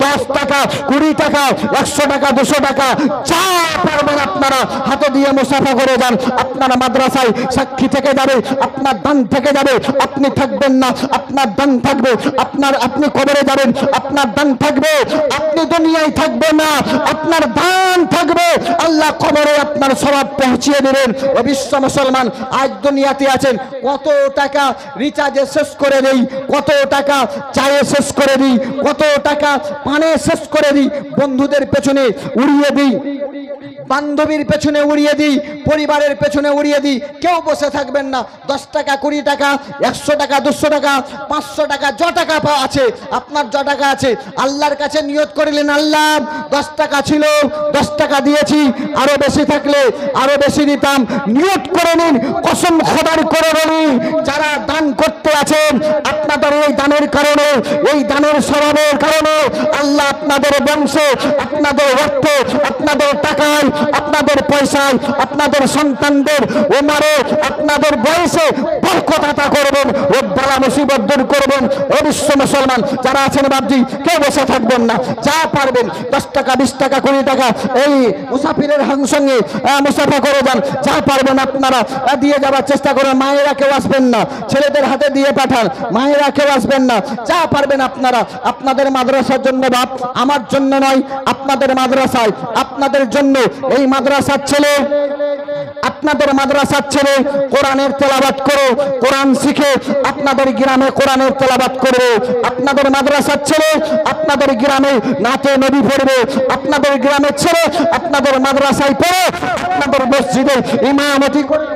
10 টাকা, 20 টাকা, 100 টাকা, 200 টাকা, যা পারবেন আপনারা হাতে দিয়ে মুসাফা করে যান। আপনারা মাদ্রাসায় সাক্ষী থেকে যাবে, আপনার দান থেকে যাবে, আপনি থাকবেন না, আপনার দান থাকবে। আপনি কবরে যাবেন, আপনার দান থাকবে। আপনি দুনিয়ায় থাকবেন না, আপনার দান থাকবে। আল্লাহ কবরে আপনার সওয়াব পৌঁছিয়ে দেবেন। ও বিশ্ব মুসলমান, আজ দুনিয়াতে আছেন, কত টাকা রিচার্জে শেষ করে দেই, কত টাকা চায়ে শেষ করে দিই, কত টাকা পানে শেষ করে দিই, বন্ধুদের পেছনে উড়িয়ে দিই, বান্ধবীর পেছনে উড়িয়ে দিই, পরিবারের পেছনে উড়িয়ে দিই। কেউ বসে থাকবেন না। 10 টাকা, 20 টাকা, 100 টাকা, 200 টাকা, 500 টাকা, য টাকা আছে আপনার, য টাকা আছে, আল্লাহর কাছে নিয়ত করিলেন, আল্লাহ 10 টাকা ছিল, 10 টাকা দিয়েছি, আরো বেশি থাকলে আরো বেশি দিতাম। নিয়ত করে নিন, কসম খোদার করে বলি, যারা দান করতে আছেন, আপনাদের এই দানের কারণে, এই দানের স্বভাবের কারণে আল্লাহ আপনাদের বংশে, আপনাদের অর্থে, আপনাদের টাকায়, আপনাদের পয়সায়, আপনাদের সন্তানদের উমারে, আপনাদের বয়সে বরকত আতা করবেন, ও বালা মুসিবত দূর করবেন। ও বিশ্ব মুসলমান যারা আছেন বাপজি, কেউ বসে থাকবেন না, যা পারবেন 10 টাকা 20 টাকা 20 টাকা এই মুসাফিরের সঙ্গে মুসাফা করে যান, যা পারবেন আপনারা দিয়ে যাওয়ার চেষ্টা করেন। মায়েরা কেউ আসবেন না, ছেলেদের হাতে দিয়ে পাঠান, মায়েরা কেউ আসবেন না, যা পারবেন আপনারা। আপনাদের মাদ্রাসার জন্য বাপ, আমার জন্য নয়, আপনাদের মাদ্রাসায়, আপনাদের জন্য এই মাদ্রাসার ছেলে, আপনাদের মাদ্রাসার ছেলে কোরআনের তেলাওয়াত করে, কোরআন শিখে আপনাদের গ্রামে কোরআনের তেলাওয়াত করবে। আপনাদের মাদ্রাসার ছেলে আপনাদের গ্রামে নাতে নবী পড়বে। আপনাদের গ্রামের ছেলে আপনাদের মাদ্রাসায় পড়ে আপনাদের মসজিদে ইমামতি করবে,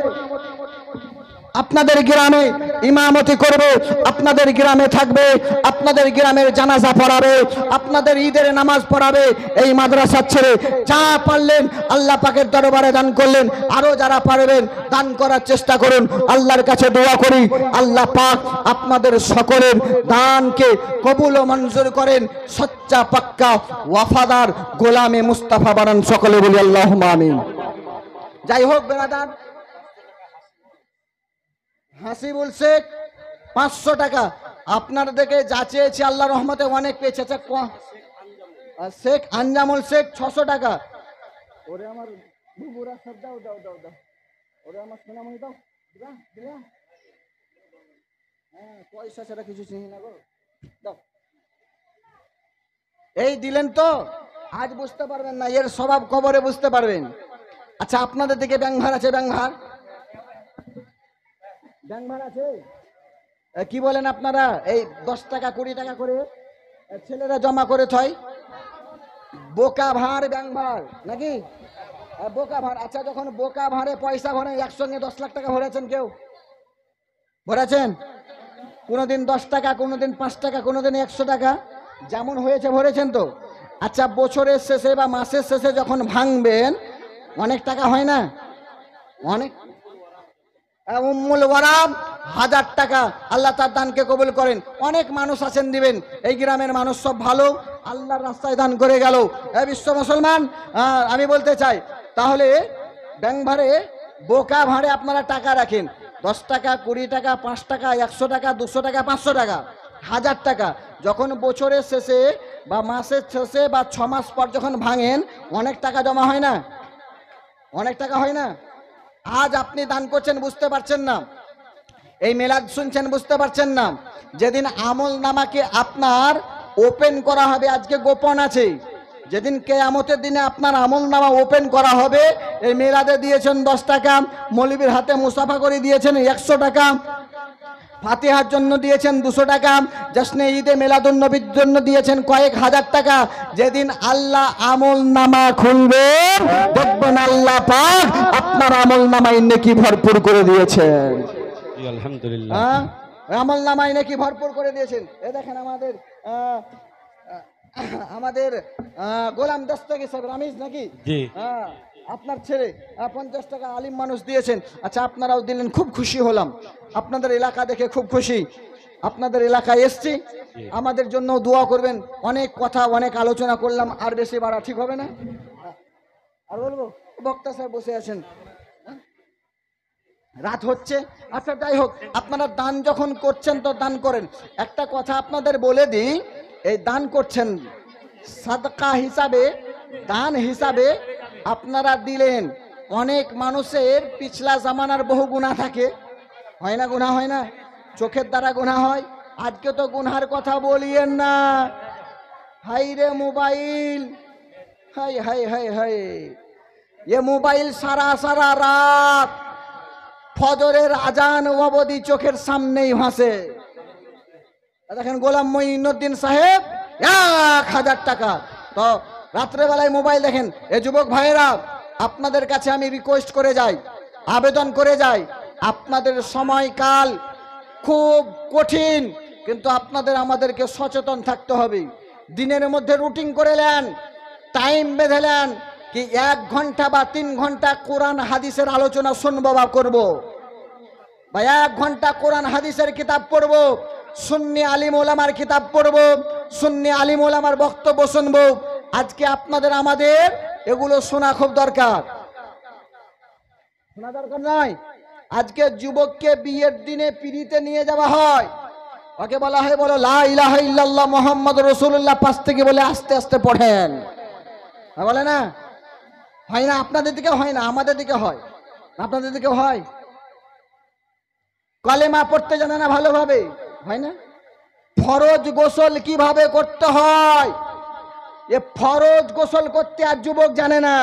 আপনাদের গ্রামে ইমামতি করবে, আপনাদের গ্রামে থাকবে, আপনাদের গ্রামের জানাজা পড়াবে, আপনাদের ঈদের নামাজ পড়াবে। এই মাদ্রাসার ছেলে যা পারলেন আল্লাহ পাকের দরবারে দান করলেন, আরো যারা পারবেন দান করার চেষ্টা করুন। আল্লাহর কাছে দোয়া করি আল্লাহ পাক আপনাদের সকলের দানকে কবুল ও মঞ্জুর করেন, সচ্চা পাক্কা ওয়াফাদার গোলামে মুস্তাফা বানান, সকলে বলি আল্লাহুম্মা আমিন। যাই হোক বেরাদার, হাসিবুল শেখ 500 টাকা আপনার দেখে যা চেয়েছি আল্লাহ রহমতে অনেক পেয়েছে। শেখ আঞ্জামুল শেখ 600 টাকা। ওরে আমার বুবুরা সব দাও দাও দাও দাও, ওরে আমার সোনামণি দাও, দিবা দিবা। হ্যাঁ, পয়সা ছাড়া কিছু চিনি না গো, দাও। এই দিলেন তো, আজ বুঝতে পারবেন না, এর স্বভাব কবরে বুঝতে পারবেন। আচ্ছা, আপনাদের দিকে ব্যাংক ভার আছে? ব্যাংক ভার, ব্যাংক ভার আছে? কি বলেন আপনারা? এই 10 টাকা 20 টাকা করে ছেলেরা জমা করে থয়, বোকা ভার, ব্যাংক ভার নাকি? বোকা ভার। আচ্ছা, যখন বোকা ভারে পয়সা ভরে একসঙ্গে 10 লাখ টাকা ভরেছেন? কেউ ভরেছেন? কোনোদিন 10 টাকা, কোনোদিন 5 টাকা, কোনোদিন 100 টাকা, যেমন হয়েছে ভরেছেন তো? আচ্ছা, বছরের শেষে বা মাসের শেষে যখন ভাঙবেন অনেক টাকা হয় না? অনেক। উম্মুল ওয়ারাম 1000 টাকা, আল্লাহ তার দানকে কবুল করেন। অনেক মানুষ আছেন দিবেন, এই গ্রামের মানুষ সব ভালো, আল্লাহর রাস্তায় দান করে গেল। বিশ্ব মুসলমান, আমি বলতে চাই, তাহলে ব্যাংক ভারে, বোকা ভারে আপনারা টাকা রাখেন, 10 টাকা 20 টাকা 5 টাকা 100 টাকা 200 টাকা 500 টাকা 1000 টাকা, যখন বছরের শেষে বা মাসের শেষে বা 6 মাস পর যখন ভাঙেন অনেক টাকা জমা হয় না? অনেক টাকা হয় না? আজ আপনি দান করছেন বুঝতে পারছেন না, এই মেলাদ শুনছেন বুঝতে পারছেন না, যেদিন আমল নামাকে আপনার ওপেন করা হবে, আজকে গোপন আছে, যেদিন কিয়ামতের দিনে আপনার আমল নামা ওপেন করা হবে, এই মেলাদে দিয়েছেন 10 টাকা, মৌলবীর হাতে মুসাফা করে দিয়েছেন 100 টাকা, ফাতিহার জন্য দিয়েছেন 200 টাকা, জশ্নে ঈদে মিলাদুন নবীর জন্য দিয়েছেন কয়েক হাজার টাকা। যেদিন আল্লাহ আমল নামা খুলবেন দেখবেন আল্লাহ পাক আপনার আমল নামায় নেকি ভরপুর করে দিয়েছেন। আলহামদুলিল্লাহ, আমল নামায় নেকি ভরপুর করে দিয়েছেন। এ দেখেন আমাদের গোলাম দস্তগীর সাহেব রামিজ নাকি, আপনার ছেলে 50 টাকা আলিম মানুষ দিয়েছেন। আচ্ছা, আপনারাও দিলেন, খুব খুশি হলাম, আপনাদের এলাকা দেখে খুব খুশি। আপনাদের এলাকায় এসছি, আমাদের জন্য দোয়া করবেন। অনেক কথা অনেক আলোচনা করলাম, আর বেশি বাড়া ঠিক হবে না। আর বলবো, বক্তা সাহেব বসে আছেন, রাত হচ্ছে। আচ্ছা, যাই হোক, আপনারা দান যখন করছেন তো দান করেন। একটা কথা আপনাদের বলে দিই, এই দান করছেন সাদকা হিসাবে, দান হিসাবে আপনারা দিলেন। অনেক মানুষের পিছলা জামানার বহু গুনাহ থাকে, হয় না? গুনাহ হয় না? চোখের দ্বারা গুনাহ হয়। আজকে তো গুনার কথা বলিয়েন না। হাই রে মোবাইল, হাই হাই হাই হাই, এ মোবাইল সারা সারা রাত ফজরের আজান অবধি চোখের সামনেই ভাসে। দেখেন গোলাম মঈনুদ্দিন সাহেব 1000 টাকা, তো রাত্রেবেলায় মোবাইল দেখেন। এ যুবক ভাইয়েরা, আপনাদের কাছে আমি রিকোয়েস্ট করে যাই, আবেদন করে যাই, আপনাদের সময়কাল খুব কঠিন, কিন্তু আপনাদের আমাদেরকে সচেতন থাকতে হবে। দিনের মধ্যে রুটিন করে নেন, টাইম বেঁধে নেন, কি 1 ঘন্টা বা 3 ঘন্টা কোরআন হাদিসের আলোচনা শুনবো বা করবো। বা 1 ঘন্টা কোরআন হাদিসের কিতাব পড়বো, সুন্নি আলিম ওলামার কিতাব পড়বো, সুন্নি আলিম ওলামার বক্তব্য শুনবো। আজকে আপনাদের আমাদের এগুলো শোনা খুব দরকার, শোনা দরকার নয়? আজকে যুবককে বিয়ের দিনে পিড়িতে নিয়ে যাওয়া হয়, ওকে বলা হয় বলো লা ইলাহা ইল্লাল্লাহ মুহাম্মাদুর রাসূলুল্লাহ, পাশ থেকে বলে আস্তে আস্তে পড়েন, বলে না? হয় না? আপনাদের দিকে হয় না, আমাদের দিকে হয়। আপনাদের দিকে হয়? কালেমা পড়তে জানে না ভালোভাবে, হয় না? ফরজ গোসল কিভাবে করতে হয়, এ ফরজ গোসল করতে আর যুবক জানে না।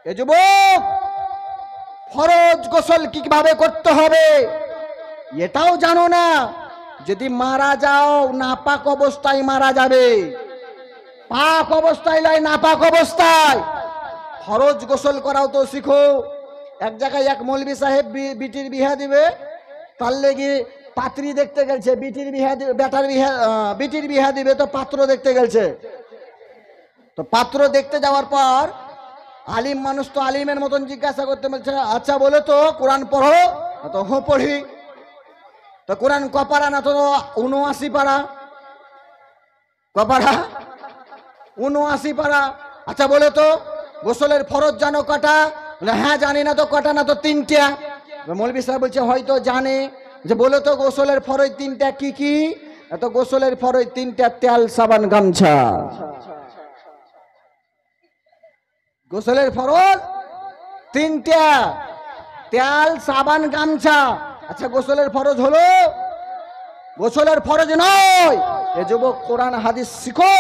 এ যুবক, ফরজ গোসল কিভাবে করতে হবে এটাও জানো না। যদি মারা যাও নাপাক অবস্থায় মারা যাবে, পাক অবস্থায় নয়, নাপাক অবস্থায়। ফরজ গোসল করাও তো শিখো। এক জায়গায় এক মৌলভী সাহেব বিটির বিহা দিবে, তার লেগে পাত্রী দেখতে গেছে। বিটির বিহা দিবে, বিটির বিহা দিবে, তো পাত্র দেখতে গেছে। তো পাত্র দেখতে যাওয়ার পর আলিম মানুষ তো আলিমের মতন জিজ্ঞাসা করতে বলছে, আচ্ছা বলো তো কোরআন পড়ো? তো হো পড়ি। তো কোরআন কপারা? না তো 79 পারা। কপারা 79 পারা। আচ্ছা বলো তো গোসলের ফরজ জানো কটা? হ্যাঁ জানি না। তো কটা? না তো 3টা। মৌলভী সাহেব বলছে হয়তো জানে, যে বলো তো গোসলের ফরজ 3টা কি কি? তো গোসলের ফরজ 3টা, তেল, সাবান, গামছা। গোসলের ফরজ 3টা, তেল, সাবান, গামছা। আচ্ছা গোসলের ফরজ হলো? গোসলের ফরজ নয়। এ যুবক, কোরআন হাদিস শিখো,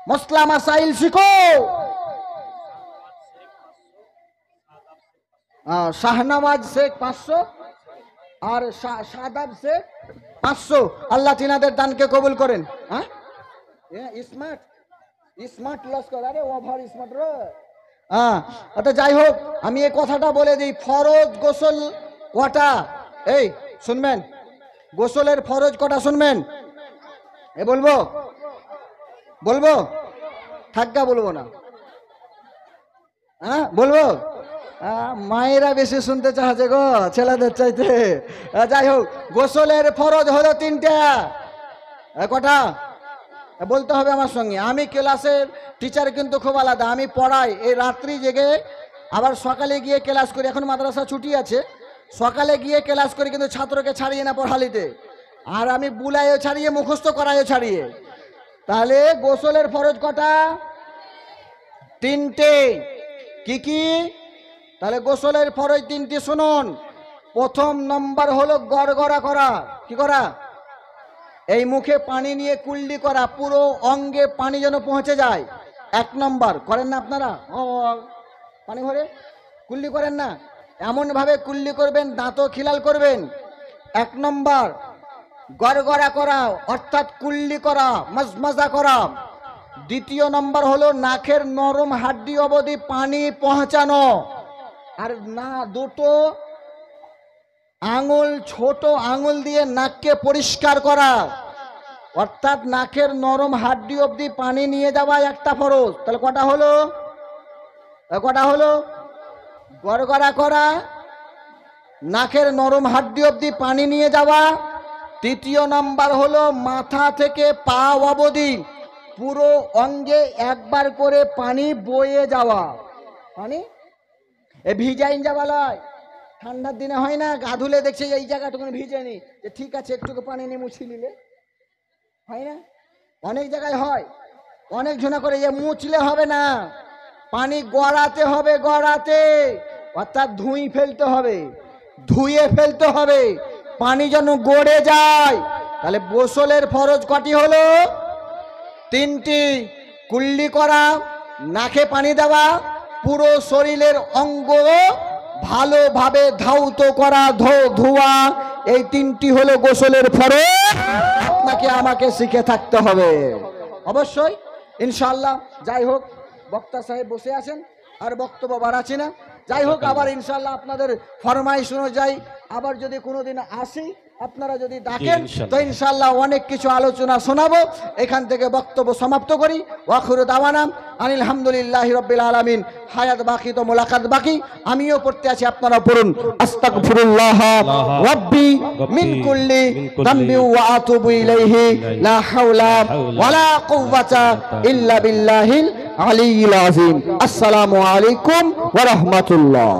মসলা মাসাইল শিখো। শাহনামাজ শেখ 500 আর সাদাব শেখ 500। আল্লাহ তিনাদের দানকে কবুল করেন। হ্যাঁ, স্মার্ট স্মার্ট লস কর, আরে ওভার স্মার্ট রে। হ্যাঁ, তো যাই হোক, আমি এই কথাটা বলে দিই, ফরজ গোসল কটা? এই শুনবেন, গোসলের ফরজ কটা শুনবেন? এ বলবো? বলবো? থাকা বলবো না? হ্যাঁ বলবো? মায়েরা বেশি শুনতে চাচ্ছে গো ছেলেদের চাইতে। যাই হোক, গোসলের ফরজ হলো 3টা। কটা বলতে হবে আমার সঙ্গে? আমি ক্লাসের টিচার কিন্তু খুব আলাদা। আমি পড়াই, এই রাত্রি জেগে আবার সকালে গিয়ে ক্লাস করি। এখন মাদ্রাসা ছুটি আছে, সকালে গিয়ে ক্লাস করি, কিন্তু ছাত্রকে ছাড়িয়ে না পড়ালিতে। আর আমি বুলাইও ছাড়িয়ে, মুখস্থ করাইও ছাড়িয়ে। তাহলে গোসলের ফরজ কটা? 3টে। কি কি? তাহলে গোসলের ফরজ 3টি শুনুন। প্রথম নম্বর হলো গড়গড়া করা। কি করা? এই মুখে পানি নিয়ে কুল্লি করা, পুরো অঙ্গে পানি যেন পৌঁছে যায়। 1 নম্বর। করেন না আপনারা? পানি ভরে কুল্লি করেন না? এমন ভাবে কুল্লি করবেন, দাঁতও খিলাল করবেন। 1 নম্বর গড়গড়া করা, অর্থাৎ কুল্লি করা, মজমজা করা। 2য় নম্বর হলো নাকের নরম হাড্ডি অবধি পানি পৌঁছানো। আর না, 2টো আঙুল, ছোট আঙুল দিয়ে নাককে পরিষ্কার করা, অর্থাৎ নাকের নরম হাড্ডি অবধি পানি নিয়ে যাওয়া একটা ফরজ। তাহলে কটা হলো? কটা হলো? গড়গড়া করা, নাকের নরম হাড্ডি অবধি পানি নিয়ে যাওয়া। 3য় নাম্বার হলো মাথা থেকে পা অবধি পুরো অঙ্গে একবার করে পানি বয়ে যাওয়া। পানি এ ভিজাইন যাওয়া লয়। ঠান্ডার দিনে হয় না, গা ধুলে দেখছে এই জায়গাটুকু ভিজেনি, যে ঠিক আছে একটু পানি নিয়ে মুছি নিলে, হয় না? অনেক জায়গায় হয়। অনেক জনা করে যে মুছলে হবে না, পানি গড়াতে হবে, গড়াতে, অর্থাৎ ধুই ফেলতে হবে, ধুয়ে ফেলতে হবে, পানি যেন গড়ে যায়। তাহলে গোসলের ফরজ কটি হলো? 3টি। কুল্লি করা, নাকে পানি দেওয়া, পুরো শরীরের অঙ্গ ভালোভাবে ধৌত করা, ধোয়া। এই 3টি হলো গোসলের ফরজ। আপনাকে আমাকে শিখে থাকতে হবে অবশ্যই, ইনশাআল্লাহ। যাই হোক, বক্তা সাহেব বসে আছেন, আর বক্তব্য বাড়াচ্ছি না। যাই হোক, আবার ইনশাআল্লাহ আপনাদের ফরমাইশ অনুযায়ী আবার যদি কোনোদিন আসি আপনারা যদি ডাকেন ইনশাআল্লাহ। তো ইনশাআল্লাহ অনেক কিছু আলোচনা শোনাবো। এখান থেকে বক্তব্য সমাপ্ত করি। ওয়াখিরু দাওয়ানা আনিল হামদুলিল্লাহি রাব্বিল আলামিন। হায়াত বাকি তো মোলাকাত বাকি। আমিও পড়তে আছি, আপনারা পড়ুন। আস্তাগফিরুল্লাহ রাব্বি মিন কুল্লি যামবি ওয়া আতুবু ইলাইহি লা হাওলা ওয়ালা কুওয়াতা ইল্লা বিল্লাহিল আলিয়্যিল আযীম। আসসালামু আলাইকুম ওয়া রাহমাতুল্লাহ।